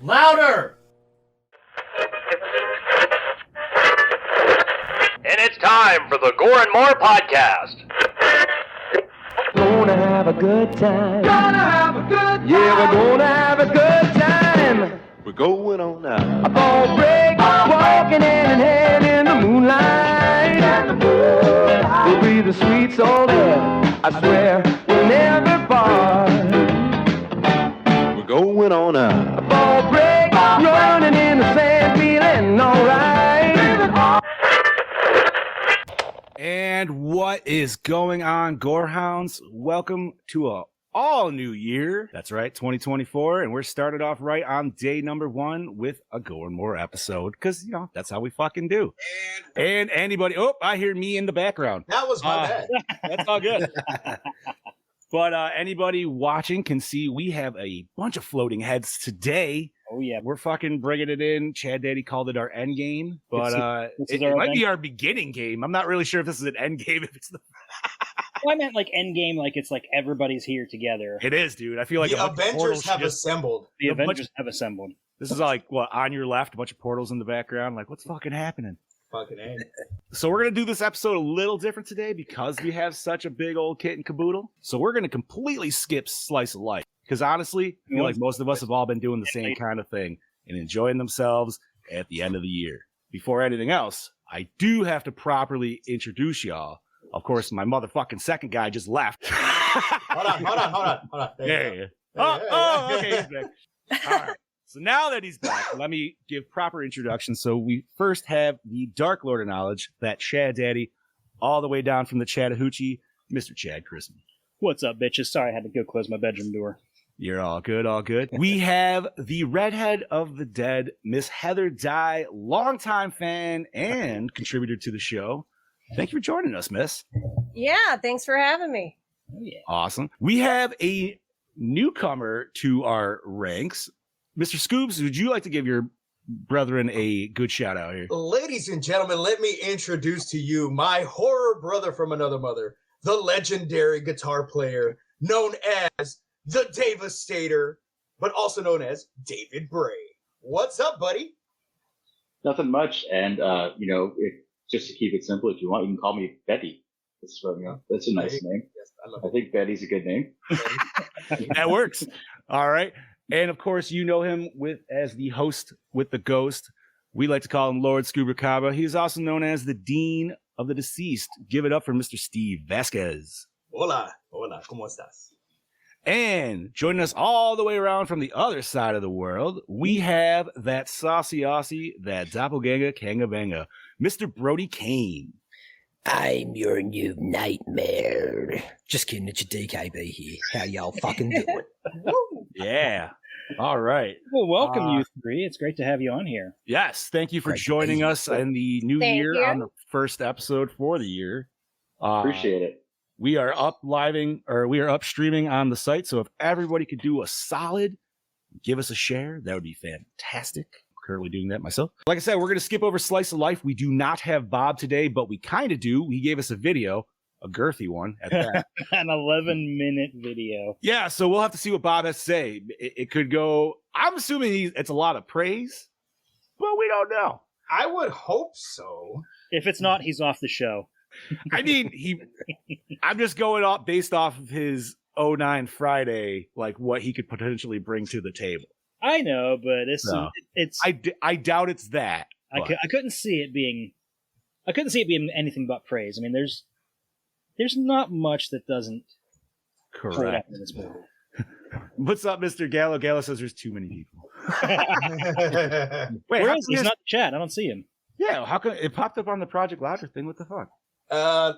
Louder! And it's time for the Gore N More podcast. Gonna have a good time. Gonna have a good time. Yeah, we're gonna have a good time. We're going on now. A ball break, walking hand in hand in the moonlight. We'll be the sweet soul there. I swear we'll never part. We're going on now. A ball break, running in the sand, feeling alright. And what is going on, Gorehounds? Welcome to a all new year. That's right, 2024. And we're started off right on day number 1 with a Gore N More episode. Because, you know, that's how we fucking do. And anybody, oh, I hear me in the background. That was my bad. That's all good. But anybody watching can see we have a bunch of floating heads today. Oh, yeah. We're fucking bringing it in. Chad Daddy called it our end game, but it might be our beginning game. I'm not really sure if this is an end game. If it's the Well, I meant like end game, like it's like everybody's here together. It is, dude. I feel like the Avengers have assembled. The Avengers have assembled. This is like, what, on your left, a bunch of portals in the background. Like, what's fucking happening? Fucking A. So we're going to do this episode a little different today because we have such a big old kit and caboodle. So we're going to completely skip Slice of Life. Because honestly, I feel like most of us have all been doing the same kind of thing and enjoying themselves at the end of the year. Before anything else, I do have to properly introduce y'all. Of course, my motherfucking second guy just left. Hold on. Yeah. Oh, okay, he's back. All right. So now that he's back, let me give proper introduction. So we first have the Dark Lord of Knowledge, that Chad Daddy, all the way down from the Chattahoochee, Mr. Chad Chrisman. What's up, bitches? Sorry, I had to go close my bedroom door. You're all good, all good. We have the redhead of the dead, Miss Heather Dye, longtime fan and contributor to the show. Thank you for joining us, miss. Yeah, thanks for having me. Oh, yeah. Awesome. We have a newcomer to our ranks. Mr. Scoobs, would you like to give your brethren a good shout out here? Ladies and gentlemen, let me introduce to you my horror brother from another mother, the legendary guitar player known as the Devastator, but also known as David Bray. What's up, buddy? Nothing much, and just to keep it simple, if you want, you can call me Betty. That's a nice name. Yes, I think Betty's a good name. That works. All right. And of course, you know him as the host with the ghost. We like to call him Lord Scuba. He's also known as the Dean of the Deceased. Give it up for Mr. Steve Vasquez. Hola, ¿cómo estás? And joining us all the way around from the other side of the world, we have that saucy Aussie, that doppelganger kangabanga, Mr. Brody Kane. I'm your new nightmare. Just kidding, it's your DKB here. How y'all fucking doing? Yeah. All right. Well, welcome, you three. It's great to have you on here. Yes. Thank you for Great to joining be us in the new Thank year you. on the first episode for the year. Appreciate it. We are up streaming on the site. So if everybody could do a solid, give us a share, that would be fantastic. I'm currently doing that myself. Like I said, we're going to skip over Slice of Life. We do not have Bob today, but we kind of do. He gave us a video, a girthy one at that. An 11-minute video. Yeah, so we'll have to see what Bob has to say. It could go, I'm assuming it's a lot of praise, but we don't know. I would hope so. If it's not, he's off the show. I mean, I'm just going off based off of his 09 Friday, like what he could potentially bring to the table. I know, but it's. I doubt it's that. I couldn't see it being. I couldn't see it being anything but praise. I mean, there's not much that doesn't. Correct. In this movie. What's up, Mr. Gallo? Gallo says there's too many people. Wait, where is he? He's not in the chat. I don't see him. Yeah, how come it popped up on the Project Louder thing? What the fuck?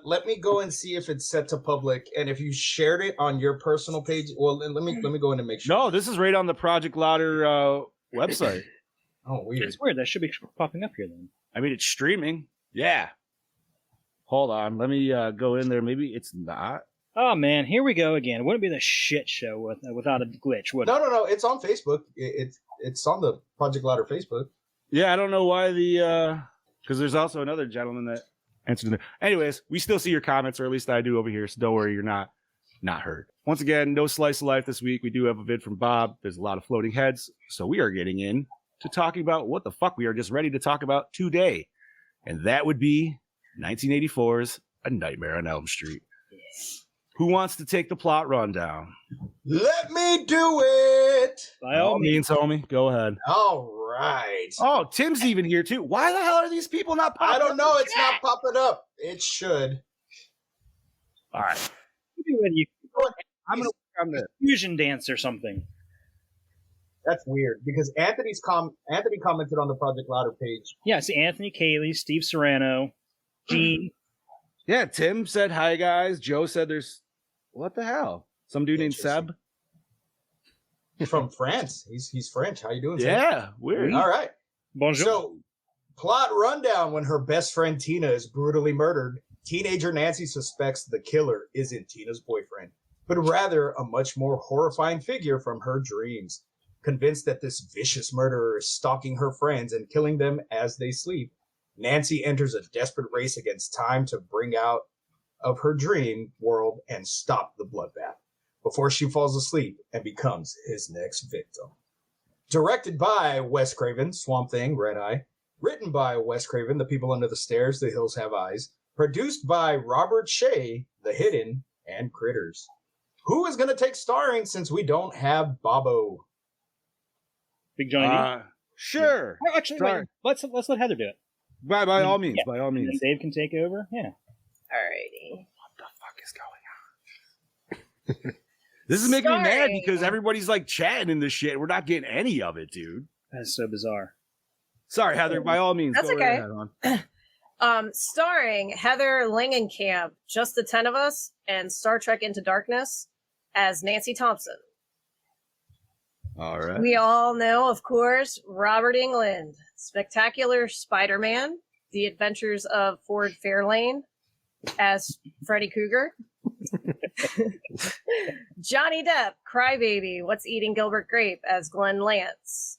Let me go and see if it's set to public, and if you shared it on your personal page. Well, let me go in and make sure. No, this is right on the Project Louder website. Oh, weird. It's weird. That should be popping up here then. I mean, it's streaming. Yeah. Hold on. Let me go in there. Maybe it's not. Oh, man. Here we go again. It wouldn't be the shit show without a glitch, would it? No. It's on Facebook. It's on the Project Louder Facebook. Yeah, I don't know why because there's also another gentleman that answered there. Anyways, we still see your comments, or at least I do over here, so don't worry, you're not heard. Once again, no slice of life this week. We do have a vid from Bob. There's a lot of floating heads. So we are getting in to talking about what the fuck we are just ready to talk about today. And that would be 1984's A Nightmare on Elm Street. Who wants to take the plot rundown? Let me do it. By all means. homie. Go ahead. All right. Oh, Tim's even here too. Why the hell are these people not popping I don't up know. in the It's chat? not popping up. It should. All right. I'm going to work on the fusion dance or something. That's weird because Anthony commented on the Project Louder page. Yeah, see Anthony Cayley, Steve Serrano, Gene. Yeah, Tim said hi, guys. Joe said there's... What the hell? Some dude named Seb? From France. He's French. How you doing, Seb? Yeah, weird. All right. Bonjour. So, plot rundown. When her best friend Tina is brutally murdered, teenager Nancy suspects the killer isn't Tina's boyfriend, but rather a much more horrifying figure from her dreams. Convinced that this vicious murderer is stalking her friends and killing them as they sleep, Nancy enters a desperate race against time to bring out of her dream world and stop the bloodbath before she falls asleep and becomes his next victim. Directed by Wes Craven, Swamp Thing, Red Eye. Written by Wes Craven, The People Under the Stairs, The Hills Have Eyes. Produced by Robert Shea, The Hidden, and Critters. Who is going to take starring since we don't have Bobo? Big Johnny D? Sure. Oh, actually, wait, let's let Heather do it. By all means, by all And means. then Dave can take over. Yeah. Alrighty. What the fuck is going on? This is making me mad Starring- because everybody's like chatting in this shit. We're not getting any of it, dude. That's so bizarre. Sorry, Heather. By all means, That's go okay. right ahead on. Starring Heather Langenkamp, just the 10 of us, and Star Trek Into Darkness as Nancy Thompson. All right. We all know, of course, Robert Englund, Spectacular Spider-Man, The Adventures of Ford Fairlane as Freddy Krueger. Johnny Depp, Crybaby, What's Eating Gilbert Grape as Glenn Lance.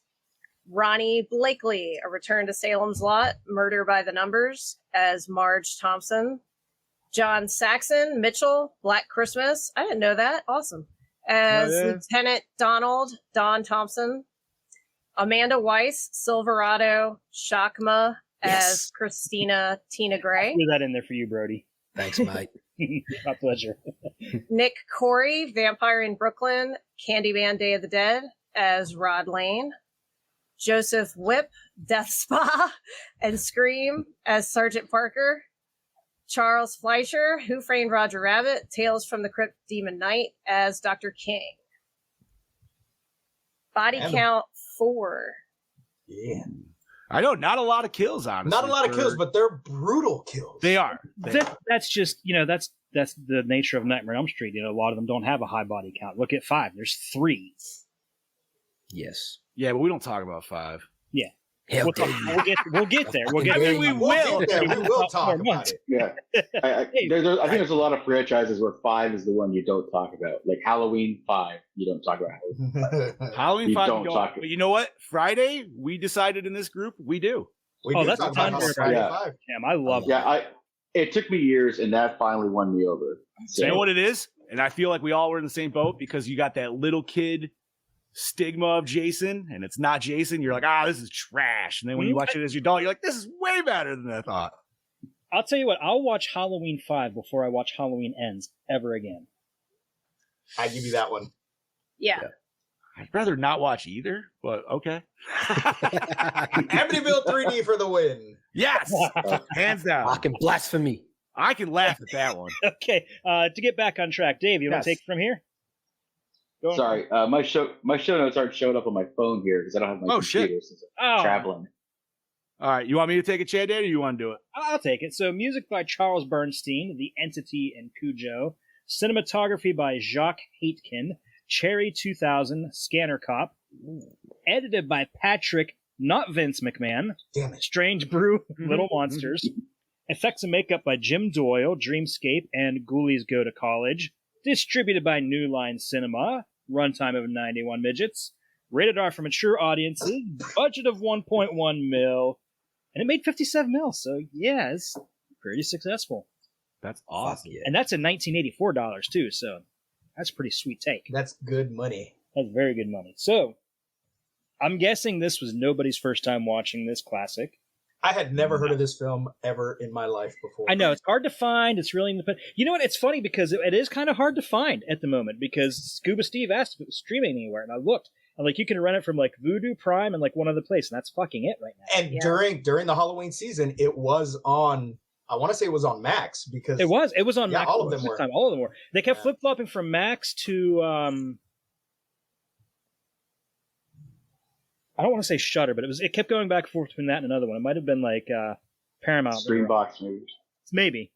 Ronnie Blakely, A Return to Salem's Lot, Murder by the Numbers as Marge Thompson. John Saxon Mitchell, Black Christmas. I didn't know that. Awesome. As Lieutenant Donald, Don Thompson. Amanda Weiss, Silverado Shakma as Christina Tina Gray. Threw that in there for you, Brody. Thanks, mate. My pleasure. Nick Corey, Vampire in Brooklyn, Candyman Day of the Dead as Rod Lane. Joseph Whipp, Death Spa and Scream as Sergeant Parker. Charles Fleischer, Who Framed Roger Rabbit, Tales from the Crypt Demon Knight as Dr. King. Body count 4. Yeah. I know, not a lot of kills, honestly. Not a lot of kills, but they're brutal kills. They are. That's just, that's the nature of Nightmare on Elm Street. A lot of them don't have a high body count. Look at 5. There's 3. Yes. Yeah, but we don't talk about 5. Yeah. Hell, We'll get there. We'll get I there. mean, we We'll will. get there. We will talk about it. Yeah, I think there's a lot of franchises where 5 is the one you don't talk about. Like Halloween 5, you don't talk about Halloween 5. Halloween You 5, don't we don't. talk- But you know what? Friday, we decided in this group, we do. We Oh, do that's talk a ton about for Friday yeah. 5. Damn, I love Yeah, it took me years, and that finally won me over. So you know what it is? And I feel like we all were in the same boat because you got that little kid stigma of Jason, and it's not Jason. You're like, this is trash. And then when you watch it as your adult, you're like, this is way better than I thought. I'll tell you what, I'll watch Halloween 5 before I watch Halloween Ends ever again. I give you that one. Yeah. I'd rather not watch either, but okay. Amityville 3D for the win. Yes, hands down. fucking blasphemy. I can laugh at that one. Okay, to get back on track, Dave, you want to Yes. take it from here? Go on. Sorry, my show notes aren't showing up on my phone here because I don't have my Oh, shit. computer since I'm Oh, traveling. All right, you want me to take a Chad Dad, or you want to do it? I'll take it. So, music by Charles Bernstein, The Entity and Cujo. Cinematography by Jacques Haitkin. Cherry 2000, Scanner Cop. Edited by Patrick, not Vince McMahon. Damn it. Strange Brew, Little Monsters. Effects and makeup by Jim Doyle, Dreamscape, and Ghoulies Go to College. Distributed by New Line Cinema. Runtime of 91 midgets. Rated R for mature audiences. Budget of 1.1 mil. And it made 57 mil, so yeah, it's pretty successful. That's awesome. Yeah. And that's in $1984 too, so That's a pretty sweet take. That's good money. That's very good money. So, I'm guessing this was nobody's first time watching this classic. I had never heard of this film ever in my life before. I know, it's hard to find. It's really independent. You know what? It's funny because it is kind of hard to find at the moment because Scuba Steve asked if it was streaming anywhere, and I looked. And like you can rent it from like Vudu, Prime, and like one other place, and that's fucking it right now. And during the Halloween season, it was on. I want to say it was on Max because it was on Max. All of them were. All of them were. They kept flip flopping from Max to I don't want to say Shudder, but it kept going back and forth between that and another one. It might have been like Paramount. Streambox maybe.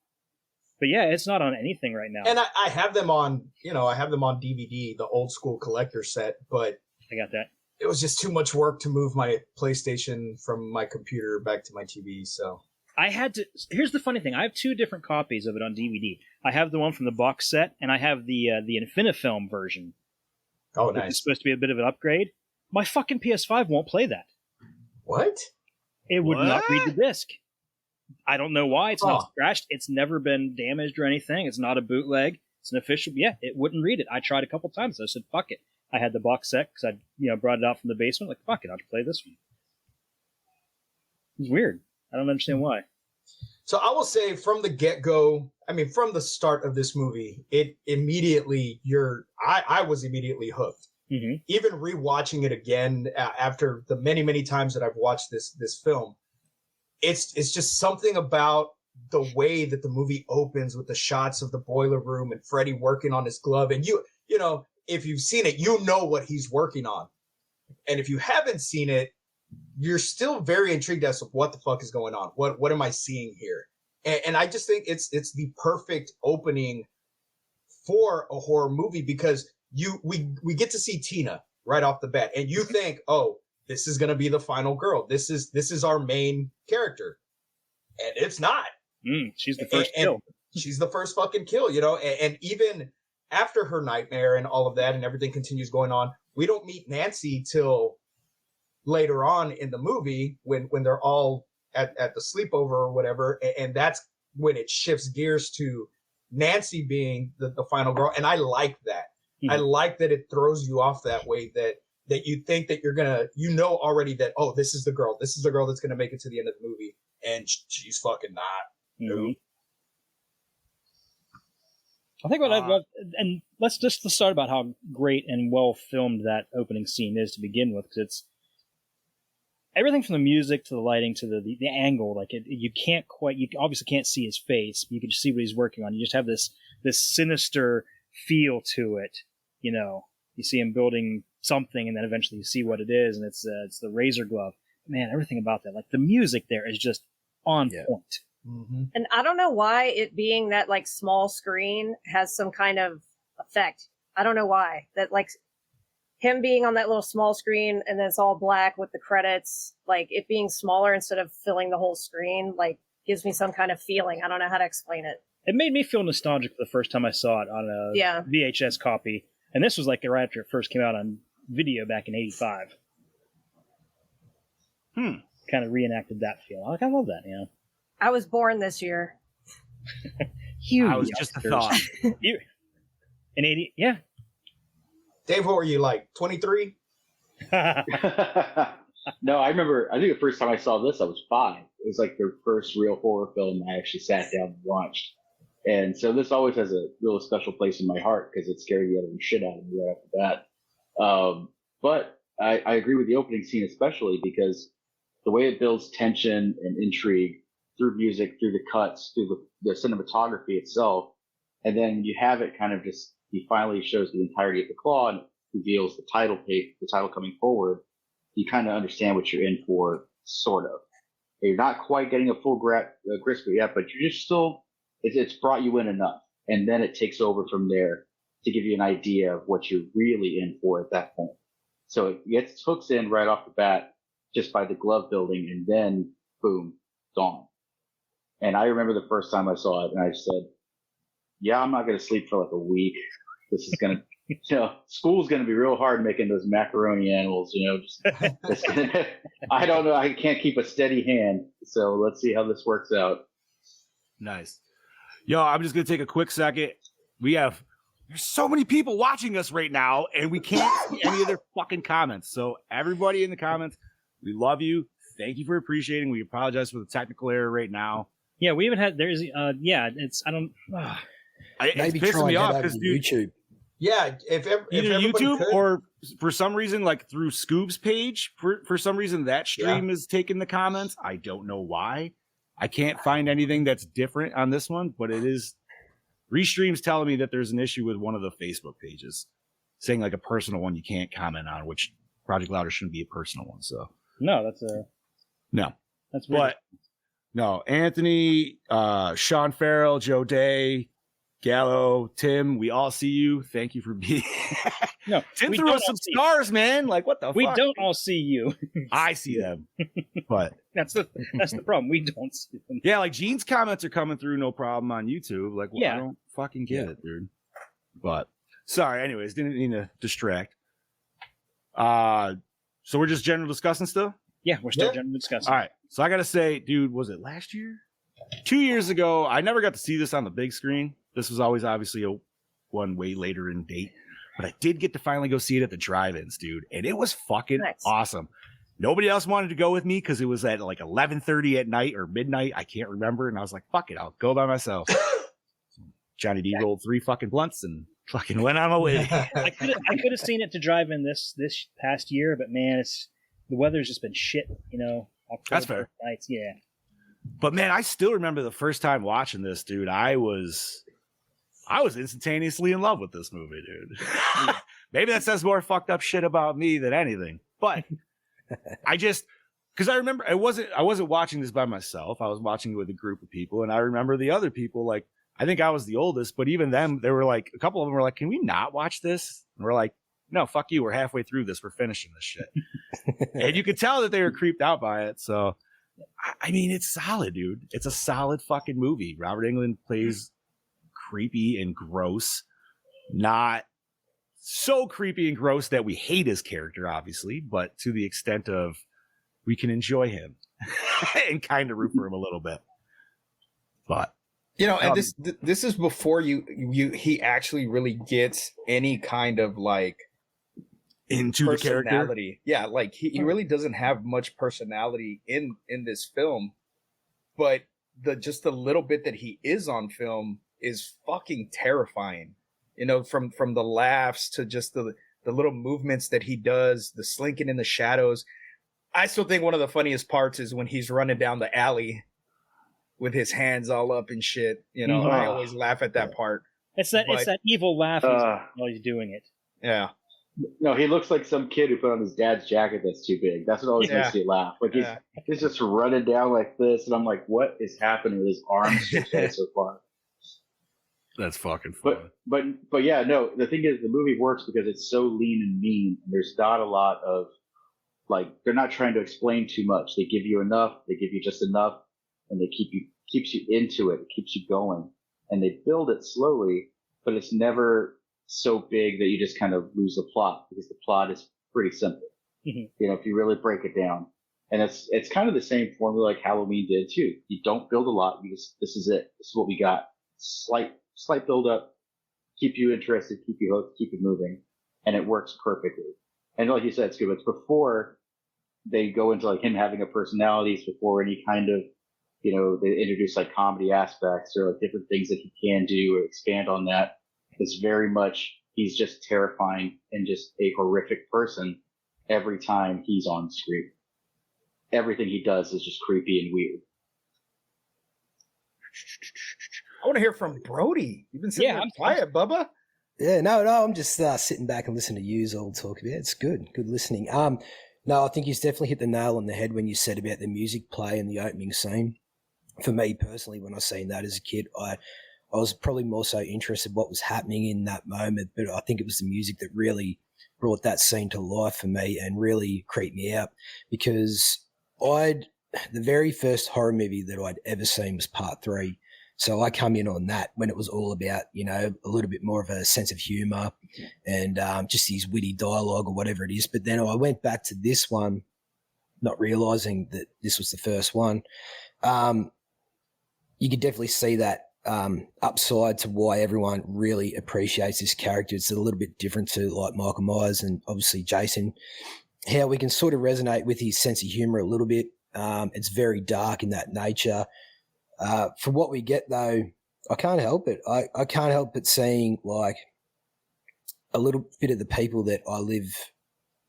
But yeah, it's not on anything right now. And I have them on, I have them on DVD, the old school collector set, but I got that. It was just too much work to move my PlayStation from my computer back to my TV, so I had to. Here's the funny thing: I have 2 different copies of it on DVD. I have the one from the box set, and I have the Infinifilm version. Oh, nice! It's supposed to be a bit of an upgrade. My fucking PS5 won't play that. What? It would not read the disc. I don't know why. It's not scratched. It's never been damaged or anything. It's not a bootleg. It's an official. Yeah, it wouldn't read it. I tried a couple times. I said, "Fuck it." I had the box set because I brought it out from the basement. Like, fuck it, I'll just play this one. It's weird. I don't understand why. So I will say from the get-go, from the start of this movie, it immediately I was immediately hooked. Mm-hmm. Even rewatching it again after the many, many times that I've watched this film, it's just something about the way that the movie opens with the shots of the boiler room and Freddy working on his glove, and you know. If you've seen it, you know what he's working on. And if you haven't seen it, you're still very intrigued as to what the fuck is going on. What am I seeing here? And I just think it's the perfect opening for a horror movie because we get to see Tina right off the bat. And you think, oh, this is going to be the final girl. This is our main character. And it's not. She's the first kill. She's the first fucking kill, and even after her nightmare and all of that and everything continues going on, we don't meet Nancy till later on in the movie when they're all at the sleepover or whatever. And that's when it shifts gears to Nancy being the final girl. And I like that. Mm-hmm. I like that it throws you off that way that you think that you're going to, already that, oh, this is the girl. This is the girl that's going to make it to the end of the movie. And she's fucking not. Mm-hmm. I think what I've loved, and let's start about how great and well filmed that opening scene is to begin with, because it's everything from the music to the lighting to the angle. Like you obviously can't see his face, but you can just see what he's working on. You just have this sinister feel to it. You see him building something, and then eventually you see what it is, and it's the razor glove. Man, everything about that, like the music there is just on point. Mm-hmm. And I don't know why it being that like small screen has some kind of effect. I don't know why that like him being on that little small screen and then it's all black with the credits, like it being smaller instead of filling the whole screen, like gives me some kind of feeling. I don't know how to explain it. It made me feel nostalgic the first time I saw it on a VHS copy. And this was like right after it first came out on video back in 85. Kind of reenacted that feel. I love that, I was born this year. I was just a thought. In 80, yeah. Dave, what were you like, 23? No, I remember, I think the first time I saw this, I was 5. It was like their first real horror film I actually sat down and watched. And so this always has a real special place in my heart because it scared the other shit out of me right after that. But I agree with the opening scene especially because the way it builds tension and intrigue through music, through the cuts, through the cinematography itself. And then you have it kind of just, he finally shows the entirety of the claw and reveals the title page, the title coming forward. You kind of understand what you're in for, sort of. You're not quite getting a full grasp of it yet, but you're just still, it's brought you in enough. And then it takes over from there to give you an idea of what you're really in for at that point. So it gets hooks in right off the bat just by the glove building, and then boom, gone. And I remember the first time I saw it, and I said, yeah, I'm not going to sleep for like a week. This is going to, school's going to be real hard making those macaroni animals, I don't know. I can't keep a steady hand. So let's see how this works out. Nice. Yo, I'm just going to take a quick second. We have there's so many people watching us right now, and we can't see any of their fucking comments. So everybody in the comments, we love you. Thank you for appreciating. We apologize for the technical error right now. Yeah, we even had it's I don't. It's pissing me off because YouTube. Yeah, if either everybody YouTube could. or for some reason, like through Scoob's page, for some reason that stream is taking the comments. I don't know why. I can't find anything that's different on this one, but it is. Restream's telling me that there's an issue with one of the Facebook pages, saying like a personal one you can't comment on, which Project Louder shouldn't be a personal one. So no, that's weird. But no, Anthony, Sean Farrell, Joe Day, Gallo, Tim, we all see you. Thank you for being. No, Tim threw us some stars, man. Like what the fuck? We don't all see you. I see them, but that's the problem. We don't see them. Yeah, like Gene's comments are coming through no problem on YouTube. Like, well, Yeah. I don't fucking get it, dude. But sorry, anyways, didn't mean to distract. So we're just general discussing still? Yeah, we're still generally discussing. All right. So I gotta say, dude, was it last year? 2 years ago, I never got to see this on the big screen. This was always obviously one way later in date. But I did get to finally go see it at the drive-ins, dude. And it was fucking awesome. Nobody else wanted to go with me because it was at like 11:30 at night or midnight. I can't remember. And I was like, fuck it, I'll go by myself. Johnny D rolled 3 fucking blunts and fucking went on my way. I could have seen it to drive in this past year, but man, the weather's just been shit, October That's fair. Nights, yeah. But man, I still remember the first time watching this, dude. I was instantaneously in love with this movie, dude. Maybe that says more fucked up shit about me than anything. But because I remember I wasn't watching this by myself. I was watching it with a group of people, and I remember the other people, like, I think I was the oldest, but even them, they were like, a couple of them were like, can we not watch this? And we're like, no, fuck you. We're halfway through this. We're finishing this shit. And you could tell that they were creeped out by it. So, I mean, it's solid, dude. It's a solid fucking movie. Robert Englund plays creepy and gross. Not so creepy and gross that we hate his character, obviously, but to the extent of we can enjoy him and kind of root for him a little bit. But and this is before he actually really gets any kind of like into the character. Personality. Yeah, like he really doesn't have much personality in this film, but the little bit that he is on film is fucking terrifying. From the laughs to just the little movements that he does, the slinking in the shadows. I still think one of the funniest parts is when he's running down the alley with his hands all up and shit. I always laugh at that part. It's that evil laugh while he's doing it. Yeah. No, he looks like some kid who put on his dad's jacket that's too big. That's what always makes me laugh. Like he's just running down like this, and I'm like, what is happening with his arms stretched so far? That's fucking fun. But yeah, no. The thing is, the movie works because it's so lean and mean, and there's not a lot of like they're not trying to explain too much. They give you enough. They give you just enough, and they keeps you into it. It keeps you going, and they build it slowly, but it's never so big that you just kind of lose the plot because the plot is pretty simple. Mm-hmm. If you really break it down, and it's kind of the same formula like Halloween did too. You don't build a lot. This is it. This is what we got. Slight build up, keep you interested, keep you hooked, keep you moving, and it works perfectly. And like you said, it's good. It's before they go into like him having a personality. It's before any kind of they introduce like comedy aspects or like different things that he can do or expand on that. It's very much he's just terrifying and just a horrific person every time he's on screen. Everything he does is just creepy and weird. I want to hear from Brody. You've been sitting there quiet, Bubba. Yeah, no, I'm just sitting back and listening to yous all talk about it. It's good listening. No, I think you've definitely hit the nail on the head when you said about the music play in the opening scene. For me personally, when I seen that as a kid, I was probably more so interested in what was happening in that moment, but I think it was the music that really brought that scene to life for me and really creeped me out because the very first horror movie that I'd ever seen was Part 3. So I come in on that when it was all about, a little bit more of a sense of humor and just these witty dialogue or whatever it is. But then I went back to this one, not realizing that this was the first one. You could definitely see that upside to why everyone really appreciates this character. It's a little bit different to like Michael Myers and obviously Jason. How we can sort of resonate with his sense of humor a little bit. It's very dark in that nature. For what we get though, I can't help it. I can't help but seeing like a little bit of the people that I live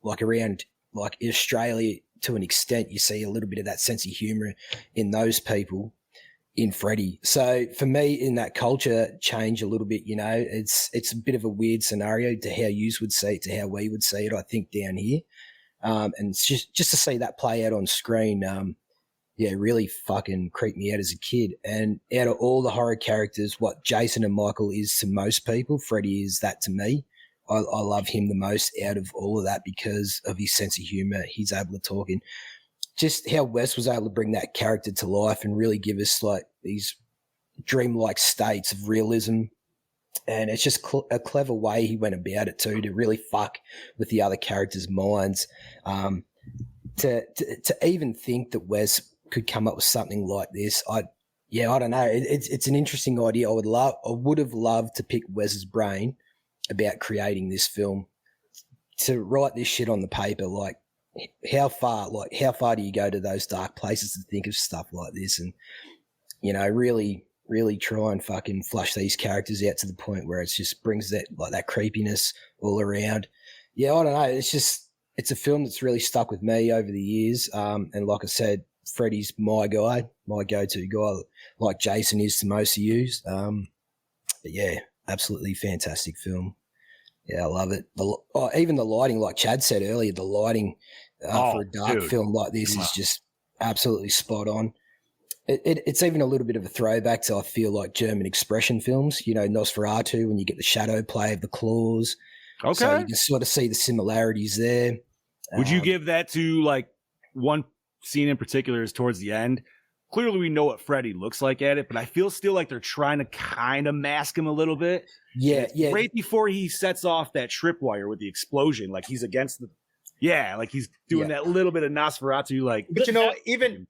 like around, like Australia to an extent. You see a little bit of that sense of humor in those people in Freddy. So for me, in that culture change a little bit, you know, it's a bit of a weird scenario to how you would see it, to how we would see it, I think, down here. And it's just to see that play out on screen, really fucking creeped me out as a kid. And out of all the horror characters, what Jason and Michael is to most people, Freddy is that to me. I love him the most out of all of that because of his sense of humor. He's able to talk, and just how Wes was able to bring that character to life and really give us like these dreamlike states of realism. And it's just a clever way he went about it too, to really fuck with the other characters' minds. To even think that Wes could come up with something like this, I don't know. It's an interesting idea. I would have loved to pick Wes's brain about creating this film, to write this shit on the paper. Like how far do you go to those dark places to think of stuff like this? And, you know, really try and fucking flush these characters out to the point where it just brings that, like, that creepiness all around. Yeah, I don't know. It's a film that's really stuck with me over the years. And like I said, Freddy's my guy, my go-to guy, like Jason is to most of you. But yeah, absolutely fantastic film. Yeah, I love it. Even the lighting, like Chad said earlier, the lighting for a dark film like this is just absolutely spot on. It's even a little bit of a throwback to, I feel like, German expression films, you know, Nosferatu, when you get the shadow play of the claws. Okay. So you can sort of see the similarities there. Would you give that to, like, one scene in particular is towards the end? Clearly we know what Freddy looks like at it, but I feel still like they're trying to kind of mask him a little bit. Yeah. Right before he sets off that tripwire with the explosion, like he's against the... Yeah, like he's doing that little bit of Nosferatu, like. But you know, even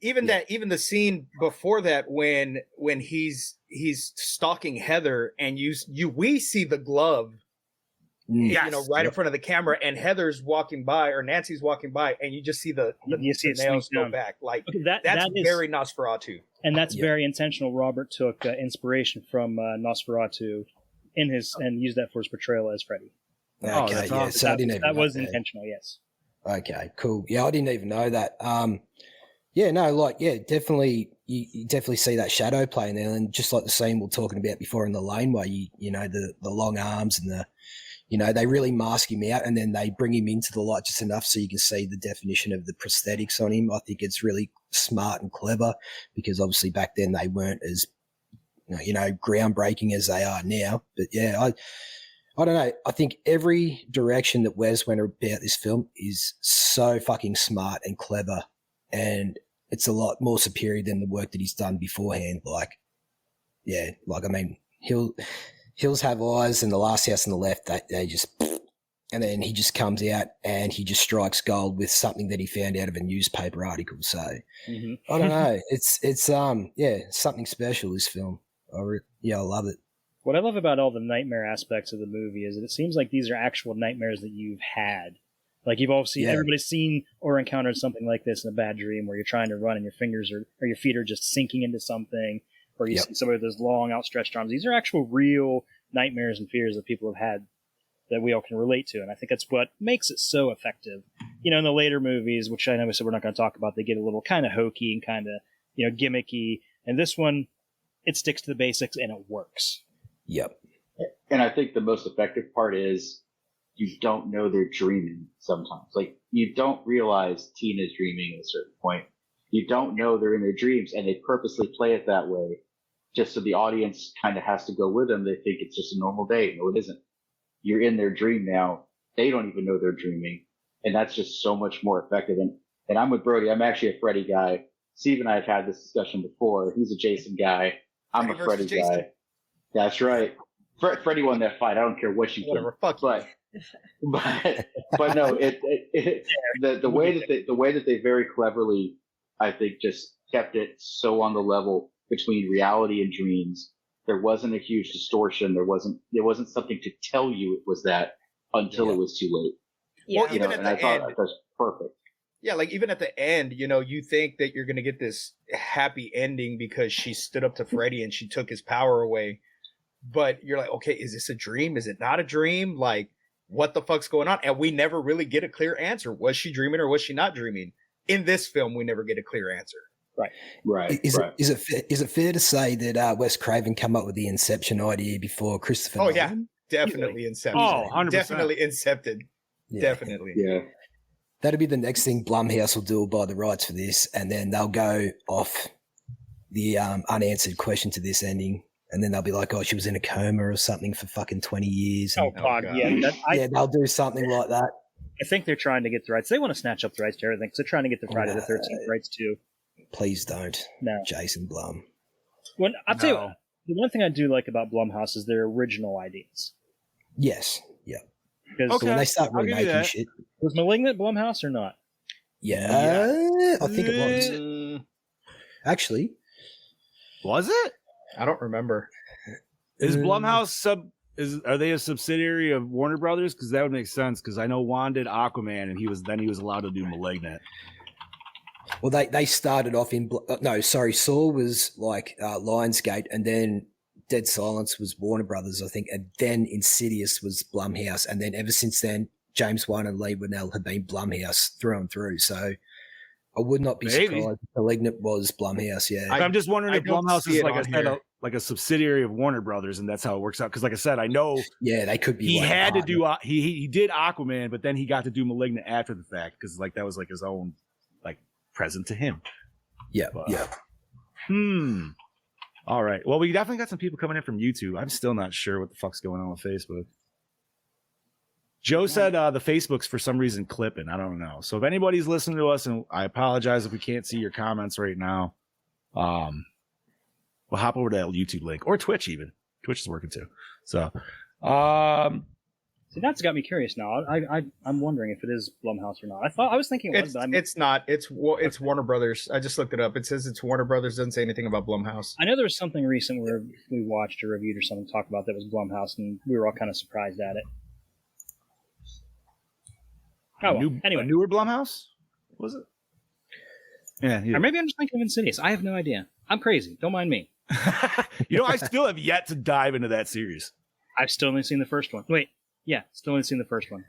the scene before that, when he's stalking Heather, and we see the glove, you know, right in front of the camera, and Heather's walking by, or Nancy's walking by, and you just see the nails go back. Like that's very Nosferatu, and that's very intentional. Robert took inspiration from Nosferatu and used that for his portrayal as Freddy. Okay, so I didn't even that know was that. intentional. Yes. Okay, cool. Yeah, I didn't even know that. Definitely, you definitely see that shadow play in there, and just like the scene we were talking about before in the laneway, you know, the long arms and the, you know, they really mask him out, and then they bring him into the light just enough so you can see the definition of the prosthetics on him. I think it's really smart and clever, because obviously back then they weren't as, you know, groundbreaking as they are now. But yeah, I don't know. I think every direction that Wes went about this film is so fucking smart and clever, and it's a lot more superior than the work that he's done beforehand. I mean, Hills Have Eyes and The Last House on the Left, they just, and then he just comes out and he just strikes gold with something that he found out of a newspaper article. So I don't know. It's something special, this film. I love it. What I love about all the nightmare aspects of the movie is that it seems like these are actual nightmares that you've had. Like you've obviously, everybody's seen or encountered something like this in a bad dream where you're trying to run and your fingers or your feet are just sinking into something, or you see somebody with those long outstretched arms. These are actual real nightmares and fears that people have had that we all can relate to. And I think that's what makes it so effective. You know, in the later movies, which I know we said we're not going to talk about, they get a little kind of hokey and kind of, you know, gimmicky. And this one, it sticks to the basics and it works. Yep. And I think the most effective part is you don't know they're dreaming sometimes. Like, you don't realize Tina's dreaming at a certain point. You don't know they're in their dreams, and they purposely play it that way just so the audience kind of has to go with them. They think it's just a normal day. No, it isn't. You're in their dream now. They don't even know they're dreaming. And that's just so much more effective. And I'm with Brody. I'm actually a Freddy guy. Steve and I have had this discussion before. He's a Jason guy. I'm a Freddy guy. That's right. Freddy won that fight. I don't care what you think. But no, the way that they very cleverly, I think, just kept it so on the level between reality and dreams there wasn't a huge distortion. There wasn't something to tell you it was that until it was too late. Yeah. Well, even at the I thought end, that was perfect. yeah, like even at the end, you think that you're gonna get this happy ending because she stood up to Freddy and she took his power away. But you're like, okay, is this a dream? Is it not a dream? Like, what the fuck's going on? And we never really get a clear answer. Was she dreaming or was she not dreaming? In this film, we never get a clear answer. Right. Is it fair to say that Wes Craven came up with the Inception idea before Christopher? Oh Nolan? yeah, definitely Inception. Oh, 100%. Definitely Incepted. Yeah. Definitely. Yeah. That'll be the next thing Blumhouse will do, will buy the rights for this, and then they'll go off the unanswered question to this ending, and then they'll be like, "Oh, she was in a coma or something for fucking 20 years." Oh, And, God, God. yeah. yeah, they'll do something like that. I think they're trying to get the rights. They want to snatch up the rights to everything because they're trying to get the Friday the 13th rights too. Please don't, No. Jason Blum. When I'll tell you, No. the one thing I do like about Blumhouse is their original ideas. Yes, yeah. Because Okay. So when they start I'll give you remaking that. shit, was Malignant Blumhouse or not? yeah, I think it was actually. Was it? I don't remember. Is Mm. Blumhouse are they a subsidiary of Warner Brothers? Because that would make sense. Because I know Juan did Aquaman, and he was allowed to do Malignant. Well, they started off in Saw was like Lionsgate, and then Dead Silence was Warner Brothers, I think, and then Insidious was Blumhouse, and then ever since then, James Wan and Lee Winnell have been Blumhouse through and through. So I would not be Maybe. surprised if Malignant was Blumhouse. Yeah, I'm just wondering I if don't Blumhouse see is it like I on said, here. like a subsidiary of Warner Brothers, and that's how it works out. Because like I said, I know yeah, they could be. he like a had to partner. do he did Aquaman, but then he got to do Malignant after the fact because like that was like his own like present to him. Yeah, But- yeah. All right. Well, we definitely got some people coming in from YouTube. I'm still not sure what the fuck's going on with Facebook. Joe said the Facebook's for some reason clipping. I don't know. So if anybody's listening to us, and I apologize if we can't see your comments right now, we'll hop over to that YouTube link or Twitch even. Twitch is working too. So, See, that's got me curious now. I'm wondering if it is Blumhouse or not. I was thinking it was, but It's not. It's Warner Brothers. I just looked it up. It says it's Warner Brothers. Doesn't say anything about Blumhouse. I know there was something recent where we watched or reviewed or something talk about that was Blumhouse, and we were all kind of surprised at it. Oh, well, anyway. a newer Blumhouse was it? Yeah. Or maybe I'm just thinking of Insidious. I have no idea. I'm crazy. Don't mind me. I still have yet to dive into that series. I've still only seen the first one. Wait. Yeah, still only seen the first one.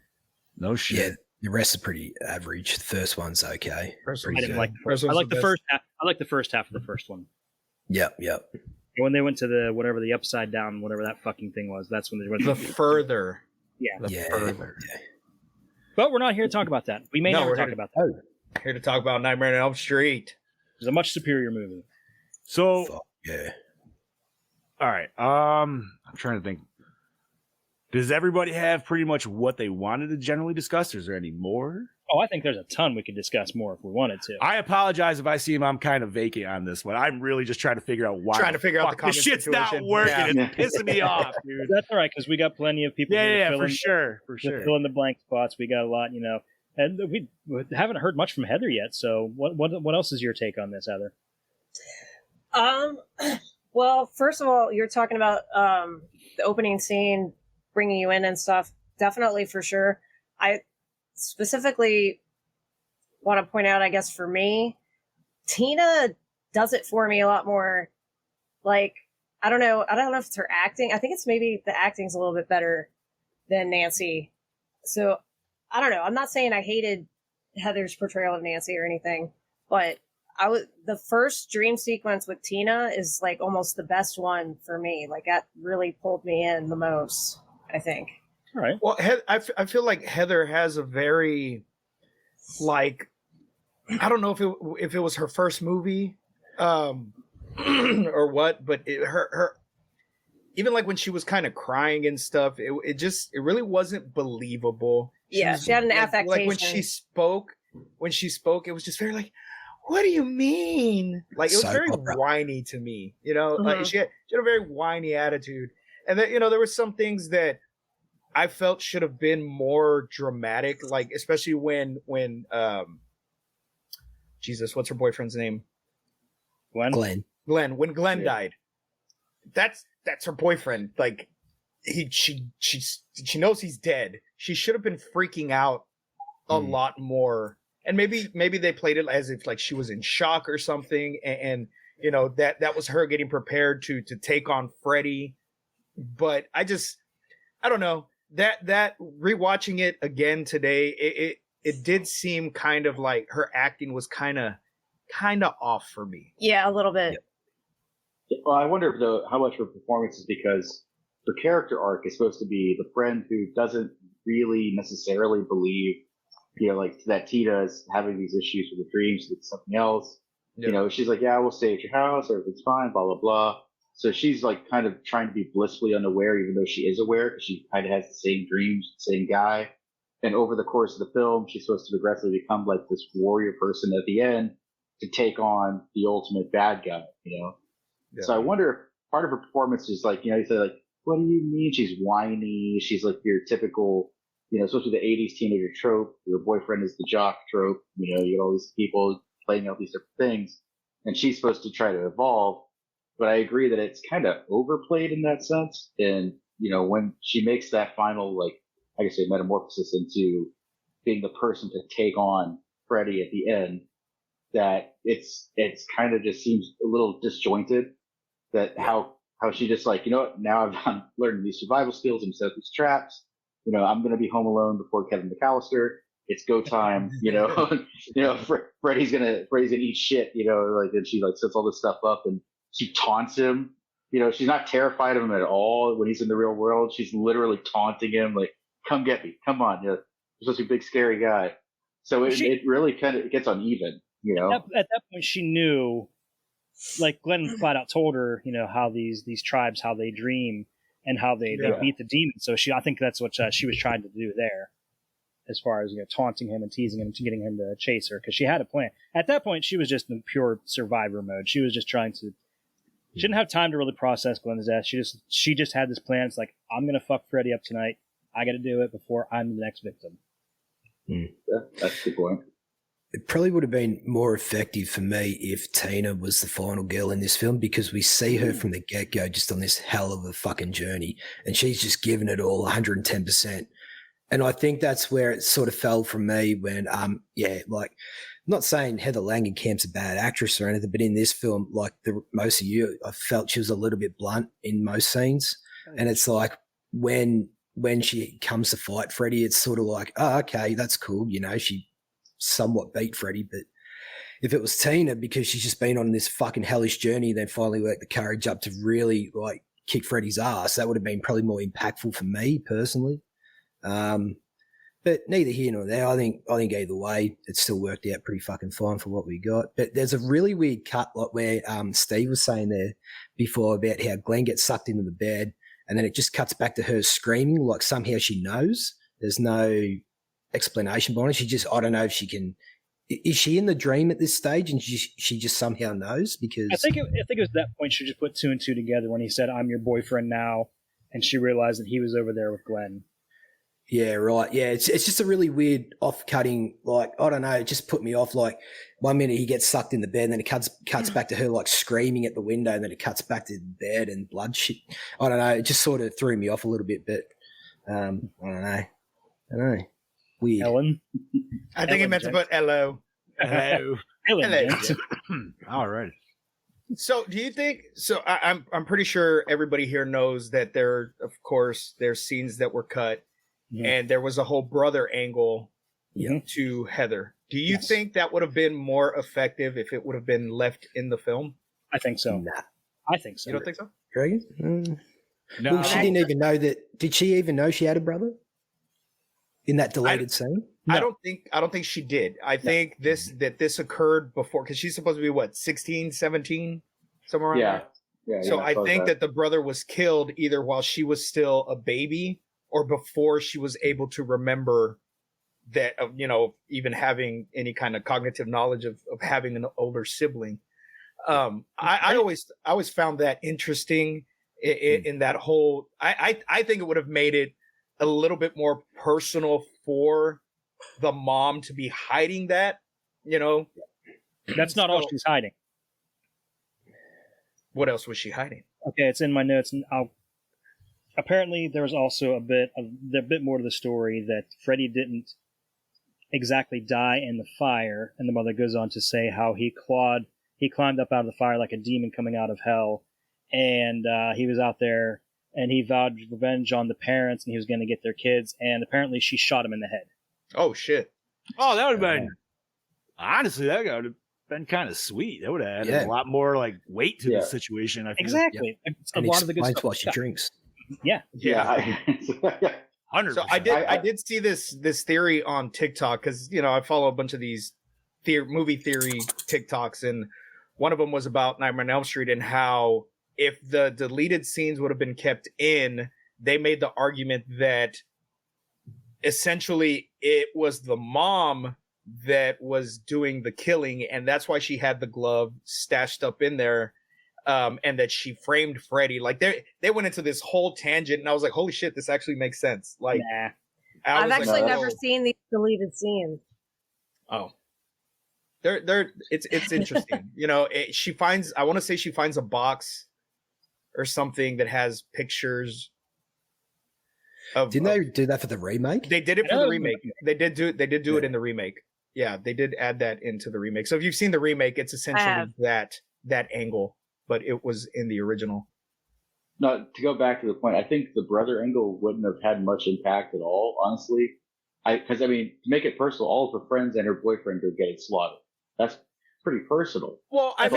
No shit. Yeah, the rest are pretty average. The first one's okay. I didn't like the first. I one's like the the best. first half. I like the first half of the first one. Yep. When they went to the upside down, whatever that fucking thing was, that's when they went. The further. Yeah. Yeah. Further. Yeah. But we're not here to talk about that. We may No, never we're talk here- about that. Here to talk about Nightmare on Elm Street. It's a much superior movie. So, Fuck, yeah. all right. I'm trying to think. Does everybody have pretty much what they wanted to generally discuss? Or is there any more? Oh, I think there's a ton we could discuss more if we wanted to. I apologize if I seem I'm kind of vacant on this one. I'm really just trying to figure out why. Trying to figure out the fuck common this shit's not situation. working. Yeah. It's pissing me off, dude. That's all right because we got plenty of people. here to Yeah, fill for in, sure, for to sure. fill in the blank spots. We got a lot, and we haven't heard much from Heather yet. So, what else is your take on this, Heather? Well, first of all, you're talking about the opening scene, bringing you in and stuff. Definitely, for sure. I specifically want to point out, I guess, for me, Tina does it for me a lot more. Like, I don't know if it's her acting. I think it's maybe the acting's a little bit better than Nancy. So, I don't know. I'm not saying I hated Heather's portrayal of Nancy or anything, but the first dream sequence with Tina is like almost the best one for me. Like that really pulled me in the most, I think. All right. Well, I feel like Heather has a very, like, I don't know if it was her first movie, or what, but her even like when she was kind of crying and stuff, it really wasn't believable. Yeah, she had an affectation. Like when she spoke, it was just very like, what do you mean? Like it was Soap very opera. whiny to me, Like Mhm. she had a very whiny attitude, and then there were some things that I felt should have been more dramatic, like especially when Jesus, what's her boyfriend's name? Glenn. Glenn. Glenn. When Glenn died, that's that's her boyfriend. Like she knows he's dead. She should have been freaking out a lot more. And maybe they played it as if like she was in shock or something, and you know that was her getting prepared to take on Freddy. But I don't know, that rewatching it again today, it did seem kind of like her acting was kind of off for me. Yeah, a little bit. Well, I wonder though how much her performance is because her character arc is supposed to be the friend who doesn't really necessarily believe, you know, like that Tita is having these issues with the dreams with something else. Yeah. You know, she's like, yeah, we'll stay at your house, everything's fine, blah, blah, blah. So she's like kind of trying to be blissfully unaware, even though she is aware, because she kind of has the same dreams, same guy. And over the course of the film, she's supposed to progressively become like this warrior person at the end to take on the ultimate bad guy, you know? Yeah. So I wonder if part of her performance is like, you know, you say like, what do you mean she's whiny? She's like your typical, you know, especially the 80s teenager trope. Your boyfriend is the jock trope. You know, you get all these people playing out these different things, and she's supposed to try to evolve. But I agree that it's kind of overplayed in that sense. And, you know, when she makes that final, like, I guess, metamorphosis into being the person to take on Freddy at the end, that it's kind of just seems a little disjointed. That how she just like, you know what, now I'm learning these survival skills and set up these traps. You know, I'm going to be home alone before Kevin McAllister. It's go time, you know. You know, Freddy's gonna eat shit, you know. Like, and she like sets all this stuff up, and she taunts him. You know, she's not terrified of him at all when he's in the real world. She's literally taunting him, like, "Come get me, come on, you're supposed to be a big scary guy." So it really kind of gets uneven, you know. At that point, she knew, like Glenn flat out told her, you know, how these tribes, how they dream and how they beat the demons. So I think that's what she was trying to do there, as far as, you know, taunting him and teasing him, getting him to chase her, because she had a plan. At that point, she was just in pure survivor mode. She was just trying to. She didn't have time to really process Glenn's death. She just had this plan. It's like, I'm gonna fuck Freddy up tonight. I got to do it before I'm the next victim. Yeah, that's a good point. It probably would have been more effective for me if Tina was the final girl in this film, because we see her from the get-go just on this hell of a fucking journey, and she's just given it all 110%. And I think that's where it sort of fell from me when, like, I'm not saying Heather Langenkamp's a bad actress or anything, but in this film, like most of you, I felt she was a little bit blunt in most scenes. And it's like when she comes to fight Freddy, it's sort of like, oh, okay, that's cool. You know, she somewhat beat Freddy, but if it was Tina, because she's just been on this fucking hellish journey, then finally worked the courage up to really like kick Freddy's ass, that would have been probably more impactful for me personally. But neither here nor there. I think either way, it still worked out pretty fucking fine for what we got. But there's a really weird cut, like where Steve was saying there before about how Glenn gets sucked into the bed, and then it just cuts back to her screaming, like somehow she knows. There's no explanation behind it. She just, I don't know if she can. Is she in the dream at this stage, and she just somehow knows? Because I think it was that point she just put two and two together when he said, "I'm your boyfriend now," and she realized that he was over there with Glenn. Yeah, right. Yeah, it's just a really weird off-cutting, like, I don't know, it just put me off. Like, 1 minute he gets sucked in the bed, and then it cuts back to her, like, screaming at the window, and then it cuts back to the bed and blood shit. I don't know, it just sort of threw me off a little bit, but I don't know. Weird. Ellen? I think he meant to put hello. Hello. Ellen. All right. So do you think, I'm pretty sure everybody here knows that there's scenes that were cut. Mm-hmm. And there was a whole brother angle to Heather. Do you think that would have been more effective if it would have been left in the film? I think so. Nah. I think so. You don't think so? Regan? No. Well, she didn't even know that. Did she even know she had a brother in that deleted scene? No. I don't think she did. I think this occurred before, because she's supposed to be what, 16, 17, somewhere around there. Yeah. So I think that the brother was killed either while she was still a baby, or before she was able to remember that, you know, even having any kind of cognitive knowledge of having an older sibling. I always found that interesting in that whole. I think it would have made it a little bit more personal for the mom to be hiding that. You know, that's not all she's hiding. What else was she hiding? Okay, it's in my notes, and apparently there was also a bit more to the story that Freddy didn't exactly die in the fire, and the mother goes on to say how he climbed up out of the fire like a demon coming out of hell, and he was out there and he vowed revenge on the parents, and he was going to get their kids, and apparently she shot him in the head. Oh shit! Oh, that would have been honestly that would have been kind of sweet. That would have added a lot more like weight to the situation. I feel. Exactly. A lot of the good stuff. What she drinks. Yeah. 100%. So I did see this theory on TikTok because I follow a bunch of these movie theory TikToks, and one of them was about Nightmare on Elm Street and how if the deleted scenes would have been kept in, they made the argument that essentially it was the mom that was doing the killing, and that's why she had the glove stashed up in there. And that she framed Freddy. Like they went into this whole tangent, and I was like, "Holy shit, this actually makes sense." Like, I've actually never seen these deleted scenes. Oh, it's interesting. She finds. I want to say she finds a box or something that has pictures. Didn't they do that for the remake? They did it for the remake. They did do it in the remake. Yeah, they did add that into the remake. So if you've seen the remake, it's essentially that angle. But it was in the original. No, to go back to the point, I think the brother angle wouldn't have had much impact at all, honestly. Because to make it personal, all of her friends and her boyfriend are getting slaughtered. That's pretty personal. Well, I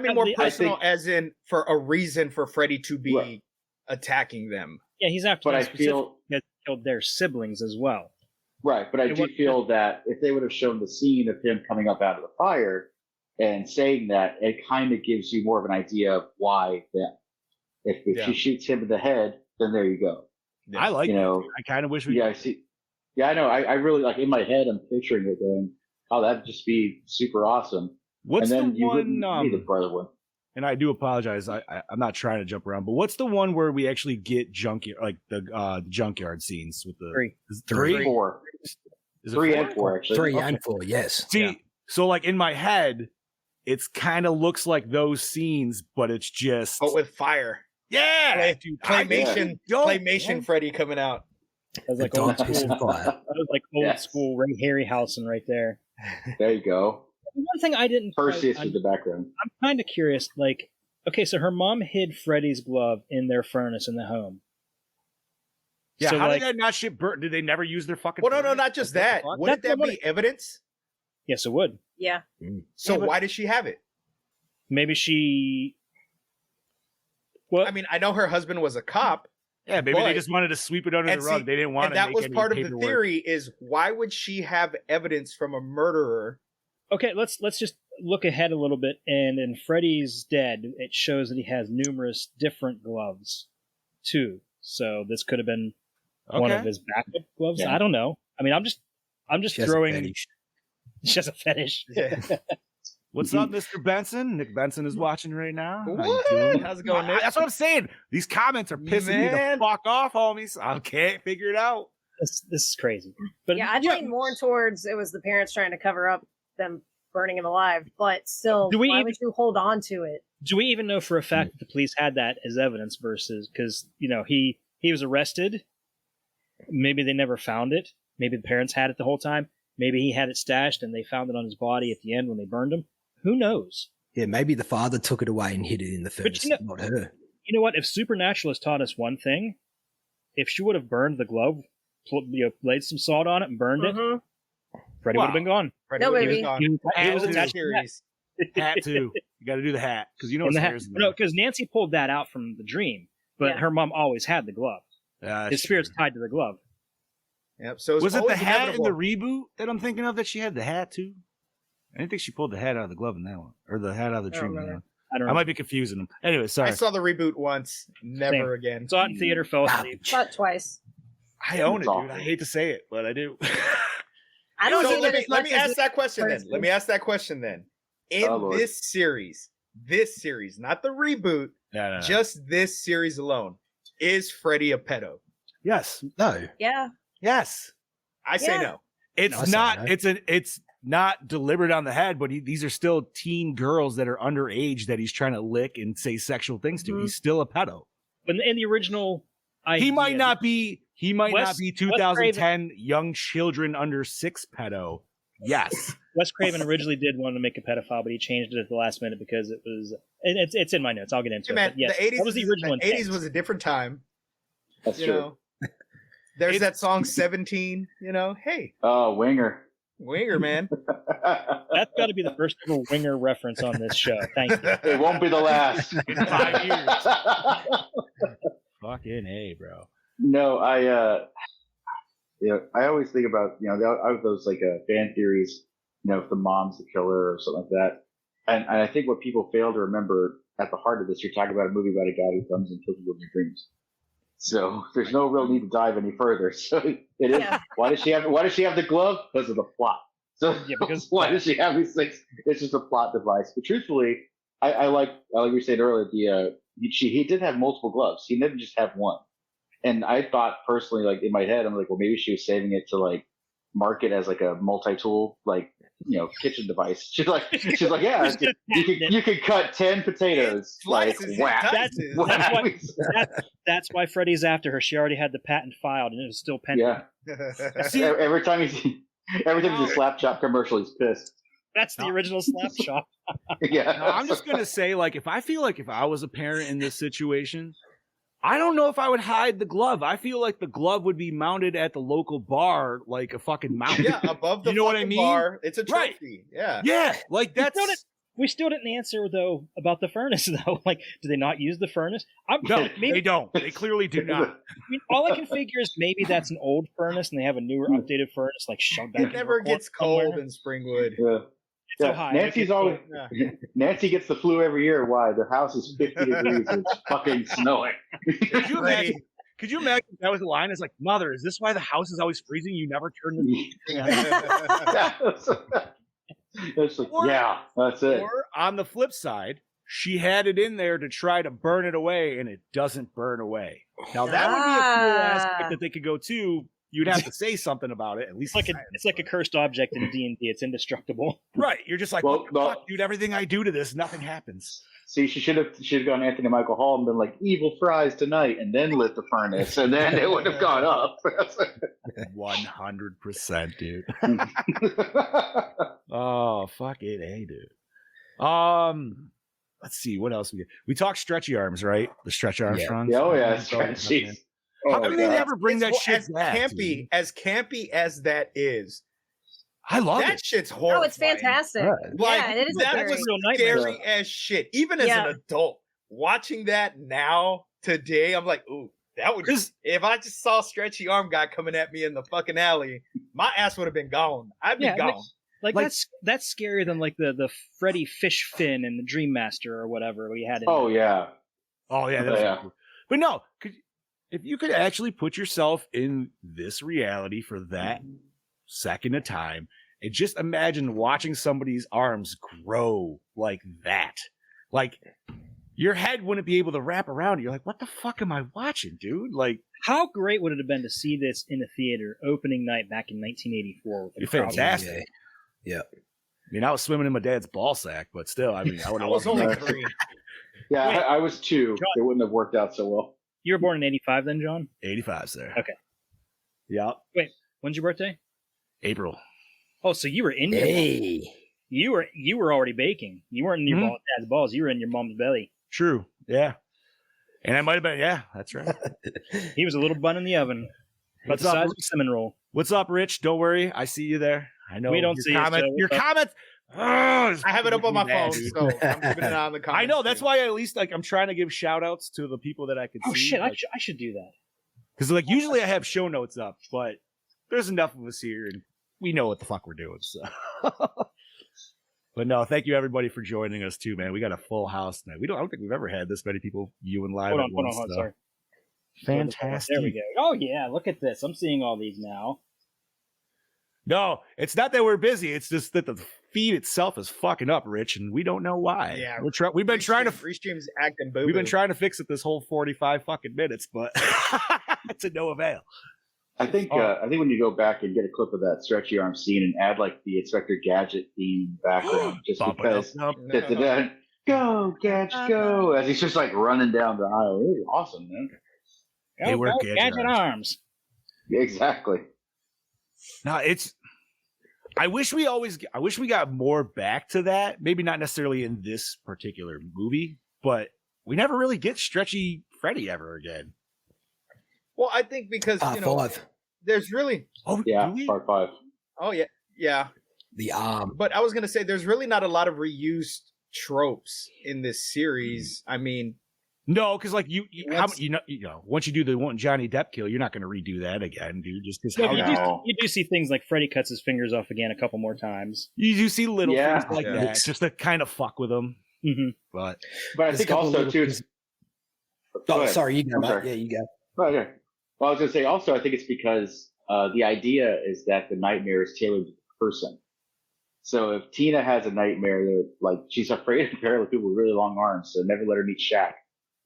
mean more personal, as in for a reason for Freddy to be attacking them. Yeah, he's after. But I feel he killed their siblings as well. Right, but I do feel that if they would have shown the scene of him coming up out of the fire and saying that, it kind of gives you more of an idea of why them. If she shoots him in the head, then there you go. Yeah. I like it. I kind of wish we. Yeah, I see. Yeah, I know. I really like. In my head, I'm picturing it going, "Oh, that'd just be super awesome." What's and then the you one? Wouldn't need the brother one. And I do apologize. I'm not trying to jump around, but what's the one where we actually get junkyard, like the junkyard scenes with the three, 4, is it 3 and 4 actually? 3 and 4, yes. See, so like in my head, it's kind of looks like those scenes, but it's just with fire. Yeah, claymation Freddy coming out. That was like old school fire. That was like old school Ray Harryhausen right there. There you go. One thing I didn't. Perseus in the background. I'm kind of curious. Like, okay, so her mom hid Freddy's glove in their furnace in the home. Yeah, so how did that not shit burn? Did they never use their fucking? Well, no, not just that. Wouldn't that be evidence? Yes, it would. Yeah. So why does she have it? Maybe she. Well, I mean, I know her husband was a cop. Yeah, maybe they just wanted to sweep it under the rug. They didn't want to. And that was part of the theory: is why would she have evidence from a murderer? Okay, let's just look ahead a little bit. And in Freddy's Dead, it shows that he has numerous different gloves, too. So this could have been one of his backup gloves. Yeah. I don't know. I mean, I'm just throwing. She has a fetish. Yeah. What's up, Mr. Benson? Nick Benson is watching right now. How's it going, Nick? That's what I'm saying. These comments are pissing me the fuck off, homies. I can't figure it out. This is crazy. But yeah, I'd lean more towards it was the parents trying to cover up them burning him alive. But still, why would you hold on to it? Do we even know for a fact that the police had that as evidence versus because he was arrested? Maybe they never found it. Maybe the parents had it the whole time. Maybe he had it stashed and they found it on his body at the end when they burned him. Who knows? Yeah, maybe the father took it away and hid it in the furnace, not her. You know what? If Supernatural has taught us one thing, if she would have burned the glove, laid some salt on it and burned it, Freddy would have been gone. No, baby. He was attached to the hat too. You got to do the hat because you know the hat. No, because Nancy pulled that out from the dream, but her mom always had the glove. His spirit's tied to the glove. Yep. So was it the hat in the reboot that I'm thinking of that she had the hat too? I didn't think she pulled the hat out of the glove in that one, or the hat out of the dream in that one. I don't know. I might be confusing them. Anyway, sorry. I saw the reboot once, never again. Saw it in theater, fell asleep. Saw it twice. I own it, dude. I hate to say it, but I do. I don't. So let me ask that question then. Let me ask that question then. In this series, not the reboot, just this series alone, is Freddy a pedo? Yes. No. Yeah. Yes. I say no. It's not. It's not deliberate on the head, but these are still teen girls that are underage that he's trying to lick and say sexual things to. He's still a pedo. But in the original idea, He might not be 2010 Craven, young children under 6 pedo. Yes. Wes Craven originally did want to make a pedophile, but he changed it at the last minute because it was. It's in my notes. I'll get into Hey, it. man, But yes, the 80s that was the original. The 80s was a different time. That's You true. know, there's that song 17. You know, hey, Oh, Winger. winger, man. That's got to be the first ever winger reference on this show. Thank you. It won't be the last. In 5 years. Fucking A, bro. No, I always think about, I have those like fan theories, if the mom's the killer or something like that. And I think what people fail to remember at the heart of this, you're talking about a movie about a guy who comes and kills you in your dreams. So there's no real need to dive any further. So it is. Yeah. Why does she have the glove? Because of the plot. So because why does she have these things? It's just a plot device. But truthfully, I like we said earlier, he did have multiple gloves. He didn't just have one. And I thought personally, like in my head, I'm like, well, maybe she was saving it to like market as like a multi-tool, like kitchen device. She's like, yeah, you could cut 10 potatoes, like whack. That's why Freddie's after her. She already had the patent filed, and it was still pending. Yeah. Every time he's a slap chop commercial, he's pissed. That's the original slap chop. Yeah. No, I'm just gonna say, like, if I was a parent in this situation, I don't know if I would hide the glove. I feel like the glove would be mounted at the local bar like a fucking mount. Yeah, above the you know what I mean? bar. It's a Right. trophy. Yeah. Yeah, like that's. We still didn't answer though about the furnace though. Like, do they not use the furnace? No, they don't. They clearly do not. I mean, all I can figure is maybe that's an old furnace and they have a newer, updated furnace like shoved back. It never gets cold in Springwood. Yeah. It's Ohio. Nancy's always Nancy gets the flu every year. Why? The house is 50 degrees and it's fucking snowing. Could you imagine if that was the line? It's like, mother, is this why the house is always freezing? You never turn the thing on. It's like, yeah, that's it. Or on the flip side, she had it in there to try to burn it away, and it doesn't burn away. Now that would be a cool aspect that they could go to. You'd have to say something about it. At least it's like a cursed object in D&D. It's indestructible. Right. You're just like, what the fuck, dude? Everything I do to this, nothing happens. See, she should have gone Anthony Michael Hall and been like, evil fries tonight, and then lit the furnace, and then it would have gone up. 100%, dude. Oh, fuck it, hey, dude. Let's see, what else we talked stretchy arms, right? The Stretch Armstrongs. Yeah, oh yeah, stretchy. How come they never bring that shit back? As campy as that is, I love that it. shit's horrifying. Oh, it's fantastic. Like, Yeah, it is that scary. was scary as shit. Even as an adult, watching that now today, I'm like, ooh, that would. If I just saw Stretchy Arm guy coming at me in the fucking alley, my ass would have been gone. I'd be gone. Like that's scarier than like the Freddy fish fin and the Dream Master or whatever we had. Oh yeah. That's cool. But no, if you could actually put yourself in this reality for that second of time, and just imagine watching somebody's arms grow like that. Like, your head wouldn't be able to wrap around it. You're like, what the fuck am I watching, dude? Like, how great would it have been to see this in a theater opening night back in 1984? You're fantastic. Yeah. I mean, I was swimming in my dad's ball sack, but still, I mean, I would have was only loved 3. Yeah, I was 2. It wouldn't have worked out so well. You were born in 85 then, John? 85, sir. Okay. Yeah. Wait, when's your birthday? April. Oh, so you were in you were already baking. You weren't in your dad's balls. You were in your mom's belly. True. Yeah. And I might have been. Yeah, that's right. He was a little bun in the oven, but the size of a cinnamon roll. What's up, Rich? Don't worry, I see you there. I know we don't see your comments. I have it up on my phone, so I'm keeping an eye on the comments. I know. That's why at least I'm trying to give shout outs to the people that I could see. Oh shit! I should do that. Because usually I have show notes up, but there's enough of us here, and we know what the fuck we're doing. So. But no, thank you everybody for joining us too, man. We got a full house tonight. I don't think we've ever had this many people viewing live. Hold on, sorry. Fantastic. There we go. Oh yeah, look at this. I'm seeing all these now. No, it's not that we're busy. It's just that the feed itself is fucking up, Rich, and we don't know why. Yeah, we've been trying to free streams acting boo. We've been trying to fix it this whole 45 fucking minutes, but to no avail. I think when you go back and get a clip of that stretchy arm scene and add like the Inspector Gadget theme in the background, just because go Gadget go as he's just like running down the aisle. It was awesome, man. They Go, wear go, gadget gadget arms. Exactly. No, I wish we got more back to that. Maybe not necessarily in this particular movie, but we never really get stretchy Freddy ever again. Well, I think because there's really part 5. Oh yeah. The arm. But I was gonna say there's really not a lot of reused tropes in this series. I mean, no, because like you know, once you do the one Johnny Depp kill, you're not going to redo that again, dude. Just because you do see things like Freddy cuts his fingers off again a couple more times. You do see little things like that, just to kind of fuck with them. Mm-hmm. But I think also too. Sorry, you go. Yeah, you go. Oh, yeah. Well, I was going to say also, I think it's because the idea is that the nightmare is tailored to the person. So if Tina has a nightmare, like she's afraid of apparently people with really long arms, so never let her meet Shaq.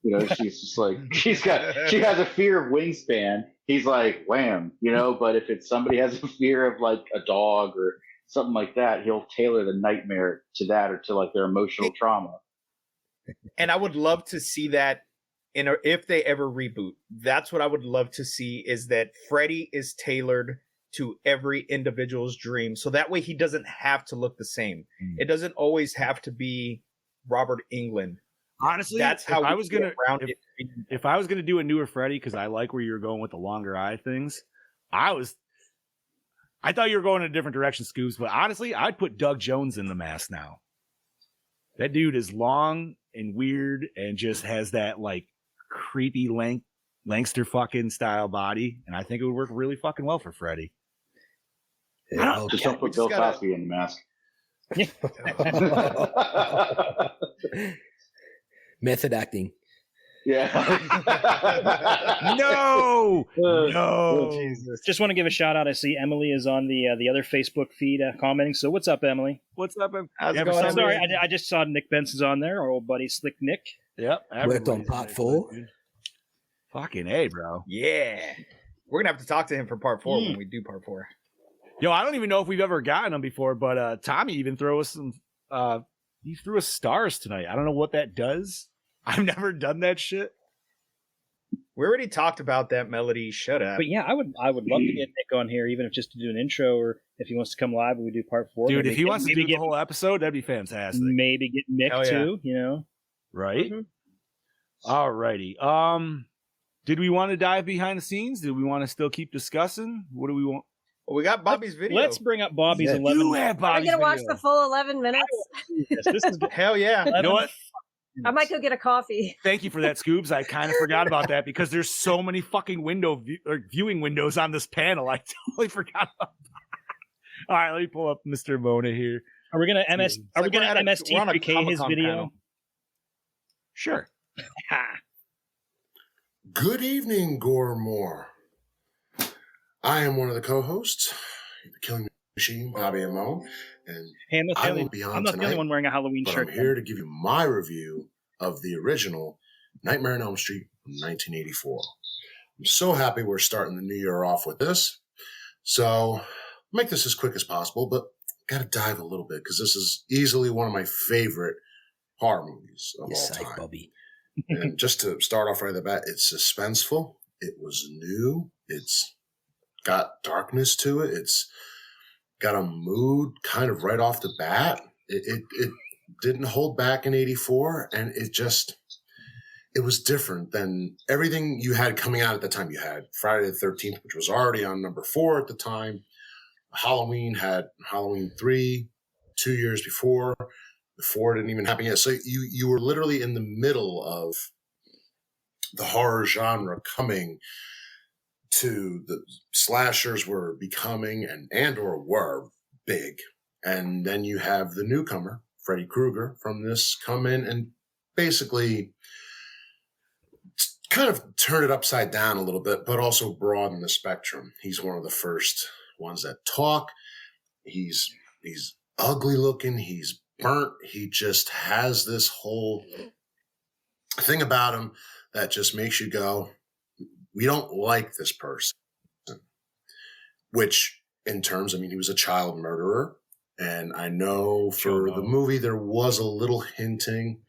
You know, she's just like she has a fear of wingspan. He's like wham, you know. But if it's somebody has a fear of like a dog or something like that, he'll tailor the nightmare to that or to like their emotional trauma. And I would love to see that if they ever reboot. That's what I would love to see, is that Freddy is tailored to every individual's dream, so that way he doesn't have to look the same. It doesn't always have to be Robert Englund. Honestly, that's how if I was gonna do a newer Freddy, because I like where you're going with the longer eye things. I thought you were going in a different direction, Scoops, but honestly, I'd put Doug Jones in the mask now. That dude is long and weird and just has that like creepy Langster fucking style body, and I think it would work really fucking well for Freddy. Yeah, just don't put Bill Cosby in the mask. Method acting. Yeah. No. Jesus. Just want to give a shout out. I see Emily is on the other Facebook feed commenting. So what's up, Emily? What's up? Sorry, I just saw Nick Benson's on there. Our old buddy Slick Nick. Yep. Worked on part 4. Fucking A, bro. Yeah. We're gonna have to talk to him for part 4 when we do part 4. Yo, I don't even know if we've ever gotten him before, but Tommy even threw us some. He threw us stars tonight. I don't know what that does. I've never done that shit. We already talked about that melody. Shut up. But yeah, I would love to get Nick on here, even if just to do an intro, or if he wants to come live and we do part 4. Dude, if he wants to do the whole episode, that'd be fantastic. Maybe get Nick too, you know? Right? Mm-hmm. Alrighty. Did we want to dive behind the scenes? Did we want to still keep discussing? What do we want? Well, we got Bobby's video. Let's bring up Bobby's 11 You have Bobby's Are we going to video. watch the full 11 minutes? This is hell yeah. You know what? I might go get a coffee. Thank you for that, Scoobs. I kind of forgot about that because there's so many fucking viewing windows on this panel. I totally forgot about that. All right, let me pull up Mr. Mona here. Are we gonna MST3K his video? Panel. Sure. Good evening, Gore N More. I am one of the co-hosts, the Killing Machine, Bobby and Mo, and hey, I will be on I'm not tonight, the only one wearing a Halloween but shirt. I'm here to give you my review of the original Nightmare on Elm Street from 1984. I'm so happy we're starting the new year off with this. So make this as quick as possible, but got to dive a little bit because this is easily one of my favorite horror movies of all time. Bobby. And just to start off right at the bat, it's suspenseful. It was new. It's got darkness to it. It's got a mood kind of right off the bat. It didn't hold back in 84, and it was different than everything you had coming out at the time. You had Friday the 13th, which was already on number 4 at the time. Halloween had Halloween 3 2 years before. The 4 didn't even happen yet. So you were literally in the middle of the horror genre coming to the slashers were becoming and or were big. And then you have the newcomer, Freddy Krueger, from this come in and basically kind of turn it upside down a little bit, but also broaden the spectrum. He's one of the first ones that talk. He's ugly looking. He's burnt. He just has this whole thing about him that just makes you go, we don't like this person. which in terms, I mean, he was a child murderer. And I know for the movie, there was a little hinting,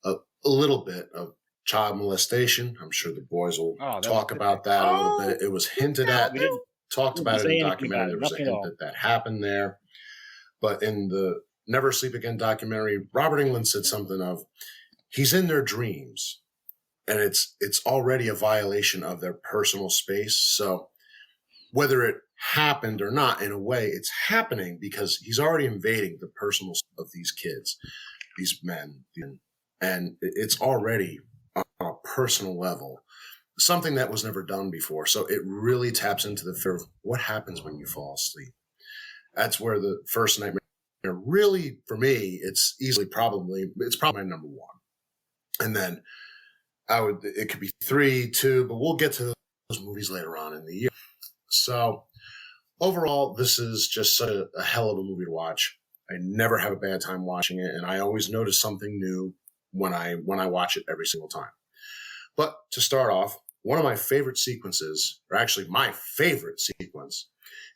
a little bit of child molestation. I'm sure the boys will talk about that a little bit. It was hinted at. We didn't talked about it in the documentary. There was a hint that happened there. But in the Never Sleep Again documentary, Robert Englund said something of, he's in their dreams. And it's already a violation of their personal space. So whether it happened or not, in a way, it's happening because he's already invading the personal of these kids, these men. And it's already on a personal level, something that was never done before. So it really taps into the fear of what happens when you fall asleep. That's where the first nightmare really, for me, it's probably my number one. And then it could be 3, 2, but we'll get to those movies later on in the year. So overall, this is just such a hell of a movie to watch. I never have a bad time watching it, and I always notice something new when I watch it every single time. But to start off, one of my favorite sequences, or actually my favorite sequence,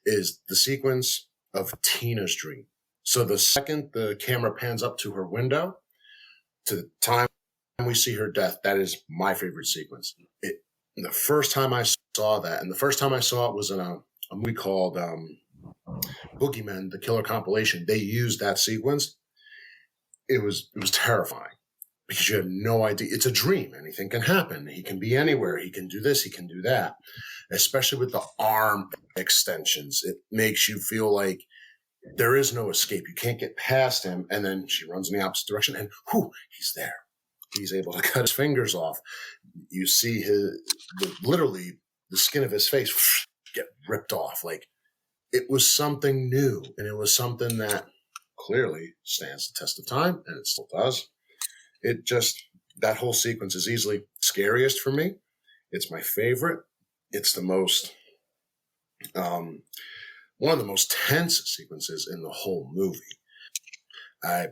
is the sequence of Tina's dream. So the second the camera pans up to her window, to the time we see her death, that is my favorite sequence. The first time I saw that, and the first time I saw it was in a movie called Boogeyman, the Killer Compilation. They used that sequence. It was terrifying because you have no idea. It's a dream. Anything can happen. He can be anywhere. He can do this. He can do that. Especially with the arm extensions, it makes you feel like there is no escape. You can't get past him. And then she runs in the opposite direction, and he's there. He's able to cut his fingers off. You see literally the skin of his face get ripped off. Like, it was something new, and it was something that clearly stands the test of time, and it still does. That whole sequence is easily scariest for me. It's my favorite. It's the most, one of the most tense sequences in the whole movie. I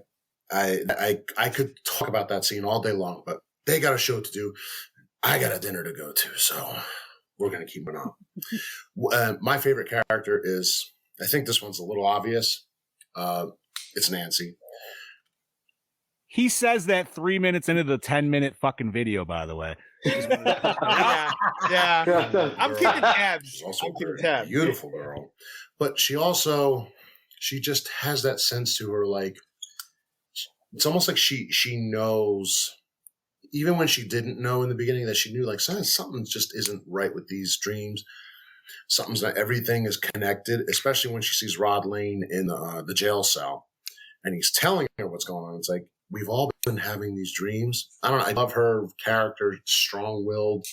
could talk about that scene all day long, but they got a show to do. I got a dinner to go to, so we're going to keep it on. My favorite character is, I think this one's a little obvious. It's Nancy. He says that 3 minutes into the 10-minute fucking video, by the way. Yeah. I'm keeping tabs. She's also a beautiful girl. But she just has that sense to her, like, it's almost like she knows, even when she didn't know in the beginning, that she knew, like, something just isn't right with these dreams. Something's not, everything is connected, especially when she sees Rod Lane in the jail cell and he's telling her what's going on. It's like, we've all been having these dreams. I don't know. I love her character, strong-willed.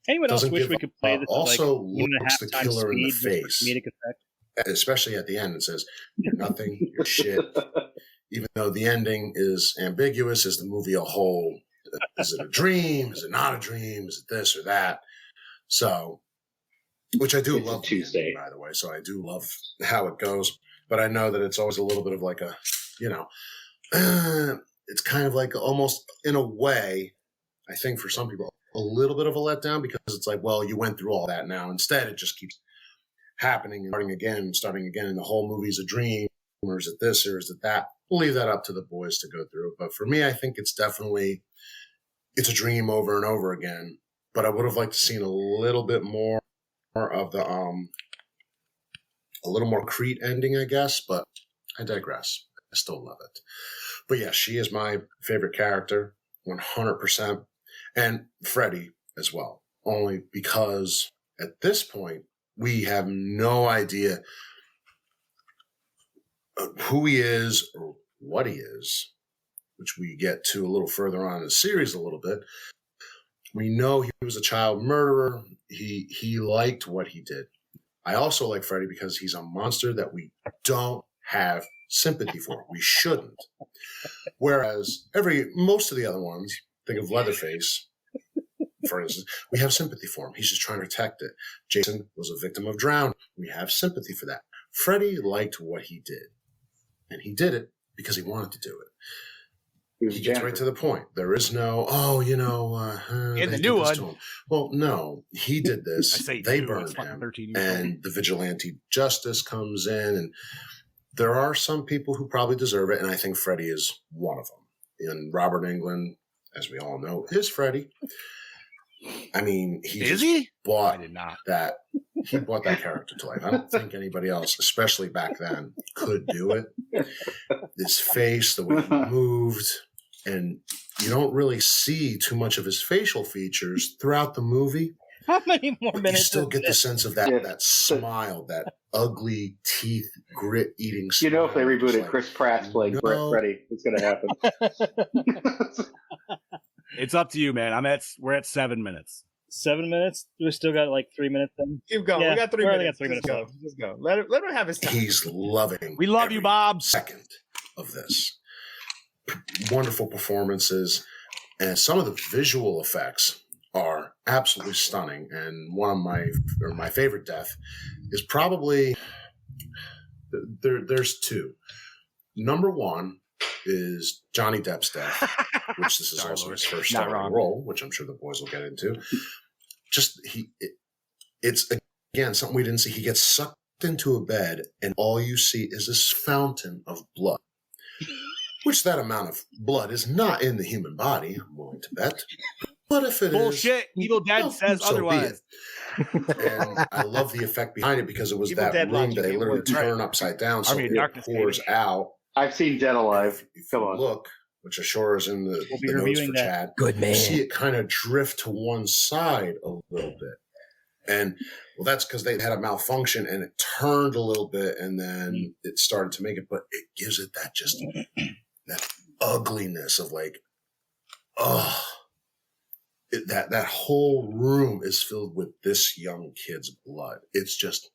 Anyone else wish we could play this? Also like looks the killer in the face, comedic effect? Especially at the end. It says, "You're nothing, you're shit." Even though the ending is ambiguous, is the movie a whole? Is it a dream? Is it not a dream? Is it this or that? So, which I do love Tuesday, by the way. So I do love how it goes, but I know that it's always a little bit of like a, it's kind of like almost in a way, I think for some people, a little bit of a letdown because it's like, well, you went through all that now. Instead, it just keeps happening and starting again. And the whole movie's a dream, or is it this or is it that? We'll leave that up to the boys to go through. But for me, I think it's a dream over and over again. But I would have liked to seen a little bit more of the, a little more Crete ending, I guess. But I digress. I still love it. But yeah, she is my favorite character, 100%. And Freddy as well. Only because at this point, we have no idea who he is or what he is, which we get to a little further on in the series a little bit. We know he was a child murderer. He liked what he did. I also like Freddy because he's a monster that we don't have sympathy for. We shouldn't. Whereas most of the other ones, think of Leatherface, for instance, we have sympathy for him. He's just trying to protect it. Jason was a victim of drowning. We have sympathy for that. Freddy liked what he did. And he did it because he wanted to do it. He gets right to the point. There is no, in the new one. Well, no, he did this. They burned him, 13 and the vigilante justice comes in, and there are some people who probably deserve it, and I think Freddy is one of them. And Robert Englund, as we all know, is Freddy. I mean, he bought that. He brought that character to life. I don't think anybody else, especially back then, could do it. His face, the way he moved, and you don't really see too much of his facial features throughout the movie. How many more minutes? You still get the sense of that smile, that ugly teeth, grit eating smile. You know, if they reboot it, Chris Pratt's playing Freddy. It's going to happen. It's up to you, man. We're at 7 minutes. 7 minutes? We still got like 3 minutes then. Keep going. Yeah, we got 3 minutes. Got 3 minutes. Just go. Let him have his time. He's loving. We love you, Bob. Second of this. Wonderful performances, and some of the visual effects are absolutely stunning. And one of my favorite death is probably there's two. Number one is Johnny Depp's death, which this is also his first starring role, which I'm sure the boys will get into. It's again something we didn't see. He gets sucked into a bed, and all you see is this fountain of blood. Which that amount of blood is not in the human body, I'm willing to bet. But if it Bullshit. Evil Dead says so otherwise. And I love the effect behind it because it was Evil that Dead room that they literally turn upside down so it pours out. I've seen Dead Alive. Come on. Look, which Ashore is in the notes for Chad. Good man. You see it kind of drift to one side a little bit. And well, that's because they had a malfunction and it turned a little bit and then it started to make it, but it gives it that just that ugliness of like, that whole room is filled with this young kid's blood. It's just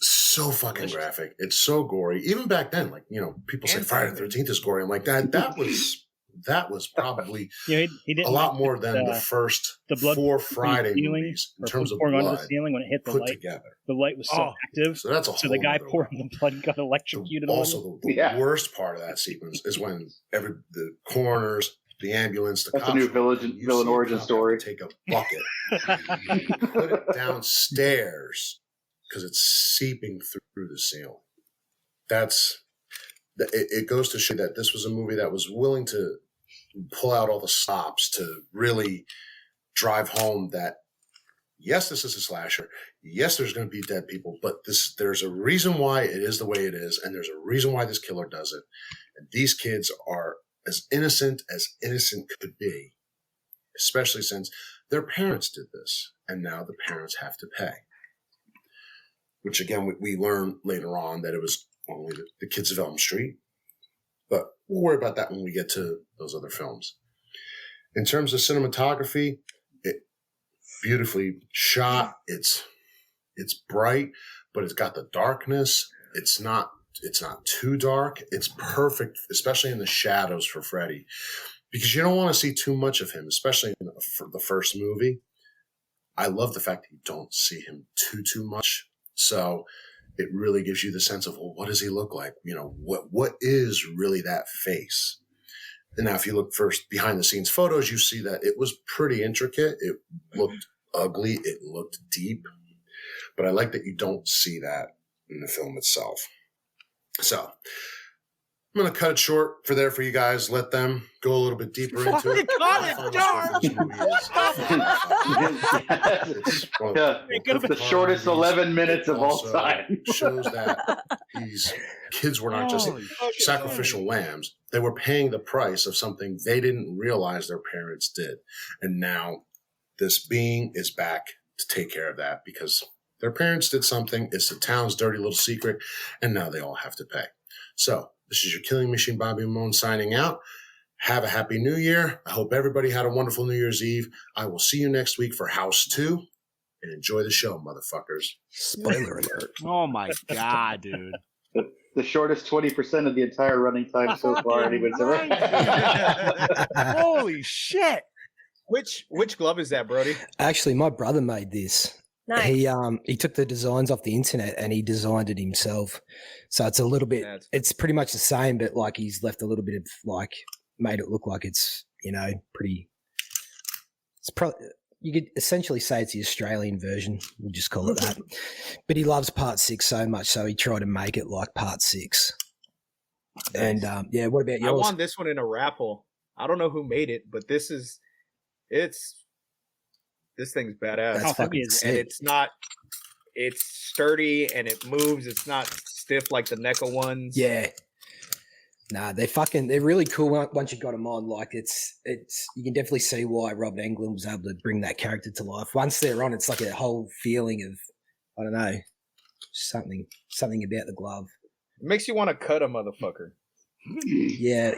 so fucking graphic. It's so gory. Even back then, like, you know, people say Friday the 13th is gory. I'm like, that was probably he a lot more than the first the blood 4 Friday movies in terms of blood onto the ceiling when it hit the light. Together. The light was so active. So that's the guy pouring the blood got electrocuted. Also, the worst part of that sequence is when the coroners, the ambulance, the That's cops. a new villain origin story. Take a bucket, put it downstairs because it's seeping through the ceiling. It goes to show that this was a movie that was willing to pull out all the stops to really drive home that, yes, this is a slasher. Yes, there's going to be dead people, but there's a reason why it is the way it is, and there's a reason why this killer does it. And these kids are as innocent could be, especially since their parents did this, and now the parents have to pay. Which, again, we learn later on that it was only the kids of Elm Street, but we'll worry about that when we get to those other films. In terms of cinematography, it beautifully shot. It's bright, but it's got the darkness. It's not too dark. It's perfect, especially in the shadows for Freddy, because you don't want to see too much of him, especially in the first movie. I love the fact that you don't see him too much. So it really gives you the sense of, well, what does he look like? You know, what is really that face? And now if you look first behind the scenes photos, you see that it was pretty intricate. It looked ugly. It looked deep. But I like that you don't see that in the film itself. So I'm going to cut it short for you guys. Let them go a little bit deeper into it. It's the shortest 11 minutes of all time. Shows that these kids were not just sacrificial lambs. They were paying the price of something they didn't realize their parents did. And now this being is back to take care of that because their parents did something. It's the town's dirty little secret. And now they all have to pay. So this is your Killing Machine, Bobby Ramone, signing out. Have a happy New Year. I hope everybody had a wonderful New Year's Eve. I will see you next week for House 2. And enjoy the show, motherfuckers. Spoiler alert. Oh, my God, dude. The shortest 20% of the entire running time so far anyone's ever had. Holy shit. Which glove is that, Brody? Actually, my brother made this. Nice. He took the designs off the internet and he designed it himself. So it's a little bit, it's pretty much the same, but like he's left a little bit of like made it look like it's, pretty. It's probably, you could essentially say it's the Australian version. We'll just call it that. But he loves Part 6 so much, so he tried to make it like Part 6. And what about yours? I won this one in a raffle. I don't know who made it, but this thing's badass. That's fucking sick. And it's sturdy and it moves. It's not stiff like the NECA ones. Yeah. Nah, they're really cool once you got them on. Like it's you can definitely see why Robert Englund was able to bring that character to life. Once they're on, it's like a whole feeling of, I don't know, something about the glove. It makes you want to cut a motherfucker. Yeah.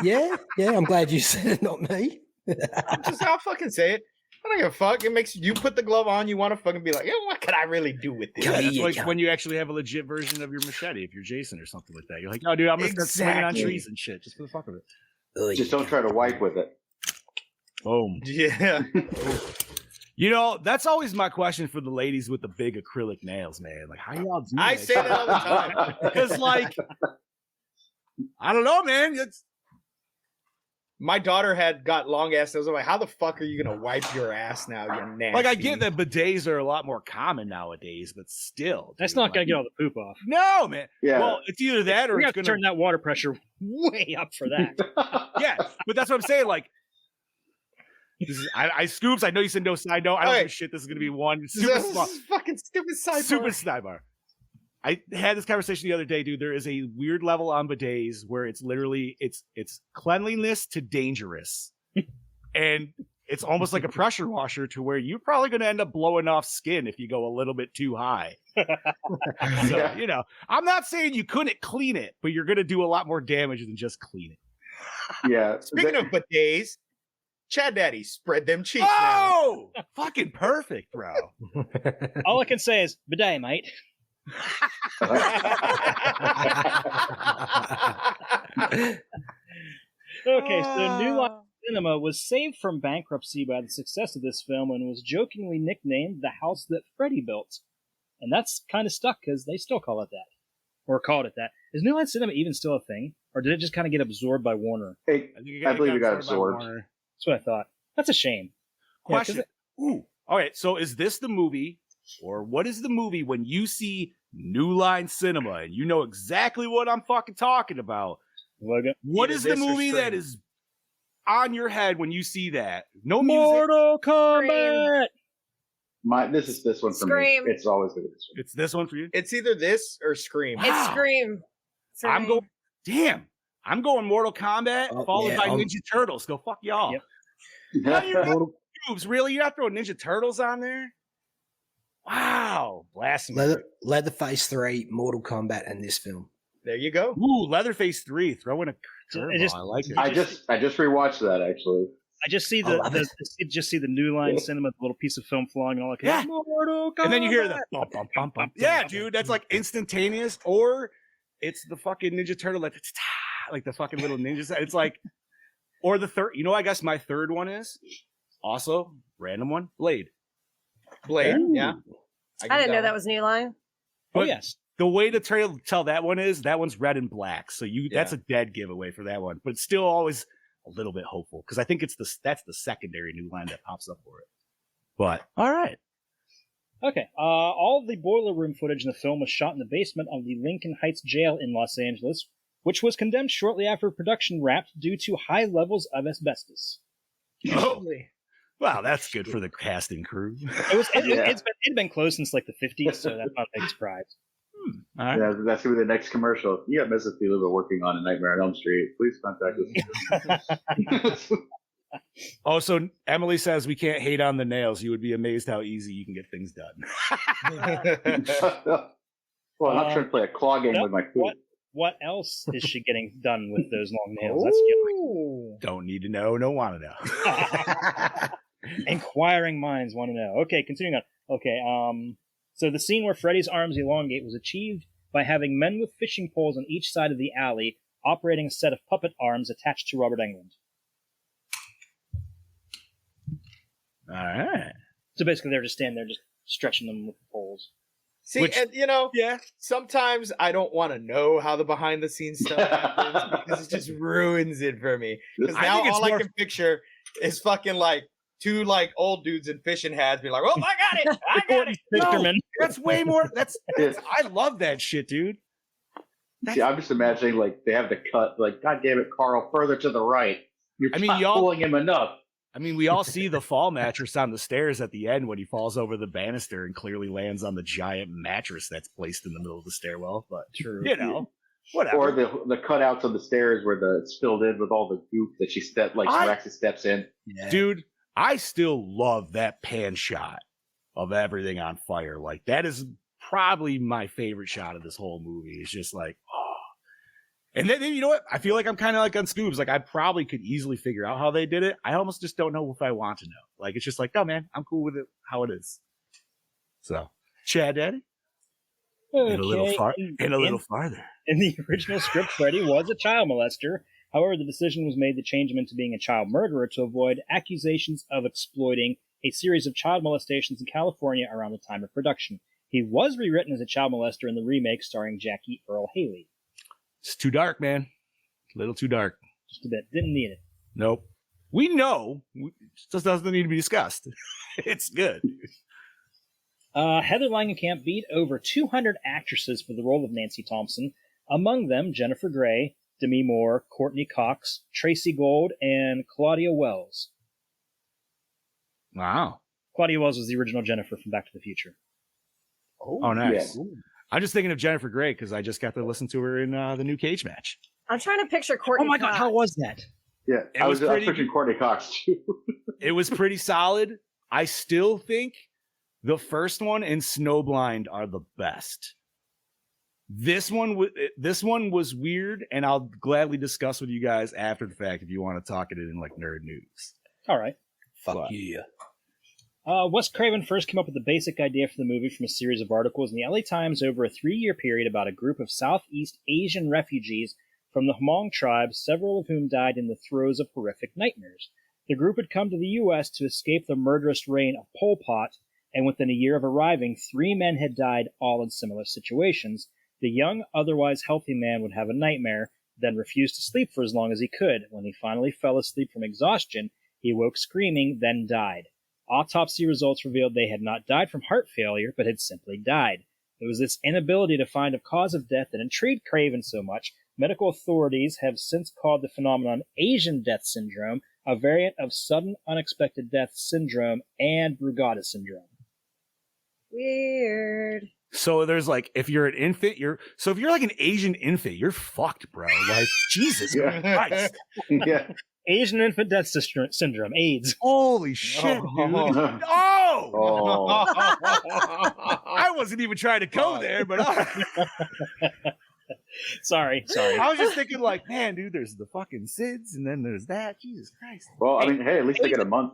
I'm glad you said it, not me. Just I'll fucking say it. I don't give a fuck. It makes you put the glove on. You want to fucking be like, what can I really do with this? Yeah, that's like when you actually have a legit version of your machete. If you're Jason or something like that, you're like, no, dude, I'm gonna start swinging on trees and shit just for the fuck of it. Just don't try to wipe with it. Boom. Yeah. That's always my question for the ladies with the big acrylic nails, man. Like, how y'all do that? I say that all the time. Because, like, I don't know, man. My daughter had got long ass nails. I'm like, how the fuck are you gonna wipe your ass now? You nasty. Like, I get that bidets are a lot more common nowadays, but still, dude, That's not gonna get all the poop off. No, man. Yeah. Well, it's either that or We it's have to gonna turn that water pressure way up for that. Yeah, but that's what I'm saying. Like, this is, I Scoops. I know you said no side note. I don't give a shit. This is gonna be one super small, fucking stupid sidebar. super sidebar. I had this conversation the other day, dude. There is a weird level on bidets where it's literally it's cleanliness to dangerous, and it's almost like a pressure washer to where you're probably going to end up blowing off skin if you go a little bit too high. So, I'm not saying you couldn't clean it, but you're going to do a lot more damage than just clean it. Yeah. Speaking of bidets, Chad Daddy, spread them cheeks now. Oh, fucking perfect, bro. All I can say is bidet, mate. Oh, Okay, so New Line Cinema was saved from bankruptcy by the success of this film and was jokingly nicknamed the house that Freddy built. And that's kind of stuck because they still call it that. Or called it that. Is New Line Cinema even still a thing? Or did it just kind of get absorbed by Warner? I believe it got absorbed. That's what I thought. That's a shame. Question. Ooh. All right, so is this the movie, or what is the movie when you see New Line Cinema and you know exactly what I'm fucking talking about? What is the movie that is on your head when you see that? No music. Mortal Kombat. This is this one for Scream. me. It's always going to be this one. It's this one for you? It's either this or Scream. Wow. It's Scream. for I'm me. going. Damn. I'm going Mortal Kombat followed by I'm- Ninja Turtles. Go fuck y'all. Yep. No, you're not, Boobs, really? You're not throwing Ninja Turtles on there? Wow. Blasphemy. Leatherface 3, Mortal Kombat, and this film. There you go. Ooh, Leatherface 3. Throw in a curveball. I like it. I just rewatched that actually. I just see the New Line Cinema, the little piece of film flying and all that. Yeah. Mortal Kombat. And then you hear the bump, bump, bump, bump. Yeah, dude, that's like instantaneous. Or it's the fucking Ninja Turtle, like the fucking little ninjas. It's like, or the third. I guess my third one is also random one. Blade. Yeah. I didn't know that was New Line. Oh yes. The way to tell that one is that one's red and black. So that's a dead giveaway for that one. But it's still always a little bit hopeful because I think that's the secondary New Line that pops up for it. But all right. Okay. All of the boiler room footage in the film was shot in the basement of the Lincoln Heights Jail in Los Angeles, which was condemned shortly after production wrapped due to high levels of asbestos. Oh. Wow, that's good for the casting crew. It's been closed since like the 50s, so that's not a big surprise. All right. Yeah, that's gonna be the next commercial. You got Mrs. People working on A Nightmare on Elm Street. Please contact us. Oh, so Emily says we can't hate on the nails. You would be amazed how easy you can get things done. Well, I'm not trying to play a claw game with my food. What else is she getting done with those long nails? That's killing. Don't need to know, don't want to know. Inquiring minds want to know. Okay, continuing on. Okay, so the scene where Freddy's arms elongate was achieved by having men with fishing poles on each side of the alley operating a set of puppet arms attached to Robert Englund. All right. So basically they're just standing there just stretching them with the poles. See, and sometimes I don't want to know how the behind the scenes stuff happens because it just ruins it for me. Because now all I can picture is fucking like two like old dudes in fishing hats be like, "Oh, I got it, No, that's way more. That's I love that shit, dude. See, I'm just imagining like they have to cut like, God damn it, Carl, further to the right. You're not pulling him enough. I mean, we all see the fall mattress on the stairs at the end when he falls over the banister and clearly lands on the giant mattress that's placed in the middle of the stairwell. But whatever. Or the cutouts of the stairs where it's filled in with all the goop that she Raxa steps in. Yeah. Dude, I still love that pan shot of everything on fire. Like that is probably my favorite shot of this whole movie. It's just like, oh. And then you know what? I feel like I'm kind of like on Scoobs. Like I probably could easily figure out how they did it. I almost just don't know if I want to know. Like it's just like, oh man, I'm cool with it how it is. So, Chad Daddy, okay. and a little farther. In the original script, Freddy was a child molester. However, the decision was made to change him into being a child murderer to avoid accusations of exploiting a series of child molestations in California around the time of production. He was rewritten as a child molester in the remake starring Jackie Earle Haley. It's too dark, man. A little too dark. Just a bit. Didn't need it. Nope. We know. It just doesn't need to be discussed. It's good. Heather Langenkamp beat over 200 actresses for the role of Nancy Thompson. Among them, Jennifer Grey, Demi Moore, Courtney Cox, Tracy Gold, and Claudia Wells. Wow. Claudia Wells was the original Jennifer from Back to the Future. Oh, nice. Yeah. I'm just thinking of Jennifer Grey because I just got to listen to her in the new Cage match. I'm trying to picture Courtney. Oh my God, Cox. how was that? Yeah, I was picturing Courtney Cox too. It was pretty solid. I still think the first one and Snowblind are the best. This one was weird, and I'll gladly discuss with you guys after the fact if you want to talk it in like nerd news. All right. Fuck yeah. Wes Craven first came up with the basic idea for the movie from a series of articles in the LA Times over a 3-year period about a group of Southeast Asian refugees from the Hmong tribe, several of whom died in the throes of horrific nightmares. The group had come to the U.S. to escape the murderous reign of Pol Pot, and within a year of arriving, 3 men had died, all in similar situations. The young, otherwise healthy man would have a nightmare, then refuse to sleep for as long as he could. When he finally fell asleep from exhaustion, he woke screaming, then died. Autopsy results revealed they had not died from heart failure, but had simply died. It was this inability to find a cause of death that intrigued Craven so much. Medical authorities have since called the phenomenon Asian death syndrome, a variant of sudden unexpected death syndrome and Brugada syndrome. Weird. So there's like, if you're an infant, if you're like an Asian infant, you're fucked, bro. Like, Jesus Christ. Yeah. Asian infant death syndrome, AIDS. Holy shit, dude. Oh! I wasn't even trying to go there, but Sorry. I was just thinking like, man, dude, there's the fucking SIDS, and then there's that. Jesus Christ. Well, I mean, hey, at least they get a month.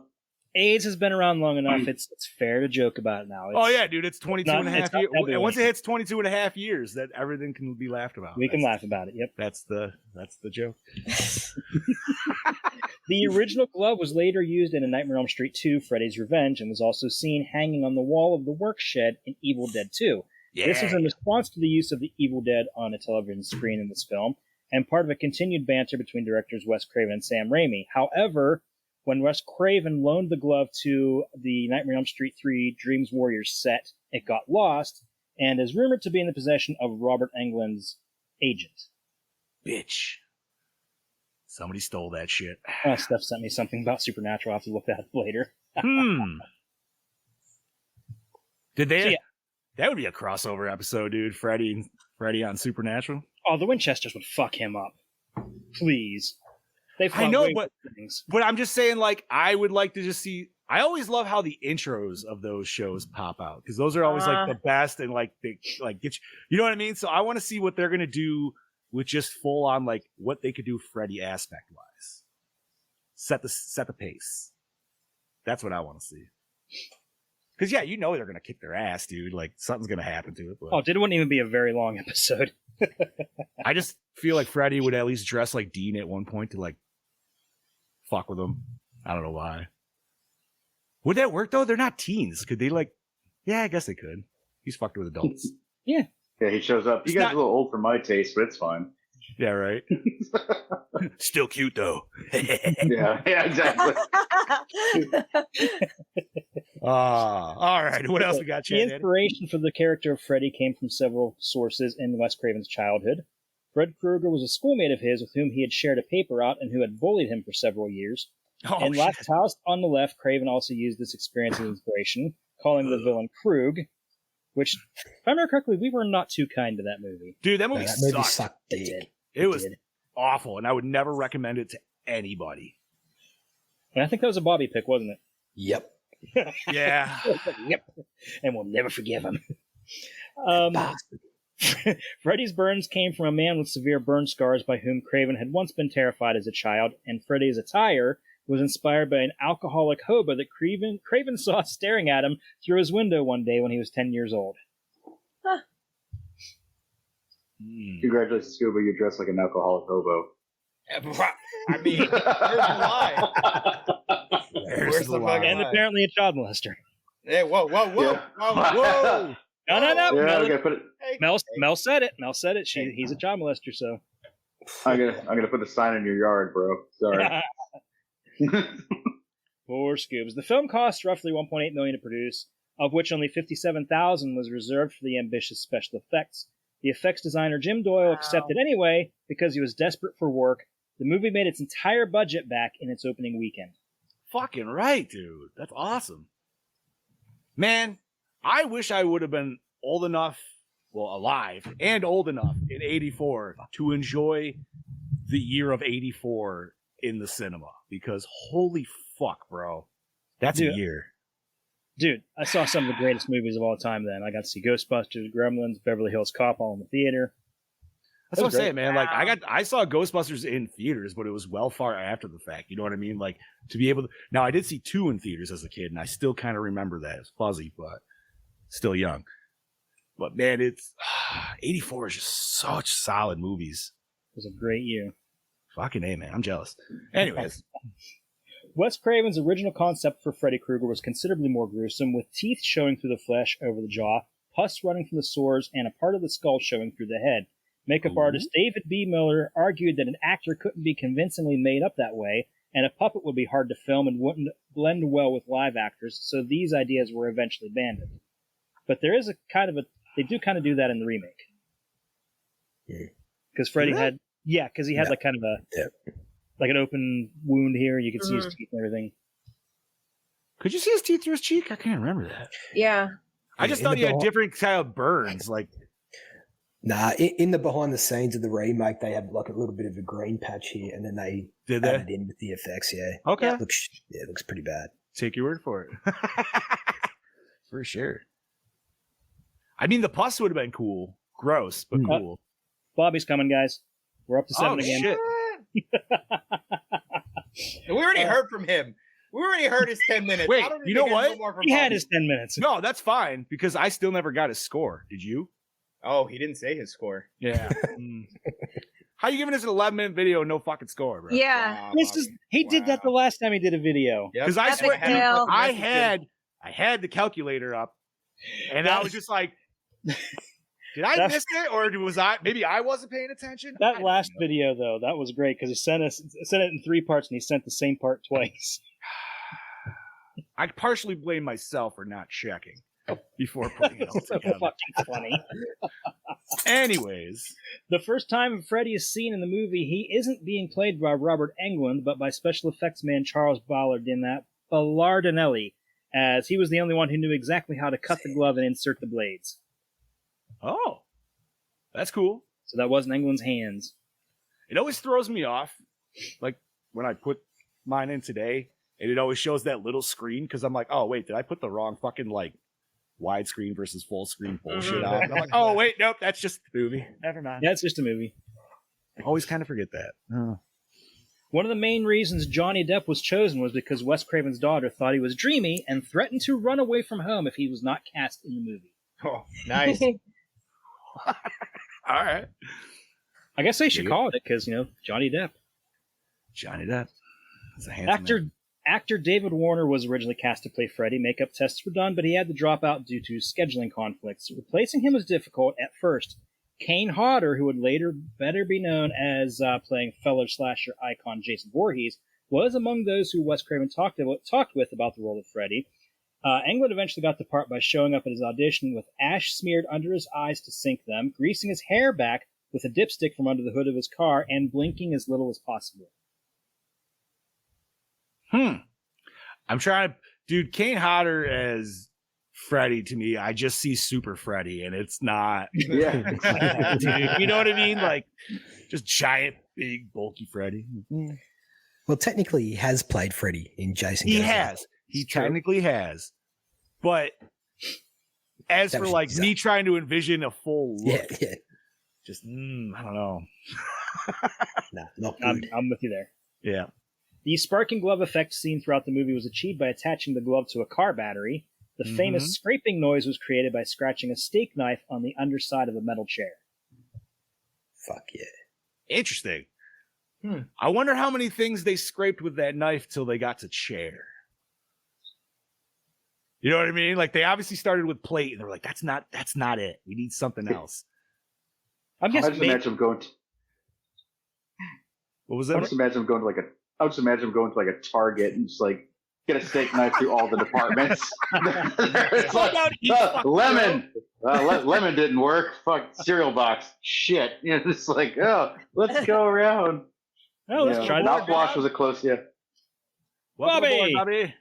AIDS has been around long enough. It's fair to joke about it now. Oh, yeah, dude. It's 22 and a half years. Once it hits 22 and a half years, that everything can be laughed about. We can laugh about it. Yep. That's the joke. The original glove was later used in A Nightmare on Elm Street 2, Freddy's Revenge, and was also seen hanging on the wall of the work shed in Evil Dead 2. Yeah. This was in response to the use of the Evil Dead on a television screen in this film, and part of a continued banter between directors Wes Craven and Sam Raimi. However, when Wes Craven loaned the glove to the Nightmare on Elm Street 3 Dreams Warriors set, it got lost, and is rumored to be in the possession of Robert Englund's agent. Bitch. Somebody stole that shit. Steph sent me something about Supernatural. I'll have to look that up later. Did they? So, yeah. That would be a crossover episode, dude. Freddy on Supernatural. Oh, the Winchesters would fuck him up. Please. I know, but I'm just saying, like, I would like to just see. I always love how the intros of those shows pop out because those are always like the best and like they like get you know what I mean. So I want to see what they're gonna do with just full on like what they could do Freddy aspect wise. Set the pace. That's what I want to see. Because yeah, you know they're gonna kick their ass, dude. Like something's gonna happen to it. But... it wouldn't even be a very long episode. I just feel like Freddy would at least dress like Dean at one point to like fuck with him. I don't know why. Would that work though? They're not teens. Could they like? Yeah, I guess they could. He's fucked with adults. Yeah. Yeah, he shows up. You It's guys not- are a little old for my taste, but it's fine. Yeah, right. Still cute though. Yeah, exactly. All right. What else we got, The Chad? inspiration for the character of Freddy came from several sources in Wes Craven's childhood. Fred Krueger was a schoolmate of his with whom he had shared a paper route and who had bullied him for several years. Oh, In Last House on the Left, Craven also used this experience as inspiration, calling the villain Krug, which, if I remember correctly, we were not too kind to that movie. Dude, that movie sucked. sucked dick. It was awful, and I would never recommend it to anybody. And I think that was a Bobby pick, wasn't it? Yep. Yeah. Yep. And we'll never forgive him. Freddy's burns came from a man with severe burn scars by whom Craven had once been terrified as a child, and Freddy's attire was inspired by an alcoholic hobo that Craven saw staring at him through his window one day when he was 10 years old. Congratulations, Scuba. You're dressed like an alcoholic hobo. I mean, where's the lie? Where's the fucking And lie? apparently a child molester. Hey, whoa. Yeah. Whoa. No. Yeah, Mel, okay, put it. Mel said it. Mel said it. He's a child molester, so. I'm gonna put the sign in your yard, bro. Sorry. Poor Scoobs. The film cost roughly $1.8 million to produce, of which only $57,000 was reserved for the ambitious special effects. The effects designer Jim Doyle accepted anyway because he was desperate for work. The movie made its entire budget back in its opening weekend. Fucking right, dude. That's awesome. Man, I wish I would have been old enough, well, alive and old enough in 84 to enjoy the year of 84 in the cinema, because holy fuck, bro. That's a year. Dude, I saw some of the greatest movies of all time then. I got to see Ghostbusters, Gremlins, Beverly Hills Cop all in the theater. That's what I'm saying, man. Like I saw Ghostbusters in theaters, but it was well far after the fact. You know what I mean? Like to be able to. Now I did see 2 in theaters as a kid, and I still kind of remember that. It's fuzzy, but still young. But man, it's 84 is just such solid movies. It was a great year. Fucking A, man. I'm jealous. Anyways. Wes Craven's original concept for Freddy Krueger was considerably more gruesome, with teeth showing through the flesh over the jaw, pus running from the sores, and a part of the skull showing through the head. Makeup artist David B. Miller argued that an actor couldn't be convincingly made up that way, and a puppet would be hard to film and wouldn't blend well with live actors, so these ideas were eventually abandoned. But there is they do kind of do that in the remake. Because Freddy had, because he had like kind of like an open wound here. You could see his teeth and everything. Could you see his teeth through his cheek? I can't remember that. Yeah. I just thought he had different kind of burns. Like, nah, in the behind the scenes of the remake, they had like a little bit of a green patch here, and then they added in with the effects. Yeah. Okay. It looks pretty bad. Take your word for it. For sure. I mean, the pus would have been cool. Gross, but cool. Bobby's coming, guys. We're up to 7 again. Shit. We already heard from him. We already heard his 10 minutes. Wait, I don't you know think I what? know more from He had Bobby. his 10 minutes. No, that's fine, because I still never got his score. Did you? Oh, he didn't say his score. Yeah. How you giving us an 11-minute video and no fucking score, bro? Yeah. He did that the last time he did a video. Because I Epic swear, fail. I had the calculator up, and I was just like, did I miss it, or maybe I wasn't paying attention? That last video, though, that was great because he sent it in 3 parts, and he sent the same part twice. I partially blame myself for not checking before putting it all together. Fucking funny. Anyways, the first time Freddy is seen in the movie, he isn't being played by Robert Englund, but by special effects man Charles Ballardinelli, as he was the only one who knew exactly how to cut the glove and insert the blades. Oh, that's cool. So that wasn't Englund's hands. It always throws me off, like when I put mine in today, and it always shows that little screen, because I'm like, oh wait, did I put the wrong fucking like widescreen versus full screen bullshit on? I'm like, oh wait, nope, that's just the movie. Never mind. Yeah, it's just a movie. I always kind of forget that. One of the main reasons Johnny Depp was chosen was because Wes Craven's daughter thought he was dreamy and threatened to run away from home if he was not cast in the movie. Oh, nice. All right. I guess they should call it because, Johnny Depp. Johnny Depp. That's a handsome man. Actor David Warner was originally cast to play Freddy. Makeup tests were done, but he had to drop out due to scheduling conflicts. Replacing him was difficult at first. Kane Hodder, who would later better be known as playing fellow slasher icon Jason Voorhees, was among those who Wes Craven talked with about the role of Freddy. Englund eventually got the part by showing up at his audition with ash smeared under his eyes to sink them, greasing his hair back with a dipstick from under the hood of his car, and blinking as little as possible. I'm trying to, dude, Kane Hodder as Freddy, to me, I just see Super Freddy, and it's not. Yeah. Dude, you know what I mean? Like, just giant, big, bulky Freddy. Well, technically, he has played Freddy in Jason. He Goes has. Out. He technically has. But as for like me trying to envision a full look, just I don't know. No, not good. I'm with you there. Yeah. The sparking glove effect seen throughout the movie was achieved by attaching the glove to a car battery. The famous scraping noise was created by scratching a steak knife on the underside of a metal chair. Fuck yeah. Interesting. I wonder how many things they scraped with that knife till they got to chair. You know what I mean? Like, they obviously started with plate, and they were like, that's not it. We need something else. I just imagine him going to. What was that? I just imagine him going to like a Target and just like get a steak knife through all the departments. It's like, lemon. Lemon didn't work. Fuck, cereal box. Shit. You know, it's like, let's go around. Oh, let's try that. Mouthwash was a close, Bobby.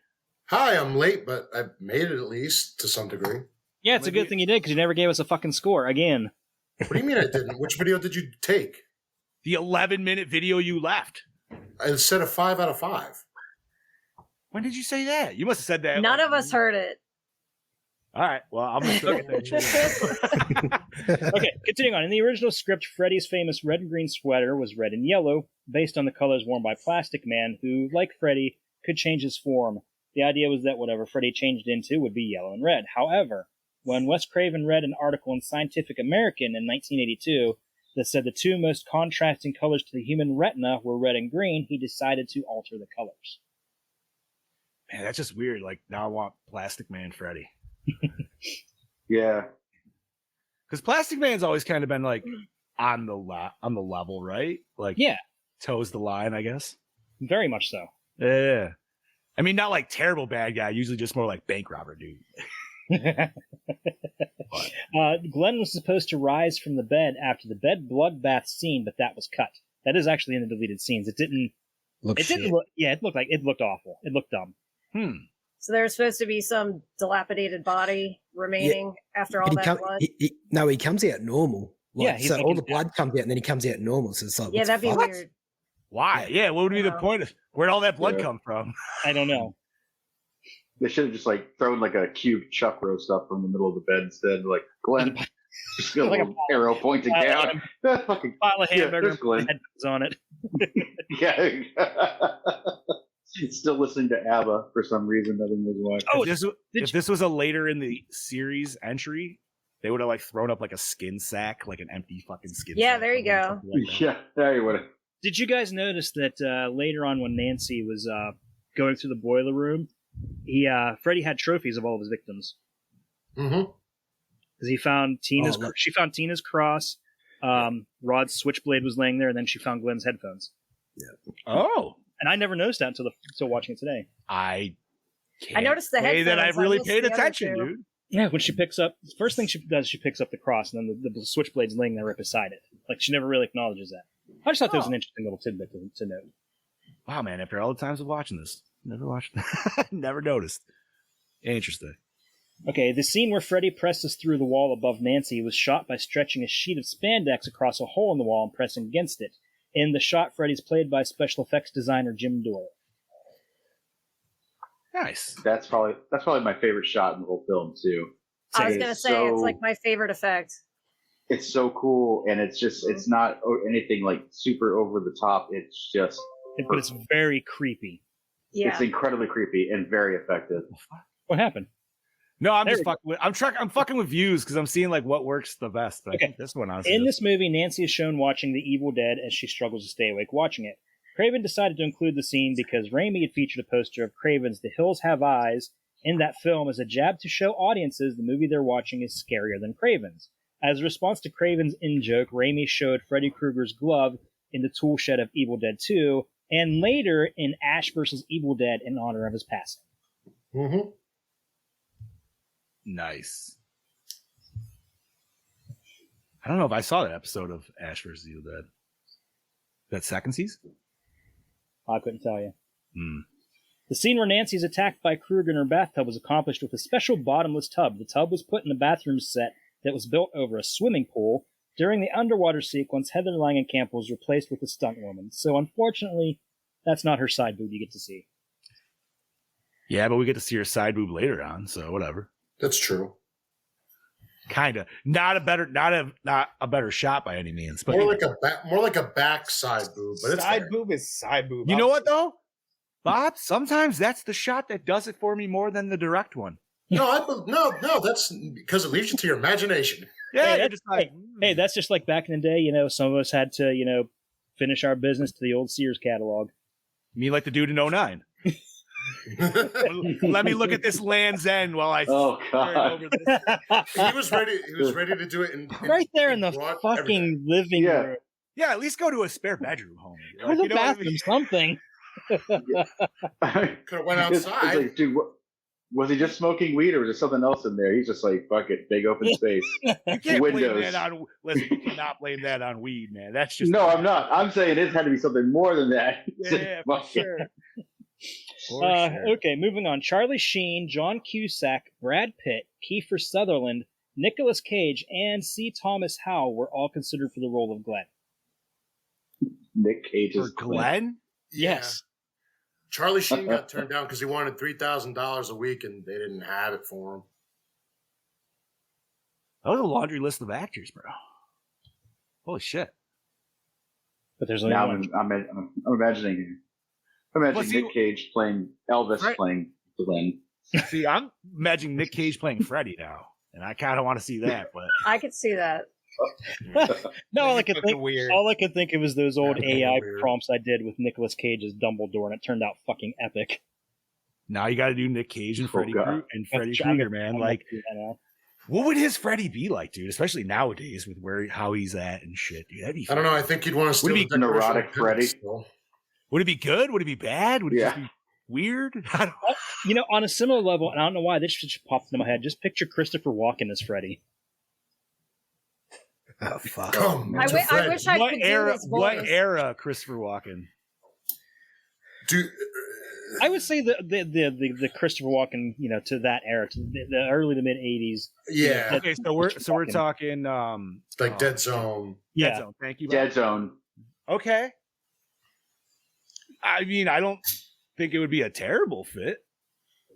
Hi, I'm late, but I made it at least to some degree. Yeah, it's a good thing you did, because you never gave us a fucking score again. What do you mean I didn't? Which video did you take? The 11-minute video you left. I said a 5 out of 5. When did you say that? You must have said that. None of us heard it. All right. Well, I'm going to Okay, continuing on. In the original script, Freddy's famous red and green sweater was red and yellow, based on the colors worn by Plastic Man, who, like Freddy, could change his form. The idea was that whatever Freddy changed into would be yellow and red. However, when Wes Craven read an article in Scientific American in 1982 that said the two most contrasting colors to the human retina were red and green, he decided to alter the colors. Man, that's just weird. Like, now I want Plastic Man Freddy. Yeah. Because Plastic Man's always kind of been like on the level, right? Like, yeah, toes the line, I guess. Very much so. Yeah. I mean, not like terrible bad guy, usually just more like bank robber dude. Glenn was supposed to rise from the bed after the bed bloodbath scene, but that was cut. That is actually in the deleted scenes. It didn't look. It looked awful. It looked dumb. So there's supposed to be some dilapidated body remaining after all that blood. He comes out normal. So all the blood comes out, and then he comes out normal. So it's like, yeah, that'd be weird. Why? Yeah, what would be the point of where'd all that blood come from? I don't know. They should have just like thrown like a cube chuck roast up from the middle of the bed instead. Like, Glenn, just got like an arrow pointing down. Fucking pile of hamburger Glenn. Headphones on it. Yeah. Still listening to ABBA for some reason. Nothing was watching. Oh, if this was a later in the series entry, they would have like thrown up like a skin sack, like an empty fucking skin. Yeah, sack there you go. Yeah, there you would have. Did you guys notice that later on when Nancy was going through the boiler room, Freddy had trophies of all of his victims? Mm-hmm. Because he found she found Tina's cross, Rod's switchblade was laying there, and then she found Glenn's headphones. Yeah. Oh. And I never noticed that until watching it today. I noticed the headphones. That I've really paid attention, dude. Yeah, when she picks up, the first thing she does, she picks up the cross, and then the switchblade's laying there right beside it. Like, she never really acknowledges that. I just thought that was an interesting little tidbit to note. Wow, man! After all the times of watching this, never noticed. Interesting. Okay, the scene where Freddy presses through the wall above Nancy was shot by stretching a sheet of spandex across a hole in the wall and pressing against it. In the shot, Freddy's played by special effects designer Jim Doyle. Nice. That's probably my favorite shot in the whole film too. I was gonna say it's like my favorite effect. It's so cool, and it's not anything like super over the top. It's just, but it's very creepy. Yeah, it's incredibly creepy and very effective. What happened? No, I'm just fucking with. I'm fucking with views because I'm seeing like what works the best. But I think this one, honestly, in this movie, Nancy is shown watching The Evil Dead as she struggles to stay awake watching it. Craven decided to include the scene because Raimi had featured a poster of Craven's The Hills Have Eyes in that film as a jab to show audiences the movie they're watching is scarier than Craven's. As a response to Craven's in-joke, Raimi showed Freddy Krueger's glove in the tool shed of Evil Dead 2, and later in Ash vs. Evil Dead in honor of his passing. Mm-hmm. Nice. I don't know if I saw that episode of Ash vs. Evil Dead. That second season? I couldn't tell you. Hmm. The scene where Nancy is attacked by Krueger in her bathtub was accomplished with a special bottomless tub. The tub was put in a bathroom set that was built over a swimming pool. During the underwater sequence, Heather Langenkamp was replaced with a stunt woman. So unfortunately, that's not her side boob you get to see. Yeah, but we get to see her side boob later on, so whatever. That's true. Kinda. Not a better shot by any means. But more like a backside boob. But it's Side there. boob is side boob. you know what though? Bob, sometimes that's the shot that does it for me more than the direct one. No, that's because it leaves you to your imagination. Yeah, Hey, you're just like, Hey, that's just like back in the day, some of us had to, finish our business to the old Sears catalog. me like the dude in 09. Let me look at this Land's End while I Oh, turn God. over this. He was ready to do it in Right there in the broad fucking everything. living Yeah. room. Yeah, at least go to a spare bedroom, homie. Or Like, the you know what I bathroom, mean? something. Could have went It's outside. like, dude, was he just smoking weed or was there something else in there? He's just like, fuck it, big open space. You can't blame Windows. that on. Listen, you cannot blame that on weed, man. That's just No, I'm not. I'm saying it had to be something more than that. Yeah, for Fuck it. sure. For sure. Okay, moving on. Charlie Sheen, John Cusack, Brad Pitt, Kiefer Sutherland, Nicolas Cage, and C. Thomas Howell were all considered for the role of Glenn. Nick Cage For is Glenn? Yes. Charlie Sheen got turned down because he wanted $3,000 a week and they didn't have it for him. That was a laundry list of actors, bro. Holy shit. But there's only Now one. I'm imagining him. I'm imagining Well, see- Nick Cage playing Elvis Right. playing Glenn. See, I'm imagining Nick Cage playing Freddy now, and I kind of want to see that, but I could see that. No, all I could Fucking think, weird. all I could think of was those old Yeah, AI weird. prompts I did with Nicolas Cage as Dumbledore, and it turned out fucking epic. now you got to do Nick Cage and Oh, Freddy God. Freddy Krueger, man. Like, I know. what would his Freddy be like, dude? Especially nowadays with how he's at and shit, dude. That'd be. I don't know. I think you'd want to Would steal it the be decoration neurotic of Freddy? still. Would it be good? Would it be bad? Would it just Yeah. be weird? I don't, On a similar level, and I don't know why this just popped into my head. Just picture Christopher Walken as Freddy. Oh fuck! Come I to wi- I Fred. wish I what could do era? his What voice. era? Christopher Walken. Dude, I would say the Christopher Walken, to that era, to the early to mid '80s. yeah, Okay, so we're talking like Dead Zone. Dead Yeah. Zone. Thank you. Bob. Dead Zone. Okay. I mean, I don't think it would be a terrible fit.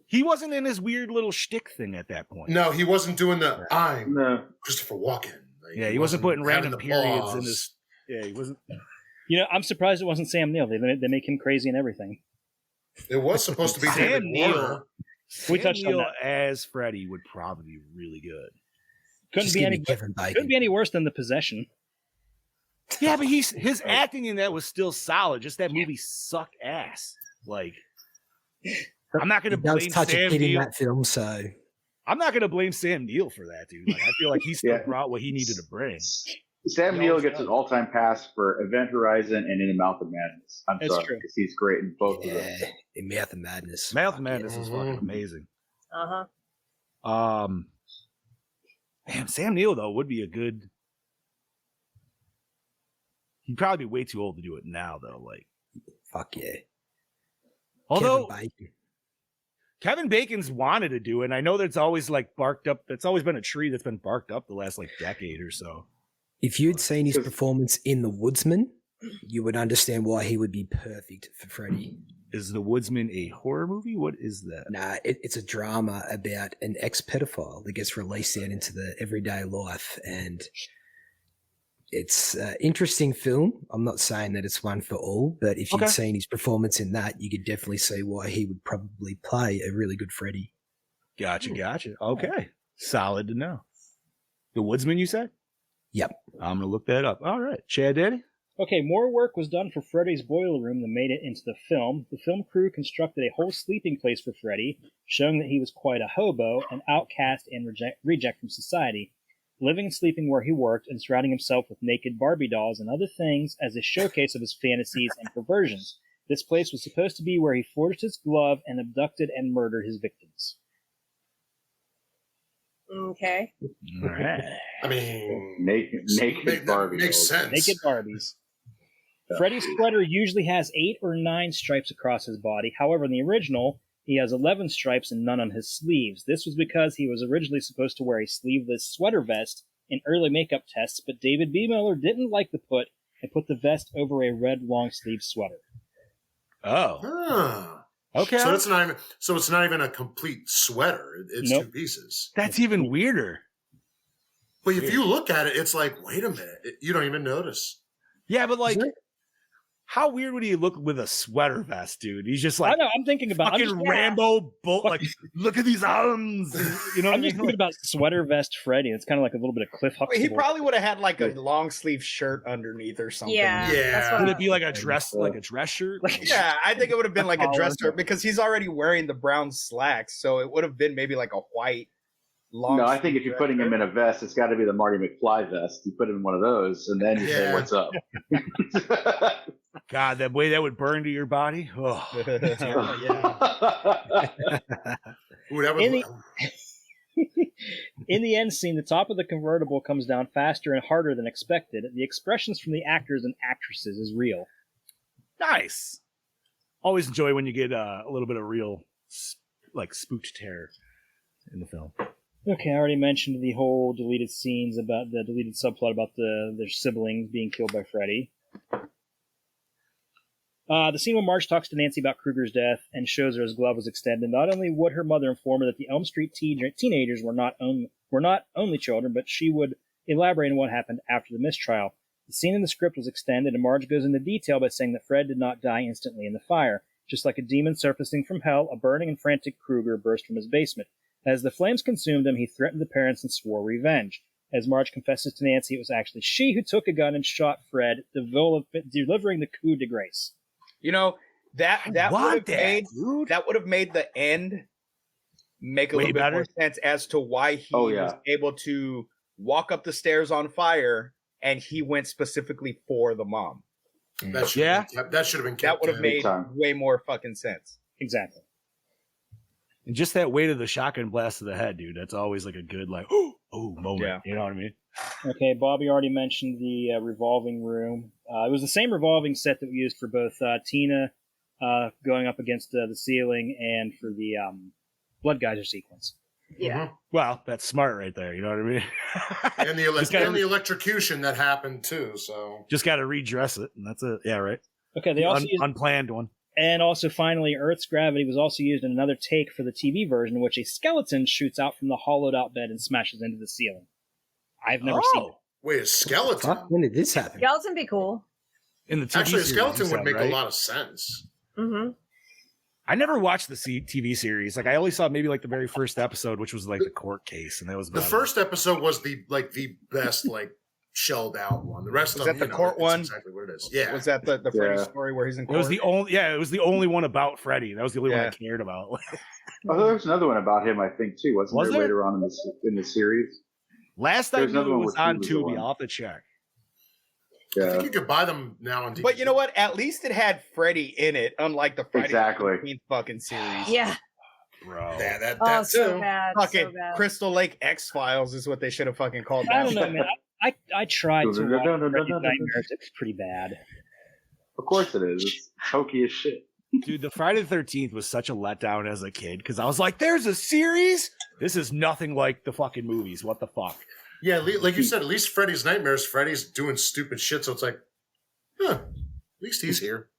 He wasn't in his weird little shtick thing at that point. No, he wasn't doing the I'm No. Christopher Walken. Like, Yeah, he wasn't putting having random the periods in pause. his. Yeah, he wasn't. I'm surprised it wasn't Sam Neill. They make him crazy and everything. It was supposed to be Sam David Neill. Warner. We Sam touched on Neill that. as Freddy would probably be really good. Couldn't Just be give any me Kevin Bacon. couldn't be any worse than The Possession. Yeah, but his acting in that was still solid. Just that movie sucked ass. Like, I'm not He gonna does blame touch a Sam kid in Neill. that film, so I'm not gonna blame Sam Neill for that, dude. Like, I feel like he still Yeah. brought what he needed to bring. Sam He Neill always gets does. an all-time pass for Event Horizon and In the Mouth of Madness. I'm That's sorry, true. because he's great in both of them. yeah, in Mouth of Madness. Mouth Fuck Madness is fucking amazing. Uh huh. Man, Sam Neill though would be a good. He'd probably be way too old to do it now, though. Like, Fuck yeah. although Kevin Bacon. Kevin Bacon's wanted to do it, and I know that's always like barked up. That's always been a tree that's been barked up the last like decade or so. If you'd seen his performance in The Woodsman, you would understand why he would be perfect for Freddy. Is The Woodsman a horror movie? What is that? Nah, it's a drama about an ex-pedophile that gets released out into the everyday life, and it's an interesting film. I'm not saying that it's one for all, but if you'd Okay. seen his performance in that, you could definitely see why he would probably play a really good Freddy. Gotcha. Okay, solid to know. The Woodsman, you said? Yep. I'm gonna look that up. All right, Chad Daddy. Okay, more work was done for Freddy's boiler room than made it into the film. The film crew constructed a whole sleeping place for Freddy, showing that he was quite a hobo, an outcast and reject from society, living and sleeping where he worked and surrounding himself with naked Barbie dolls and other things as a showcase of his fantasies and perversions. This place was supposed to be where he forged his glove and abducted and murdered his victims. Okay. All right. I mean, naked Barbie. Makes sense. Naked Barbies. Freddy's sweater usually has 8 or 9 stripes across his body. However, in the original, he has 11 stripes and none on his sleeves. This was because he was originally supposed to wear a sleeveless sweater vest in early makeup tests, but David B. Miller didn't like the put and put the vest over a red long-sleeve sweater. Oh. Ah. Okay. So it's not even a complete sweater. It's Nope. 2 pieces. That's even weirder. But if you look at it, it's like, wait a minute. You don't even notice. Yeah, but like, how weird would he look with a sweater vest, dude? He's just like, I know. I'm thinking about fucking Rambo. Like, look at these arms. You know what I I'm just mean? thinking about sweater vest Freddy. It's kind of like a little bit of Cliff Huxtable. He probably would have had like a long sleeve shirt underneath or something. Yeah. That's Would what it be like a dress shirt? Yeah, I think it would have been like a dress Collar. shirt because he's already wearing the brown slacks, so it would have been maybe like a white long. No, I think if sleeve you're putting him in a vest, it's got to be the Marty McFly vest. You put him in one of those, and then you say, Yeah. "What's up?" God, that way that would burn to your body. Oh. Ooh, that In would, In the end scene, the top of the convertible comes down faster and harder than expected. The expressions from the actors and actresses is real. Nice. Always enjoy when you get a little bit of real, like, spooked terror in the film. Okay, I already mentioned the whole deleted scenes about the deleted subplot about their siblings being killed by Freddy. The scene where Marge talks to Nancy about Krueger's death and shows her his glove was extended. Not only would her mother inform her that the Elm Street teenagers were not only children, but she would elaborate on what happened after the mistrial. The scene in the script was extended, and Marge goes into detail by saying that Fred did not die instantly in the fire. Just like a demon surfacing from hell, a burning and frantic Krueger burst from his basement. As the flames consumed him, he threatened the parents and swore revenge. As Marge confesses to Nancy, it was actually she who took a gun and shot Fred, delivering the coup de grace. You know, that would have made the end make a Way little bit better. more sense as to why he Oh, yeah. was able to walk up the stairs on fire, and he went specifically for the mom. that should have been kept That would have in. made time. way more fucking sense. Exactly. And just that weight of the shotgun blast to the head, dude. That's always like a good, like, oh moment. Yeah. You know what I mean? Okay, Bobby already mentioned the revolving room. It was the same revolving set that we used for both Tina going up against the ceiling and for the blood geyser sequence. Yeah. Well, that's smart right there. You know what I mean? And the, Just gotta- and the electrocution that happened too. So Just got to redress it, and that's it. Yeah, right. Okay, they also used, Unplanned one. and also finally, Earth's gravity was also used in another take for the TV version, in which a skeleton shoots out from the hollowed-out bed and smashes into the ceiling. I've never seen it. wait, a skeleton? When did this happen? Skeleton be cool. In the TV Actually, a series, skeleton you would said, make right? a lot of sense. Mm-hmm. I never watched the TV series. Like, I only saw maybe like the very first episode, which was like the court case, and that was The about first episode was the best shelled out one. The rest Was of that them, the court it's one? exactly what it is. Yeah. Was that the Freddy Yeah. story where he's in It court? was the only. Yeah, it was the only one about Freddy. That was the only one Yeah. I cared about. Oh, there was another one about him, I think, too. Wasn't Was there there? later on in the series? Last I There's knew another it one was with on he was the Tubi. one. I'll have to check. I Yeah. think you could buy them now on DVD. But you know what? At least it had Freddy in it, unlike the Friday Exactly. the 13th fucking series. Yeah. Bro. Yeah, that Oh, so too. bad. Fucking So bad. Crystal Lake X-Files is what they should have fucking called I that. don't know, man. I tried to watch Freddy's Nightmares. It was pretty bad. Of course it is. It's hokey as shit. Dude, the Friday the 13th was such a letdown as a kid because I was like, there's a series? This is nothing like the fucking movies. What the fuck? Yeah, like you said, at least Freddy's Nightmares, Freddy's doing stupid shit, so it's like, at least he's here.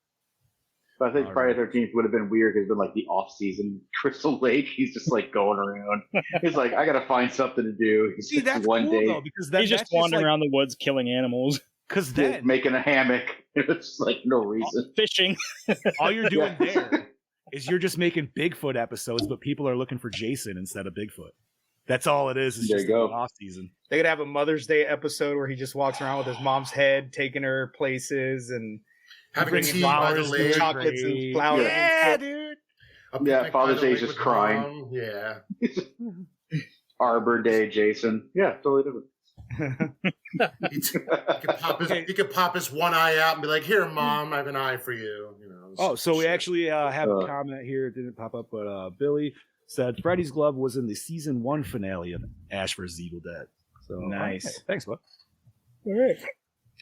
But I think All Friday right. the 13th would have been weird because it's been like the off-season Crystal Lake. He's just like going around. He's like, I got to find something to do. He's See, just that's one cool, day though, because then He's just wandering around the woods killing animals. Because then making a hammock. It's like no reason. Fishing. all you're doing Yeah. there is you're just making Bigfoot episodes, but people are looking for Jason instead of Bigfoot. That's all it is. It's There just you go. off season. They could have a Mother's Day episode where he just walks around with his mom's head, taking her places and Having bringing tea by the flowers, lake. chocolates, and flowers. Yeah, dude. Yeah, Father's Day is just crying. Mom. Yeah. Arbor Day, Jason. Yeah, totally different. He could pop his one eye out and be like, "Here, Mom, I have an eye for you." You know. Oh, so we actually have a comment here. It didn't pop up, but Billy said Freddy's Glove was in the season 1 finale of Ash vs. Evil Dead. So Nice. okay. Thanks, bud. All right.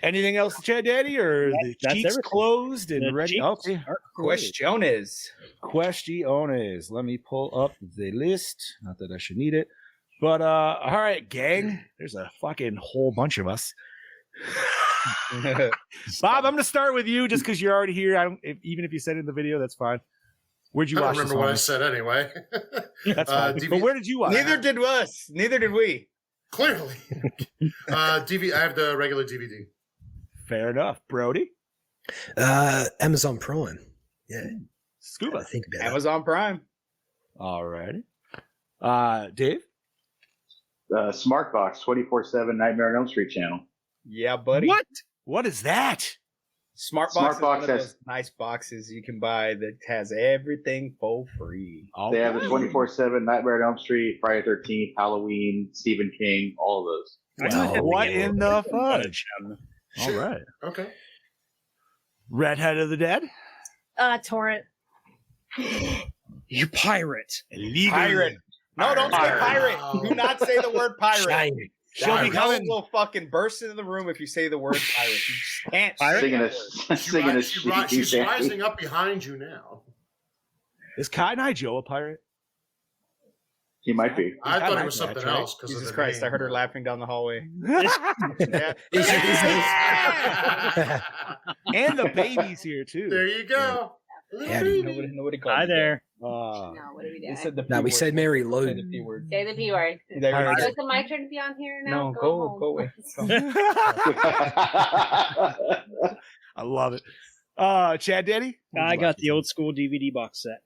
Anything else, Chad Daddy, or the That's cheeks everything. closed and The ready? cheeks Okay. are closed. Questiones. Questiones. Let me pull up the list. Not that I should need it. But all right, gang. There's a fucking whole bunch of us. Bob, I'm gonna start with you just because you're already here. Even if you said it in the video, that's fine. Where'd you I watch don't this? remember what I homie? said anyway. That's fine. But where did you watch? Neither did us. Neither did we. Clearly. DVD. I have the regular DVD. Fair enough, Brody. Amazon Prime. Yeah. Scuba. I think about Amazon Prime. All righty. Dave. Smartbox 24/7 Nightmare on Elm Street channel. Yeah, buddy. What? What is that? Smartbox is Smartbox one of has- those nice boxes you can buy that has everything for free. They have the 24/7 Nightmare on Elm Street, Friday 13th, Halloween, Stephen King, all of those. Wow, what in the fudge? All right. Okay. Redhead of the Dead. Torrent. You pirate. Illegal. Pirate. No, don't say pirate. Do not say the word pirate. She'll be coming. will fucking burst into the room if you say the word pirate. You just can't Singing a, singing a She's rising up behind you now. Is Cotton Eye Joe a pirate? He might be. I thought it was something Right. else. Jesus Christ, I heard her laughing down the hallway. And the baby's here too. There you go. Little Yeah, baby. Nobody called Hi me that. there. No, what do we do? They said the No, P we word. said Mary Lou. Say the P word. Say the P word. There you Pirate. go. So is it my turn to be on here now? No, go home. away. I love it. Chad Daddy. I got the old school DVD box set.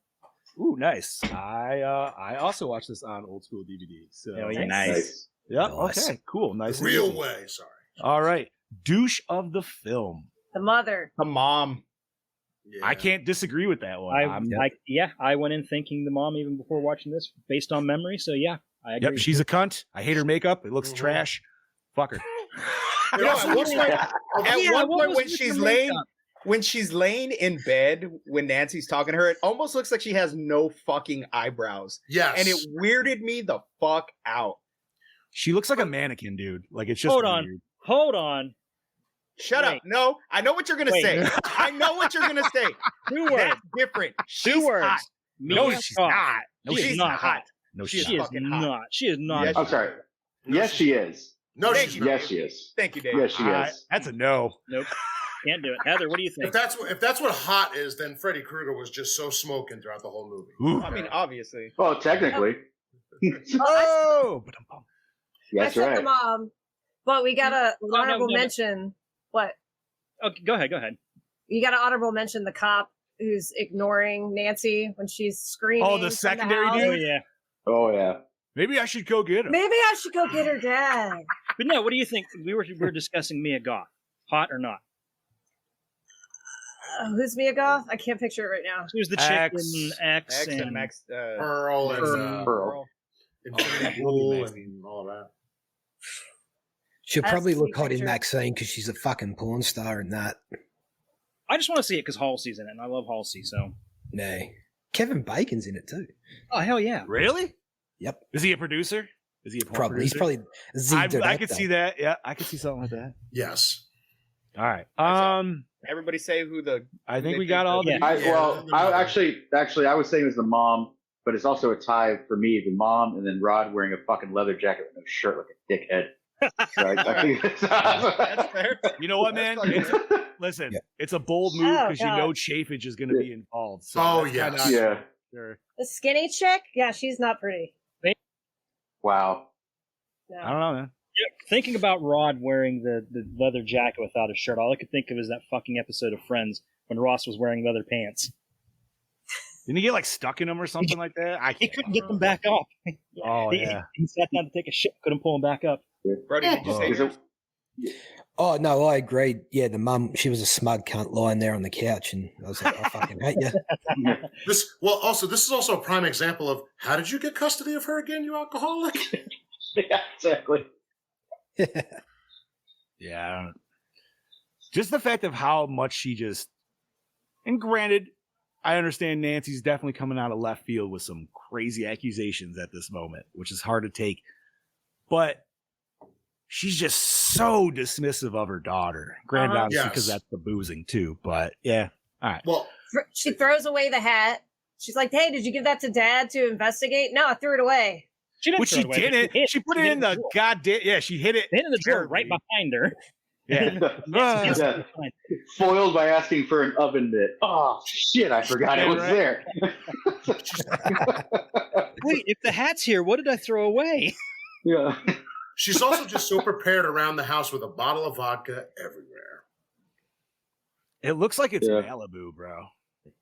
Ooh, nice. I also watched this on old school DVD. So Hell yeah. Nice. Yep. Nice. Okay. Cool. Nice. The and real easy. way. Sorry. All right. Douche of the film. The mother. The mom. Yeah. I can't disagree with that one. I went in thinking the mom even before watching this based on memory. So yeah, I agree. Yep. She's a cunt. I hate her makeup. It looks Mhm. trash. Fuck her. You know, at one point, Yeah, what was when with she's the laying, makeup? when she's laying in bed, when Nancy's talking to her, it almost looks like she has no fucking eyebrows, Yes. and it weirded me the fuck out. She looks like a mannequin, dude. Like it's just Hold on. weird. Hold on. Shut Wait. up! No, I know what you're gonna Wait. say. I know what you're gonna say. Two words. That's different. She's Two words. hot. No, Mia she's Goth. not. No, She she's is not. not hot. No, She she's is She is not. fucking hot. not. She is not. Yes, I'm sorry. Yes, she is. No, Thank she's you. not. Yes, she is. Thank you, Dave. Yes, she is. That's a no. Nope. Can't do it. Heather, what do you think? If that's what hot is, then Freddy Krueger was just so smoking throughout the whole movie. Ooh. I mean, obviously. Well, technically, Oh. that's I said right. the mom. But we got a No, honorable no. mention. What? Okay, go ahead. Go ahead. You got to honorable mention the cop who's ignoring Nancy when she's screaming. Oh, the from secondary house. Oh dude? yeah. Oh yeah. Maybe I should go get her. Maybe I should go get her dad. But no, what do you think? We were discussing Mia Goth. Hot or not? Who's Mia Goth? I can't picture it right now. Who's the chick X. in X, X and Max. Pearl and Pearl. Infinity Pool and all that. She'll That's probably the look hot in picture. Maxine because she's a fucking porn star and that. I just want to see it because Halsey's in it, and I love Halsey. So. No. Kevin Bacon's in it too. Oh hell yeah! Really? Yep. Is he a producer? Is he a porn Probably. He's producer? probably the I could director. see that. Yeah, I could see something like that. Yes. All right. Everybody say who the. I think they we got all the. Yeah. I actually, I was saying it was the mom, but it's also a tie for me. The mom, and then Rod wearing a fucking leather jacket with no shirt like a dickhead. So I think That's fair. You know what, man? Listen, it's a bold move Oh, because you God. know Chafage is going to be involved. So Oh, that's yes. kinda- Yeah. Sure. The skinny chick? Yeah, she's not pretty. Wow. No. I don't know, man. Thinking about Rod wearing the leather jacket without a shirt, all I could think of is that fucking episode of Friends when Ross was wearing leather pants. Didn't he get like stuck in them or something like that? He couldn't get them back up. Oh he, yeah. He sat down to take a shit, couldn't pull them back up. Brody, did you say yours? Oh no, I agreed. Yeah, the mum, she was a smug cunt lying there on the couch, and I was like, I fucking hate you. This is also a prime example of how did you get custody of her again, you alcoholic? Yeah, exactly. Yeah. Just the fact of how much she just, and granted, I understand Nancy's definitely coming out of left field with some crazy accusations at this moment, which is hard to take, but she's just so dismissive of her daughter. Granted, obviously, because that's the boozing too, but yeah. All right. Well, she throws away the hat. She's like, "Hey, did you give that to Dad to investigate?" No, I threw it away. Which she didn't. She put it in the goddamn. Yeah, she hit it. Hit in the drawer right behind her. Yeah. Foiled by asking for an oven mitt. Oh shit! I forgot it was there. Wait, if the hat's here, what did I throw away? Yeah. She's also just so prepared around the house with a bottle of vodka everywhere. It looks like it's Malibu, bro.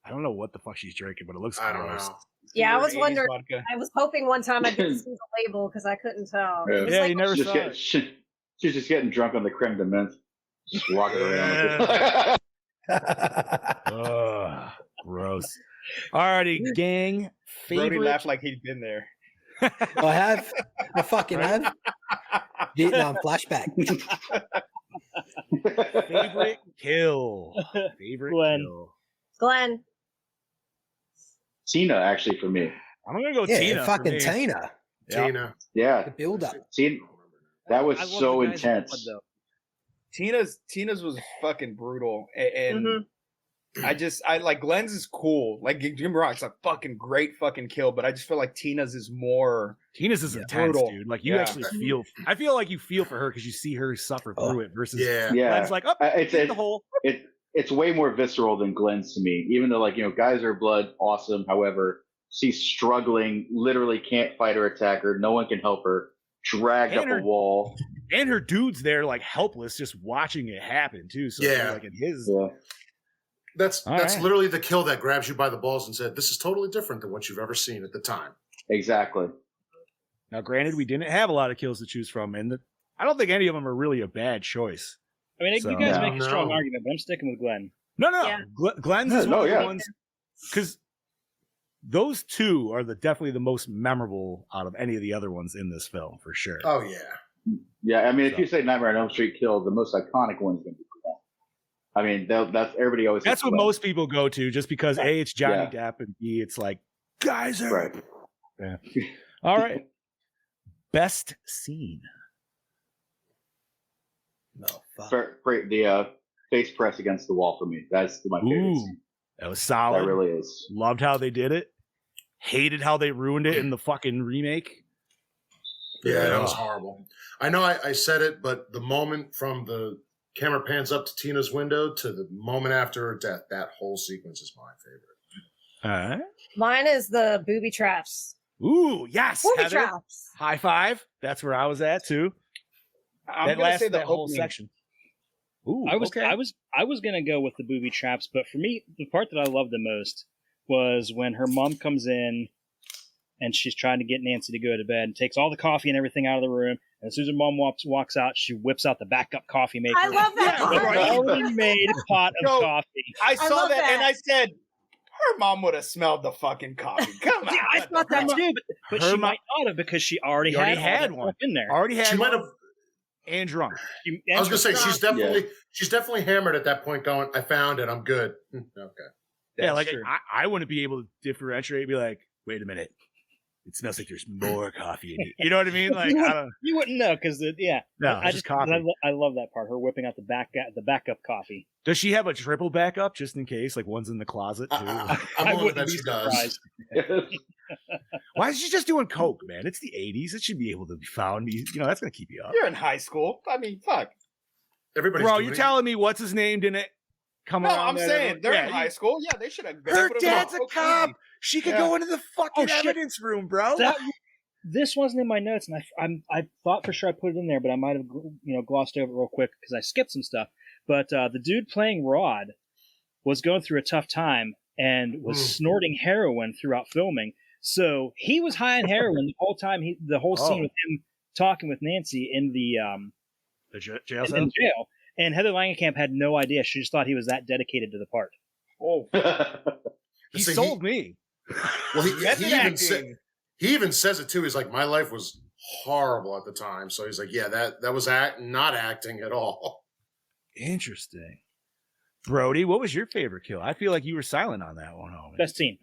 I don't know what the fuck she's drinking, but it looks gross. Yeah, I was wondering. I was hoping one time I didn't see the label because I couldn't tell. Yeah, like, you never saw it. She's just getting drunk on the creme de menthe. Just walking around. Ugh, gross. Alrighty, gang. Brody laughed like he'd been there. I have. I fucking have. Vietnam flashback. Favorite kill. Favorite kill. Glenn. Tina, actually, for me. I'm gonna go Yeah, Tina. fucking Tina. Tina. Yeah. The build up. Tina, that was so intense. Tina's was fucking brutal, and I like Glenn's is cool. Like Jim Rock's a fucking great fucking kill, but I just feel like Tina's is more. Tina's is intense, brutal. dude. Like you actually feel. I feel like you feel for her because you see her suffer through it. Versus yeah, Glenn's like, oh, it's the hole. It's way more visceral than Glenn's to me. Even though, like, Guys Are Blood, awesome. However, she's struggling, literally can't fight or attack her. No one can help her. Dragged up a wall. And her dude's there, like helpless, just watching it happen too. So like in his. Yeah. That's right. literally the kill that grabs you by the balls and said, "This is totally different than what you've ever seen at the time." Exactly. Now, granted, we didn't have a lot of kills to choose from, and I don't think any of them are really a bad choice. I mean, you guys make a strong argument, but I'm sticking with Glenn. No. Glenn's is one of the ones because those two are definitely the most memorable out of any of the other ones in this film, for sure. Oh yeah. Yeah, I mean, if you say Nightmare on Elm Street kill, the most iconic one's going to be Glenn. I mean, that's everybody always. That's what most people go to, just because A, it's Johnny Depp, and B, it's like Guys Are. Right. Yeah. All right. Best scene. No, fuck. For the face press against the wall for me. That's my favorite scene. That was solid. That really is. Loved how they did it. Hated how they ruined it in the fucking remake. Yeah, that was horrible. I know I said it, but the moment from the camera pans up to Tina's window to the moment after her death, that whole sequence is my favorite. All right. Mine is the booby traps. Ooh, yes. Booby Heather. traps. High five. That's where I was at too. I'm gonna say the whole opening section. Ooh, I was gonna go with the booby traps, but for me, the part that I loved the most was when her mom comes in and she's trying to get Nancy to go to bed and takes all the coffee and everything out of the room. And as soon as her mom walks out, she whips out the backup coffee maker. I love that part. Already made pot of coffee. I saw love that and that. I said, her mom would have smelled the fucking coffee. Come on. Yeah, I thought that too, but Her she mom- might not have because she already You already had had all that one. stuff in there. Already had She might one have. and drunk. I was gonna say she's definitely hammered at that point. Going, I found it. I'm good. Okay. Yeah, That's like true. I wouldn't be able to differentiate. Be like, wait a minute, it smells like there's more coffee in it. You know what I mean? Like, I don't. You wouldn't know because No, I it's just coffee. I love that part. Her whipping out the backup coffee. Does she have a triple backup just in case? Like one's in the closet too. I'm I willing to wouldn't bet be she does. surprised. Why is she just doing coke, man? It's the '80s. It should be able to be found. You know, that's gonna keep you up. You're in high school. I mean, fuck. Everybody's Bro, doing you it. telling me what's his name didn't come No, around? I'm there? saying they're Yeah, in high school. Yeah, they should have. Her dad's a cop. She could Yeah. go into the fucking Oh, shit. evidence room, bro. This wasn't in my notes, and I thought for sure I put it in there, but I might have glossed over it real quick because I skipped some stuff. But the dude playing Rod was going through a tough time, and was snorting heroin throughout filming. So he was high on heroin the whole time. The whole scene with him talking with Nancy in the jail in cell? jail. And Heather Langenkamp had no idea. She just thought he was that dedicated to the part. Oh, he sold me. Well, he even says it too. He's like, my life was horrible at the time. So he's like, yeah, that was not acting at all. Interesting. Brody, what was your favorite kill? I feel like you were silent on that one. Best scene.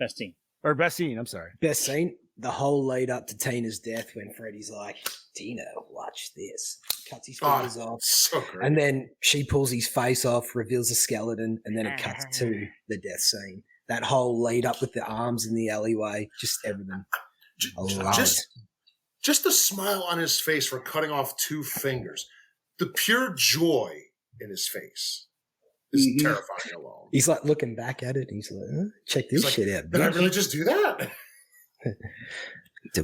Or best scene, I'm sorry. Best scene, the whole lead up to Tina's death when Freddy's like, Tina, watch this. Cuts his fingers off. So great. And then she pulls his face off, reveals the skeleton, and then it cuts to the death scene. That whole lead up with the arms in the alleyway, just everything. Just the smile on his face for cutting off 2 fingers. The pure joy in his face is terrifying alone. He's like looking back at it. And he's like, check this shit out. Did I really just do that?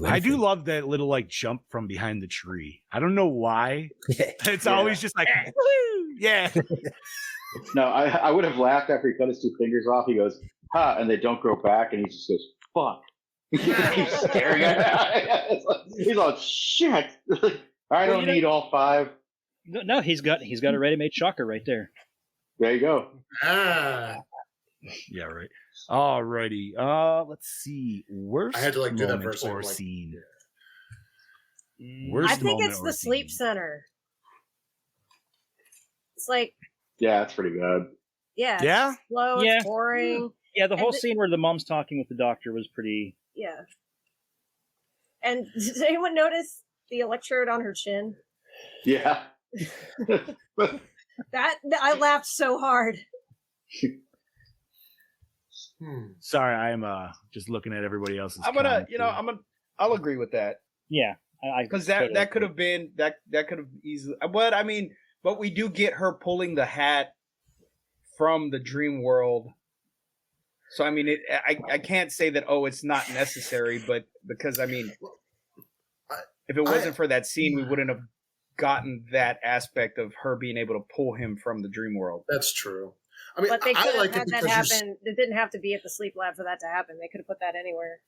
I do love that little like jump from behind the tree. I don't know why. Yeah. It's always just like, woo, yeah. No, I would have laughed after he cut his 2 fingers off. He goes, ha, and they don't grow back, and he just goes, fuck. He keeps staring at it. He's like, shit. I don't need all 5. No, he's got a ready-made shocker right there. There you go. Yeah, right. Alrighty. Let's see. Worst I had to do that moment for a second, or like, scene. I Worst think moment it's or the sleep scene. center. It's like, Yeah, it's pretty bad. yeah, Yeah? it's slow, Yeah. it's boring. Yeah, the whole And scene where the mom's talking with the doctor was pretty. Yeah. And did anyone notice the electrode on her chin? Yeah. That I laughed so hard. Sorry, I'm just looking at everybody else's. I'll agree with that. Yeah, because that could have been that could have easily. But we do get her pulling the hat from the dream world. So I mean, I can't say that it's not necessary, but because I mean, if it wasn't for that scene, we wouldn't have gotten that aspect of her being able to pull him from the dream world. That's true. I mean, But they could have like had it that because happen. It didn't have to be at the sleep lab for that to happen. They could have put that anywhere.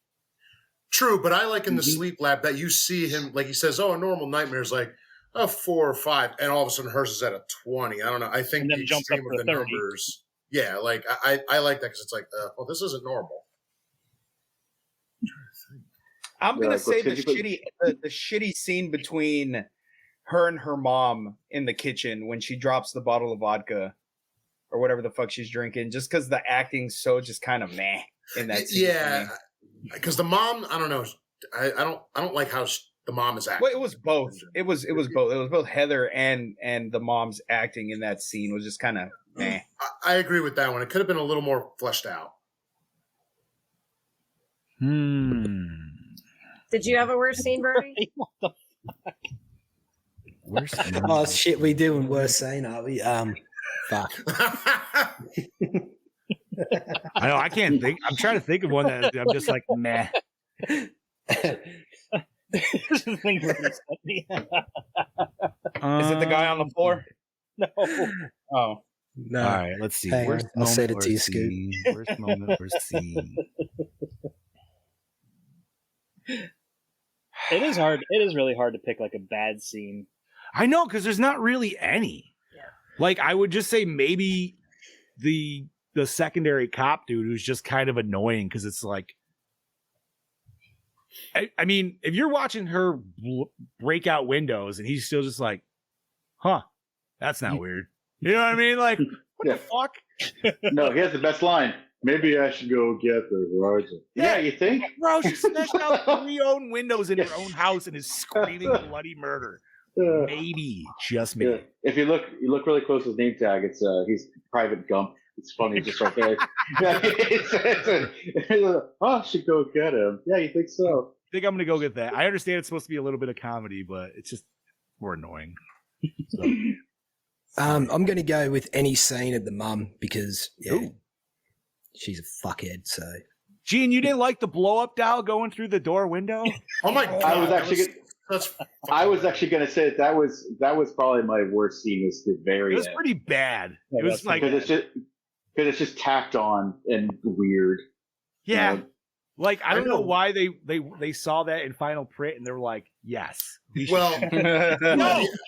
True, but I like in the sleep lab that you see him, like he says, a normal nightmare is like a 4 or 5, and all of a sudden hers is at a 20. I don't know. I think the extreme of the 30. numbers. Yeah, like I like that because it's like, well, this isn't normal. I'm gonna say the shitty scene between her and her mom in the kitchen when she drops the bottle of vodka or whatever the fuck she's drinking, just because the acting's so just kind of meh in that scene. Yeah, because the mom, I don't know. I don't like how the mom is acting. Well, it was both. It was both. It was both Heather and the mom's acting in that scene was just kind of meh. I agree with that one. It could have been a little more fleshed out. Did you have a worse scene, Bertie? What the fuck? Worst Oh shit, we doing worse scene, are we? Fuck. I know. I can't think. I'm trying to think of one that I'm just like meh. Is it the guy on the floor? No. Oh. No. All right, let's see. Hang Worst on, I'll set it moment to or you, Scoot. scene. Worst moment or scene. It is hard. It is really hard to pick like a bad scene. I know, because there's not really any. Yeah. Like I would just say maybe the secondary cop dude who's just kind of annoying because it's like, I mean, if you're watching her break out windows and he's still just like, huh, that's not weird. You know what I mean? Like, what the fuck? No, he has the best line. Maybe I should go get the horizon. Yeah, you think? Bro, she smashed out 3 own windows in her own house and is screaming bloody murder. Maybe, just maybe. Yeah. If you look really close to his name tag, it's he's Private Gump. It's funny, just right there. I should go get him. Yeah, you think so? I think I'm gonna go get that. I understand it's supposed to be a little bit of comedy, but it's just more annoying. So. I'm going to go with any scene of the mum because she's a fuckhead. So, Gene, you didn't like the blow up doll going through the door window? Oh my god! I was actually going to say that was probably my worst scene. Was the very. It was pretty bad. It was like because Because it's just tacked on and weird. Yeah. You know? Like I don't know why they saw that in final print and they were like, yes. Well,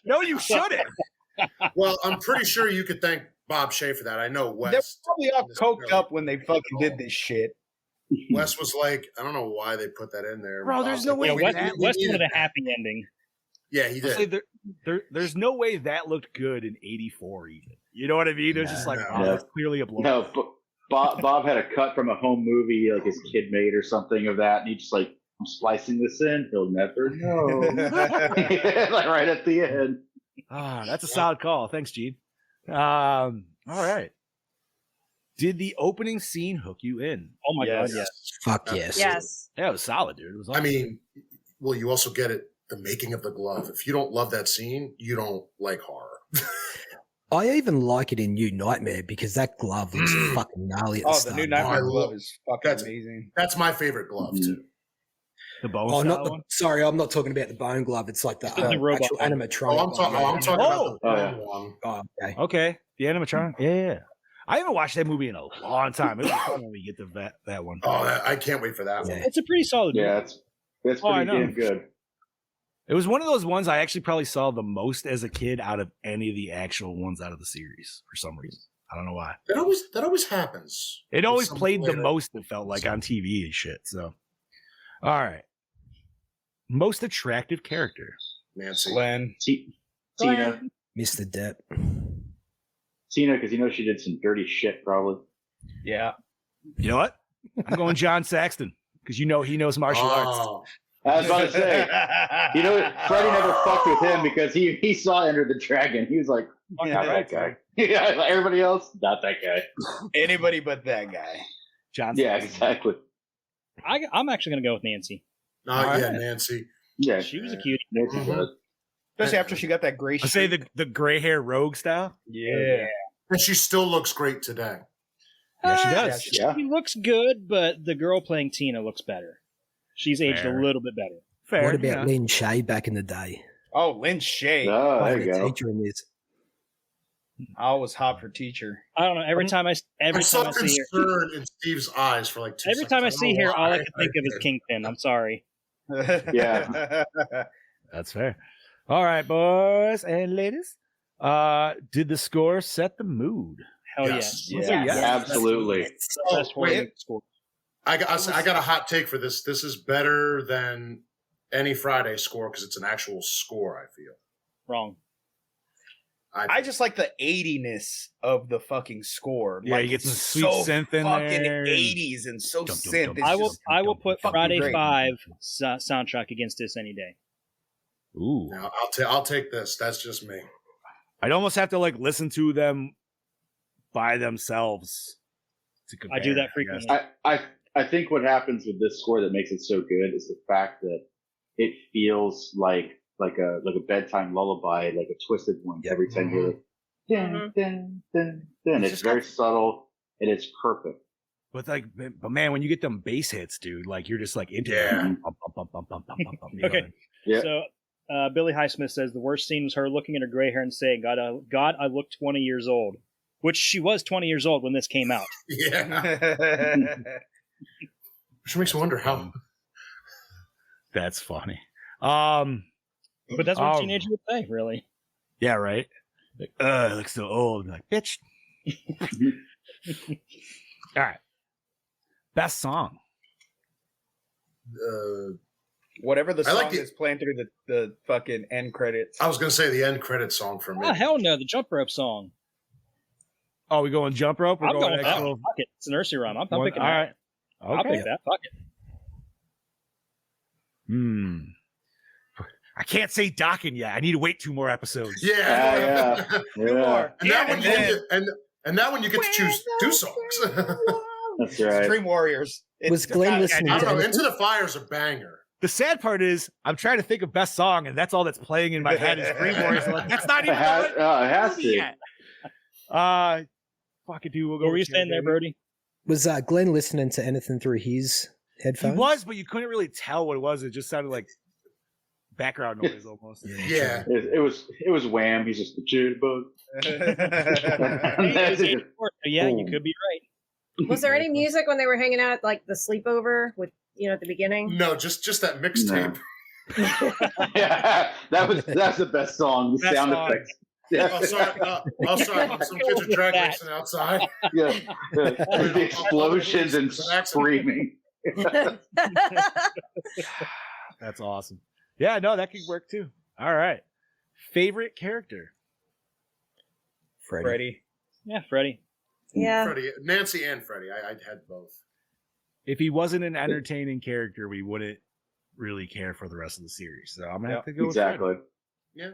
no, you shouldn't. Well, I'm pretty sure you could thank Bob Shea for that. I know They're Wes. probably all coked up when they fucking did this shit. Wes was like, I don't know why they put that in there. Bro, there's no way Wes that wanted a happy ending. Yeah, he I'll say did. there's no way that looked good in '84 even. You know what I mean? It was just like, oh, No. that's clearly a blow. No, but Bob had a cut from a home movie like his kid made or something of that, and he just like, I'm splicing this in. He'll never know. Like right at the end. Ah, that's a solid call. Thanks, Gene. All right. Did the opening scene hook you in? Oh my god, yes. Fuck yes. Yes. Yeah, it was solid, dude. It was I awesome. mean, well, you also get it, the making of the glove. If you don't love that scene, you don't like horror. I even like it in New Nightmare because that glove looks fucking gnarly at the Oh, start. the new Nightmare glove is fucking amazing. That's my favorite glove too. The bone Oh, style not the, one? sorry, I'm not talking about the bone glove. It's like the, the robot actual one. animatronic. I'm talking about the yeah. one. Oh, okay. Okay. The animatronic? Yeah. I haven't watched that movie in a long time. It was fun when we get to that one. Oh, I can't wait for that one. It's a pretty solid movie. Yeah, it's Oh, I pretty know. damn good. It was one of those ones I actually probably saw the most as a kid out of any of the actual ones out of the series for some reason. I don't know why. That always happens. It always Some played the later. most, it felt like, on TV and shit. So, all right. Most attractive character. Nancy. Glenn. Tina. Mr. Depp. Tina, because you know she did some dirty shit probably. Yeah. You know what? I'm going John Saxton because you know he knows martial arts. Oh, I was about to say, you know, Freddie never fucked with him because he saw Enter the Dragon. He was like, "Fuck not that guy." Yeah, like everybody else, not that guy. Anybody but that guy. John Yeah, Saxton. exactly. I'm actually going to go with Nancy. yeah, Nancy. Yeah, She was a cutie. Nancy's good. Especially after she got that gray I say the gray hair rogue style. Yeah. And she still looks great today. Yeah, she does. Yeah. She looks good, but the girl playing Tina looks better. She's aged Fair. a little bit better. Fair. What about yeah. Lynn Shay back in the day? Oh, Lynn Shay. Oh, there Playing you the go. teacher in this. I was hot for teacher. I don't know. Every time I I see saw her, concern in Steve's eyes for like 2 every seconds. time I don't see know her, all I why. can think of is Kingpin. I'm sorry. Yeah. That's fair. All right, boys and ladies. Did the score set the mood? Hell Yes. yes. Yes. Absolutely. Oh, Best horror wait. movie score. I got a hot take for this. This is better than any Friday score because it's an actual score, I feel. Wrong. I just like the 80ness of the fucking score. Yeah, like, you get some it's sweet so synth in fucking there. 80s and so Dum, dum, synth. dum, It's I will just put fucking Friday great. 5 soundtrack against this any day. Ooh. Now, I'll take this. That's just me. I'd almost have to like listen to them by themselves to compare. I do that guess. frequently. I think what happens with this score that makes it so good is the fact that it feels like a bedtime lullaby, like a twisted one every time you hear it. Dun, dun, dun, dun. It's very subtle and it's perfect. But man, when you get them bass hits, dude, like you're just like into Yeah. it. Bum, bum, bum, bum, bum, bum, bum, you know Okay. what I mean? Yeah. So Billy Highsmith says the worst scene was her looking at her gray hair and saying, God, I look 20 years old. Which she was 20 years old when this came out. Yeah. Which makes me wonder how. That's funny. But that's what a Um, teenager would say, really. Yeah, right. Like, I look so old. Like, bitch. All right. Best song. Whatever the I like song the- is playing through the fucking end credits. I was gonna say the end credit song for me. Oh, hell no, the jump rope song. Oh, we going jump rope? We're I'm going with that actual- one. Fuck it. It's a nursery rhyme. I'm one- picking all that. right. I'll Okay. pick that. Fuck it. I can't say Dockin yet. I need to wait 2 more episodes. Yeah. Yeah. Yeah. And that one, then- and that one you get to choose 2 songs. That's right. Dream Warriors. Was Glenn listening I to don't know. anything? Into the Fire's a banger. The sad part is I'm trying to think of best song, and that's all that's playing in my head is Dream Warriors. I'm like, that's not even It has, the right it has movie to. yet. Fuck it, dude. We'll go. What were with you saying there, baby. Brody? Was Glenn listening to anything through his He headphones? was, but you couldn't really tell what it was. It just sounded like background noise almost. Yeah. It was Wham. He's just the jitterbug. Yeah, you could be right. Was there any music when they were hanging out, like the sleepover with at the beginning? No, just that mixtape. Yeah, that's the best song. The sound effects. Yeah. Oh, sorry. Some kids are drag racing outside. Yeah. The explosions and screaming. That's awesome. Yeah, no, that could work too. All right. Favorite character? Freddy. Yeah, Freddy. Yeah. Freddie, Nancy and Freddie. I had both. If he wasn't an entertaining character, we wouldn't really care for the rest of the series. So I'm gonna have to go with Freddie. Yeah.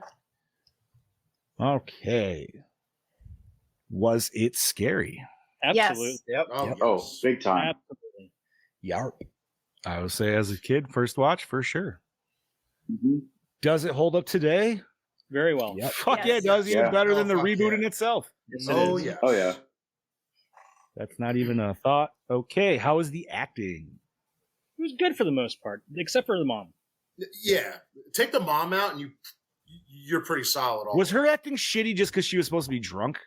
Okay. Was it scary? Absolutely. Yes. Yep. Oh, big time. Absolutely. Yarp. I would say as a kid, first watch for sure. Mm-hmm. Does it hold up today? Very well. Yep. Fuck Yes. yeah, it does even Yeah. better than the Oh, fuck reboot yeah. in itself. Yes, it Oh is. yeah. Oh yeah. That's not even a thought. Okay, how is the acting? It was good for the most part, except for the mom. Yeah. Take the mom out, and you're pretty solid. Was her acting shitty just because she was supposed to be drunk?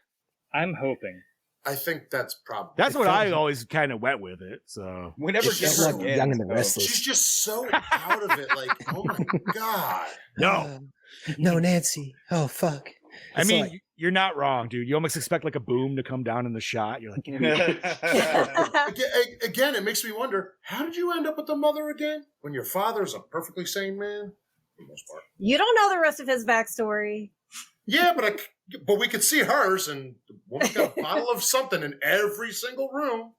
I'm hoping. I think that's probably. That's what I always kind of went with it. So We never It's get just her like again, Young and the so- Restless. She's just so out of it. Like, oh my god. no, No, Nancy. Oh, fuck. I It's mean like- you're not wrong, dude. You almost expect like a boom to come down in the shot. You're like, Again, it makes me wonder: how did you end up with the mother again when your father's a perfectly sane man? For the most part. You don't know the rest of his backstory. Yeah, but we could see hers, and the woman's got a bottle of something in every single room.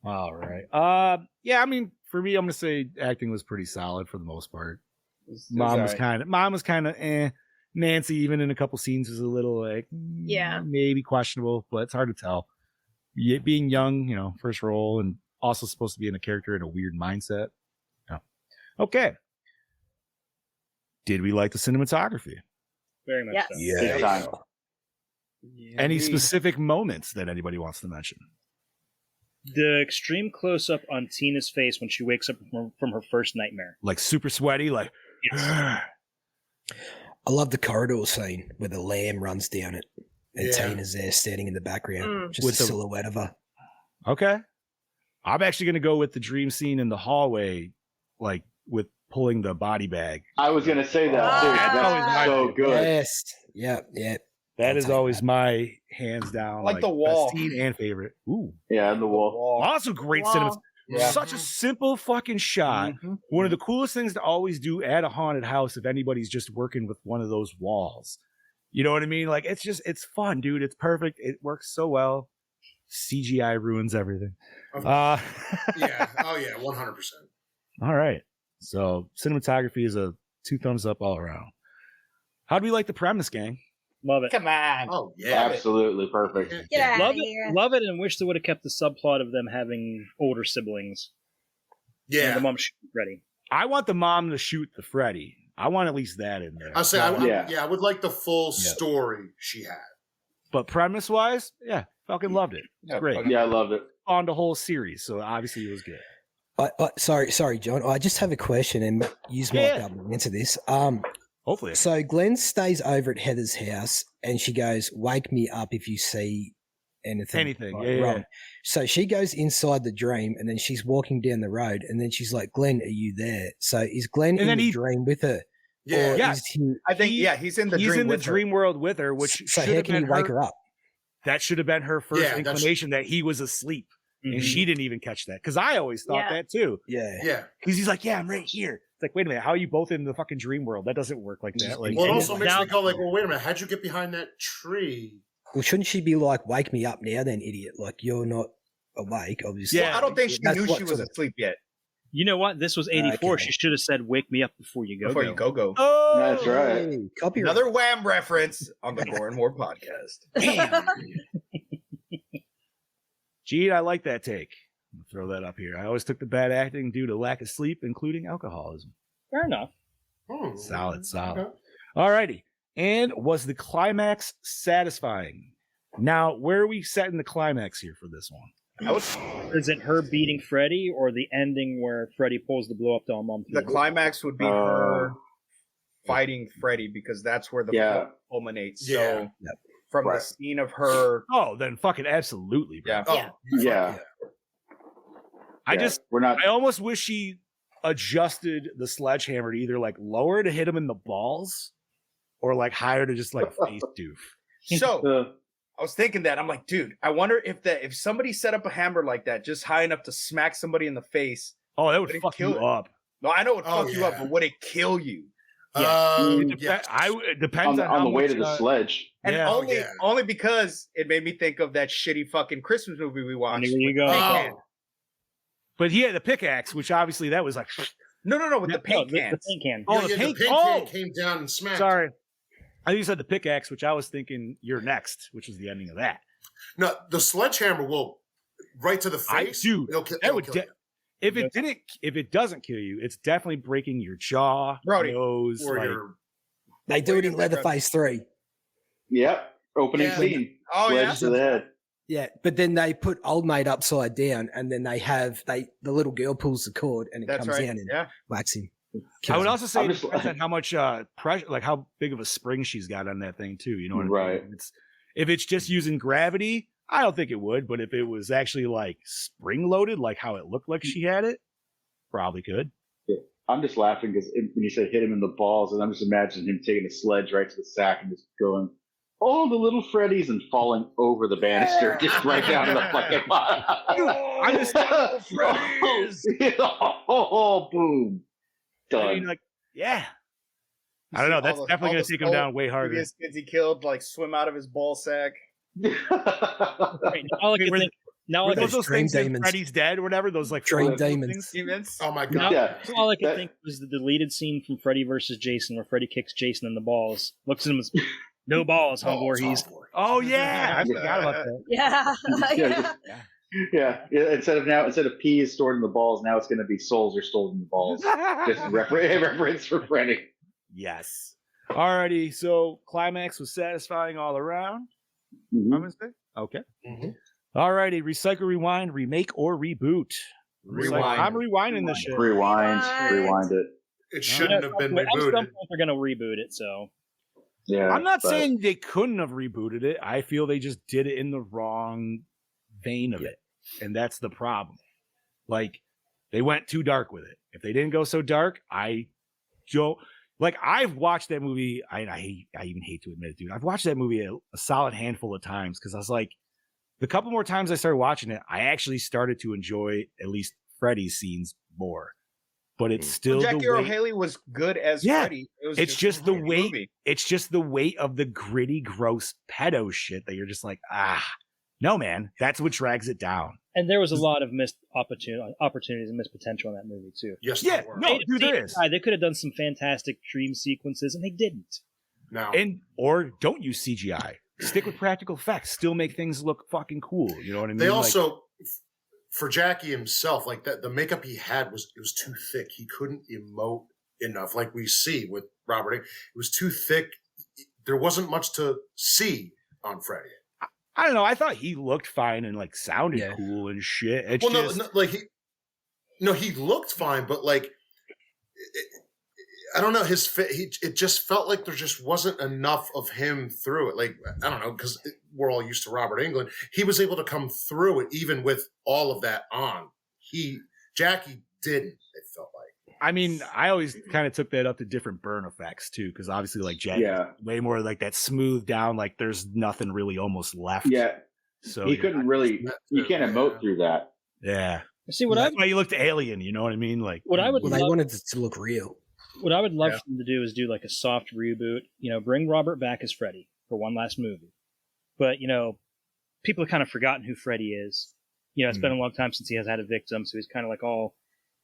all right. Yeah, I mean, for me, I'm gonna say acting was pretty solid for the most part. Mom was kind of eh. Nancy, even in a couple scenes, was a little like maybe questionable, but it's hard to tell. Being young, first role, and also supposed to be in a character in a weird mindset. Yeah. Okay. Did we like the cinematography? Very much Yes. so. Big time. Any specific moments that anybody wants to mention? The extreme close up on Tina's face when she wakes up from her first nightmare. Like super sweaty, like Yes. I love the corridor scene where the lamb runs down it. And Yeah. Tina's there standing in the background. Just With a the- silhouette of her. Okay. I'm actually going to go with the dream scene in the hallway, like with pulling the body bag. I was gonna say that too. That's always my That's so favorite. good. Yes. Yeah. That I'll is take always that. my hands down. Like the wall. best scene and favorite. Ooh. Yeah, and the wall. Also great Wow. cinema. Yeah. Such a simple fucking shot. Mhm. One of the coolest things to always do at a haunted house if anybody's just working with one of those walls. You know what I mean? Like it's fun, dude. It's perfect. It works so well. CGI ruins everything. Yeah. Oh yeah. 100%. All right. So cinematography is a 2 thumbs up all around. How do we like the premise, gang? Love it. Come on. Oh yeah. Absolutely perfect. Get out Love of here. it. Love it, and wish they would have kept the subplot of them having older siblings. And the Yeah. mom shooting Freddy. I want the mom to shoot the Freddy. I want at least that in there. I'll say, Yeah. I would like the full Yeah. story she had. But premise wise, yeah, fucking loved it. Yeah, Great. fucking- Yeah, I loved it. On the whole series, so obviously it was good. Sorry, John. I just have a question, and you might be able to answer this. Hopefully. So Glenn stays over at Heather's house, and she goes, "Wake me up if you see anything." Anything, like, yeah. wrong." So she goes inside the dream, and then she's walking down the road, and then she's like, "Glenn, are you there?" So is Glenn And in then the he- dream with her? Yeah. Or Yeah. is he, I think he's in the He's dream in the with her. dream world with her, which so should how have can been he wake her. her up? That should have been her first Yeah, that's- inclination that he was asleep, and Mhm. she didn't even catch that. Because I always thought Yeah. that too. Yeah. Yeah. Because he's like, "Yeah, I'm right here." It's like, wait a minute, how are you both in the fucking dream world? That doesn't work like that. Like, Well, it And also makes now- me go like, well, wait a minute. How'd you get behind that tree? Well, shouldn't she be like, "Wake me up now, then, idiot"? Like you're not awake, obviously. Yeah. I don't think she That's knew what she was sort of- asleep yet. You know what? This was 84. Okay. She should have said, "Wake me up before you go." Before you go. oh, That's right. Hey, copyright. Another Wham reference on the Gore N More podcast. Gee, I like that take. I'm gonna throw that up here. I always took the bad acting due to lack of sleep, including alcoholism. Fair enough. Solid. Okay. Alrighty. And was the climax satisfying? Now, where are we setting the climax here for this one? Is it her beating Freddy or the ending where Freddy pulls the blow up doll mom? The climax would be her fighting Freddy because that's where the film culminates. So from the scene of her. Oh, then fucking absolutely, bro. Yeah. I almost wish she adjusted the sledgehammer to either like lower to hit him in the balls or like higher to just like face doof. So I was thinking that. I'm like, dude, I wonder if somebody set up a hammer like that just high enough to smack somebody in the face. Oh, that would fuck you up. No, I know it would fuck you up, but would it kill you? It depends on the weight of the sledge. And only because it made me think of that shitty fucking Christmas movie we watched. There you go. But he had the pickaxe, which obviously that was like no, with the paint can. The paint can. Oh, the paint can came down and smacked. Sorry. I think you said the pickaxe, which I was thinking you're next, which was the ending of that. No, the sledgehammer will right to the face. If it doesn't kill you, it's definitely breaking your jaw, nose, or like, They do it in Leatherface 3. Yep. Opening scene. Oh, Sledge to the head. Yeah, but then they put old mate upside down, and then the little girl pulls the cord, and it comes down and whacks him. I would also say it depends on how much pressure, like how big of a spring she's got on that thing too. You know what I mean? If it's just using gravity, I don't think it would. But if it was actually like spring loaded, like how it looked like she had it, probably could. Yeah. I'm just laughing because when you said hit him in the balls, and I'm just imagining him taking a sledge right to the sack and just going, "Oh, the little Freddies," and falling over the banister, just right down to the fucking bottom. I just Freddies. Oh, boom. Done. I mean, like, yeah. I don't know. That's definitely going to take him down way harder. Kids he killed like swim out of his ball sack. All I can think. Now those things in Freddy's Dead or whatever. Those like dream demons. Oh my god! All I could think was the deleted scene from Freddy versus Jason, where Freddy kicks Jason in the balls, looks at him as no balls, homeboy. Oh yeah, I forgot about that. Yeah. Instead of peas stored in the balls, now it's going to be souls are stored in the balls. Just reference for Freddy. Yes. Alrighty. So climax was satisfying all around. Mm-hmm. I'm gonna say okay. Mm-hmm. Alrighty. Recycle, rewind, remake, or reboot. Rewind. I'm rewinding this shit. Rewind it. It shouldn't have been rebooted. At some point, they're going to reboot it. So. Yeah. I'm not saying they couldn't have rebooted it. I feel they just did it in the wrong vein of it, and that's the problem. Like they went too dark with it. If they didn't go so dark, I've watched that movie. I even hate to admit it, dude. I've watched that movie a solid handful of times because I was like, the couple more times I started watching it, I actually started to enjoy at least Freddy's scenes more. But it's still Jackie Earle Haley was good as Freddy. It's just the weight. It's just the weight of the gritty, gross pedo shit that you're just like, no, man, that's what drags it down. And there was a lot of missed opportunities and missed potential in that movie too. Yes, there is. They could have done some fantastic dream sequences, and they didn't. No, or don't use CGI. Stick with practical effects. Still make things look fucking cool. You know what I mean? They also, for Jackie himself, like that, the makeup he had was too thick. He couldn't emote enough, like we see with Robert. It was too thick. There wasn't much to see on Freddy. I don't know. I thought he looked fine and like sounded cool and shit. It's he looked fine, but like, I don't know. It just felt like there just wasn't enough of him through it. Like, I don't know, because we're all used to Robert Englund. He was able to come through it even with all of that on. Jackie didn't. It felt like. I mean, I always kind of took that up to different burn effects too, because obviously, like Jackie, way more like that smooth down. Like there's nothing really almost left. Yeah. So he couldn't really. You can't emote through that. Yeah. See that's why you looked alien. You know what I mean? Like what I would. They wanted it to look real. What I would love for them to do is do like a soft reboot. You know, bring Robert back as Freddy for one last movie. But you know, people have kind of forgotten who Freddy is. You know, it's been a long time since he has had a victim, so he's kind of like all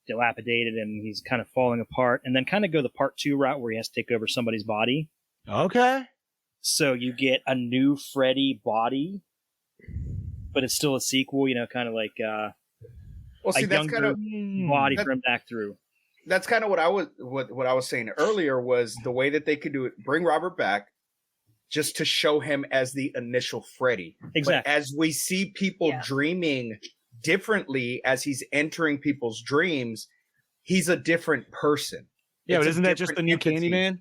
dilapidated and he's kind of falling apart, and then kind of go the part 2 route where he has to take over somebody's body. Okay. So you get a new Freddy body, but it's still a sequel, you know, kind of like that's kind of body for him back through. That's kind of what I was saying earlier was the way that they could do it, bring Robert back just to show him as the initial Freddy. Exactly. But as we see people dreaming differently as he's entering people's dreams. He's a different person. Yeah, It's but a isn't that just the new different entity. Candyman?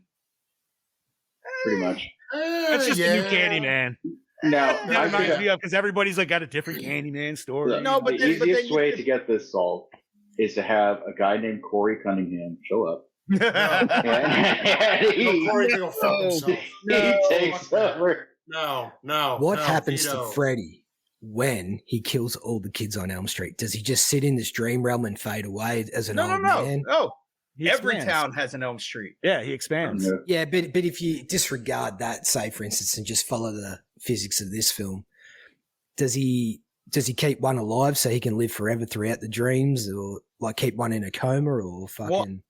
Pretty much. That's just the new Candyman. No, That reminds me of because everybody's like got a different Candyman story. Look, No, but the then- but easiest then- way to get this solved is to have a guy named Corey Cunningham show up. And he, Corey can go fuck himself. he takes over. No. What no, happens Vito. to Freddy when he kills all the kids on Elm Street? Does he just sit in this dream realm and fade away as an No. old man? He Every expands. town has an Elm Street. Yeah, he expands. Yeah, but if you disregard that, say for instance, and just follow the physics of this film, does he keep one alive so he can live forever throughout the dreams, or like keep one in a coma, or fucking?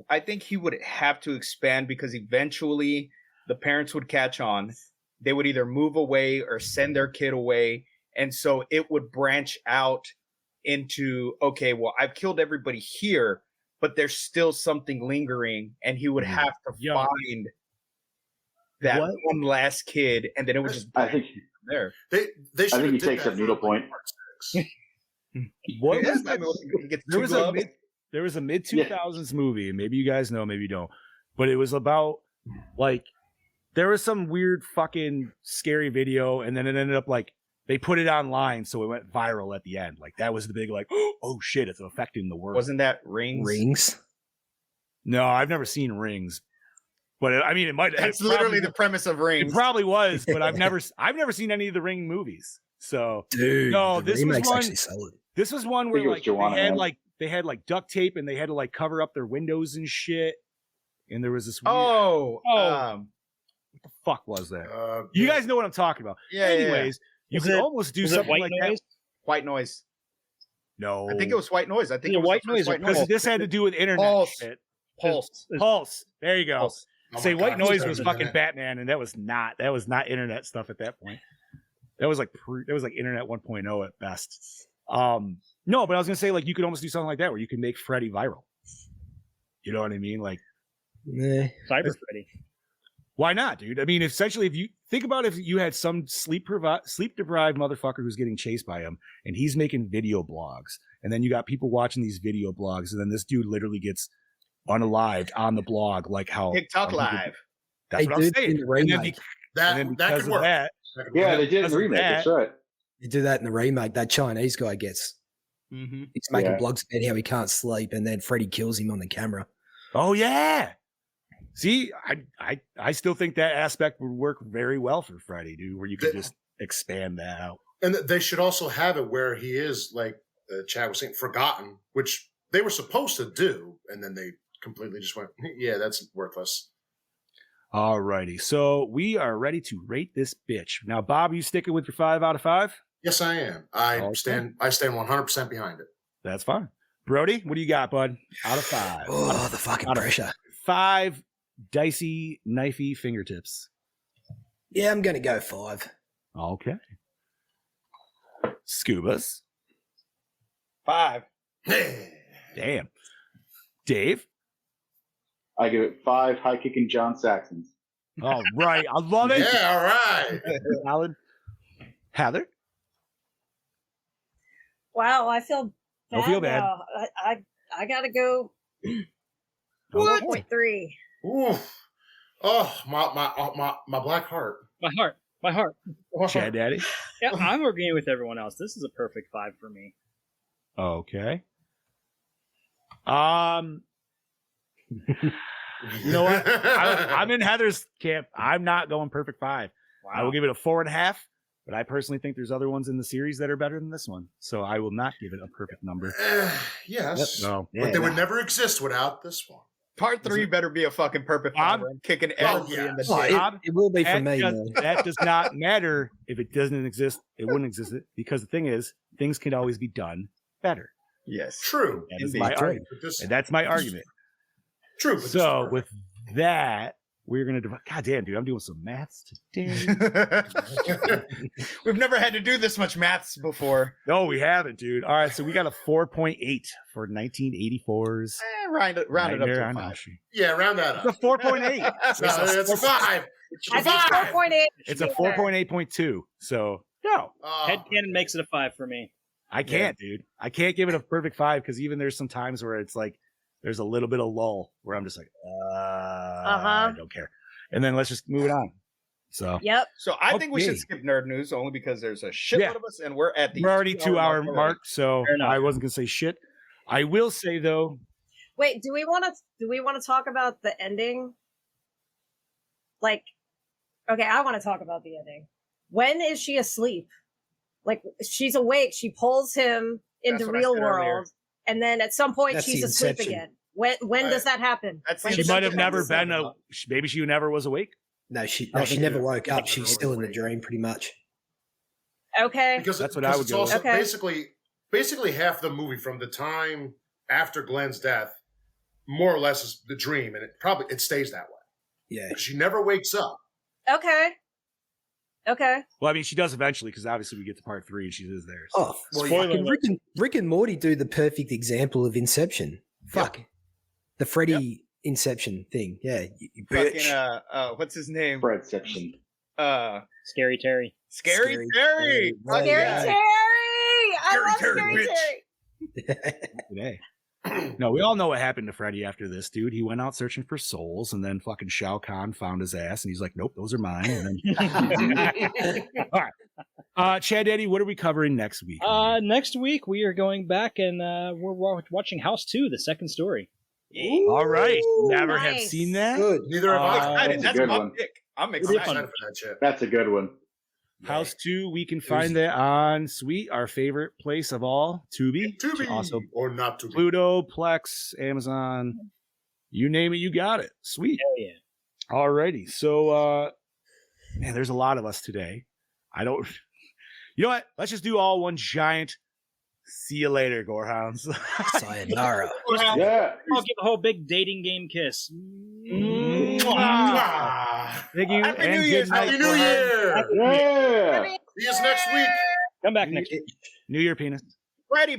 I think he would have to expand because eventually the parents would catch on. They would either move away or send their kid away, and so it would branch out into, okay, well, I've killed everybody here, but there's still something lingering, and he would have to find that one last kid, and then it would just I think there. They I think he takes up needlepoint. What Yeah, was I that? mean, he gets There two was gloves. there was a mid 2000s movie, and maybe you guys know, maybe you don't, but it was about like there was some weird fucking scary video, and then it ended up like they put it online, so it went viral at the end. Like that was the big like, oh shit, it's affecting the world. Wasn't that Rings? Rings? No, I've never seen Rings, but I mean, it might. That's it literally probably- the premise of It Rings. probably was, but I've never seen any of the Ring movies. So Dude, no, the this was remake's one. actually solid. This was one I where think it was like Joanna they had Man. like duct tape and they had to like cover up their windows and shit. And there was this. Weird, Oh, what the fuck was that? You guys know what I'm talking about. Yeah. Anyways, you Was could it- almost do was it something White like Noise? White Noise. that. No, I think it was White Noise. I think Yeah, it was White the first Noise or White because Noise. this had to do with internet Pulse. shit. Pulse. Pulse. There you go. Pulse. Oh my Say White God, Noise who's was better than fucking that? Batman, and that was not internet stuff at that point. That was like internet 1.0 at best. No, but I was gonna say like you could almost do something like that where you can make Freddy viral. You know what I mean? Like, Cyber Freddy. why not, dude? I mean, essentially, if you think about if you had some sleep deprived motherfucker who's getting chased by him, and he's making video blogs, and then you got people watching these video blogs, and then this dude literally gets unalived on the blog, like how TikTok Live. That's They what I'm did saying. in the And then, remake. That and then that because could of work. that, That could Yeah, work. they did in Because the of remake. That's that- right. You do that in the remake. That Chinese guy gets. He's making Yeah. blogs about how he can't sleep, and then Freddy kills him on the camera. oh yeah. See, I still think that aspect would work very well for Freddy, dude, where you could just expand that out. And they should also have it where he is, like Chad was saying, forgotten, which they were supposed to do, and then they completely just went, yeah, that's worthless. Alrighty, so we are ready to rate this bitch. Now, Bob, you sticking with your 5 out of 5? Yes, I am. I Okay. stand 100% behind it. That's fine. Brody, what do you got, bud? Out of 5. Oh, the fucking out of pressure. 5 dicey, knifey fingertips. Yeah, I'm gonna go 5. Okay. Scubas. 5. Damn. Dave. I give it 5 high kicking John Saxons. All right. I love it. Yeah, all right. Alan. Heather. Wow, I feel bad. Don't feel bad. now. I gotta go. What? 4.3. Oof. Oh, my black heart. My heart. Chad Daddy. Yeah, I'm agreeing with everyone else. This is a perfect 5 for me. Okay. You know what? I'm in Heather's camp. I'm not going perfect 5. Wow. I will give it a 4.5, but I personally think there's other ones in the series that are better than this one. So I will not give it a perfect number. Yes. No. But they would never exist without this one. Part 3 better be a fucking perfect 5. I'm kicking everybody in the Well, dick. it will be for That me. does- man. that does not matter if it doesn't exist. It wouldn't exist because the thing is, things can always be done better. Yes. True. That is Indeed. my True. argument. But this- And that's my argument. True. But this So is with that, we're gonna divide. God damn, dude, I'm doing some maths today. We've never had to do this much maths before. No, we haven't, dude. All right, so we got a 4.8 for 1984's. Round it up Nightmare to on 5. Elm Street. Yeah, round that It's a up. 4.8. No, it's a 5. I think 4.8. It's a 4.8.2. So no. Headcanon makes it a 5 for me. I can't, dude. I can't give it a perfect 5 because even there's some times where it's like there's a little bit of lull where I'm just like, I don't care. And then let's just move it on. So Yep. So I think we should skip nerd news only because there's a shitload of us and we're at the we're already 2-hour mark, so Fair enough. I wasn't gonna say shit. I will say though. Wait, do we want to talk about the ending? Like, okay, I want to talk about the ending. When is she asleep? Like, she's awake. She pulls him into real world, and then at some point she's asleep again. When does that happen? She might have never been maybe she never was awake. No, she never woke up. She's still in the dream, pretty much. Okay, Because that's what I would it's go also with. basically half the movie from the time after Glenn's death, more or less, is the dream, and it stays that way. Yeah, she never wakes up. Okay. Well, I mean, she does eventually because obviously we get to part 3 and she is there. Oh, well, Rick and Morty do the perfect example of Inception. Fuck. The Freddy Inception thing. Yeah. You bitch. Fucking, what's his name? Fredception. Scary Terry. Scary Terry. Scary Terry. I love Scary Terry. Today. No, we all know what happened to Freddy after this, dude. He went out searching for souls, and then fucking Shao Kahn found his ass, and he's like, "Nope, those are mine." And then... All right, Chad Eddie, what are we covering next week? Next week we are going back and we're watching House 2, the second story. All right, never have seen that. Good. Neither have I. That's my pick. I'm excited for that shit. That's a good one. House 2, we can find that on Sweet, our favorite place of all, Tubi. Also, or not Tubi. Pluto, Plex, Amazon, you name it, you got it. Sweet. Hell yeah. Alrighty. So, man, there's a lot of us today. You know what? Let's just do all one giant see you later, Gorehounds. Sayonara. Yeah. I'll give a whole big dating game kiss. Thank you. Happy New Year. Happy New Year. Yeah. See us next week. Come back next week. New Year penis. Ready.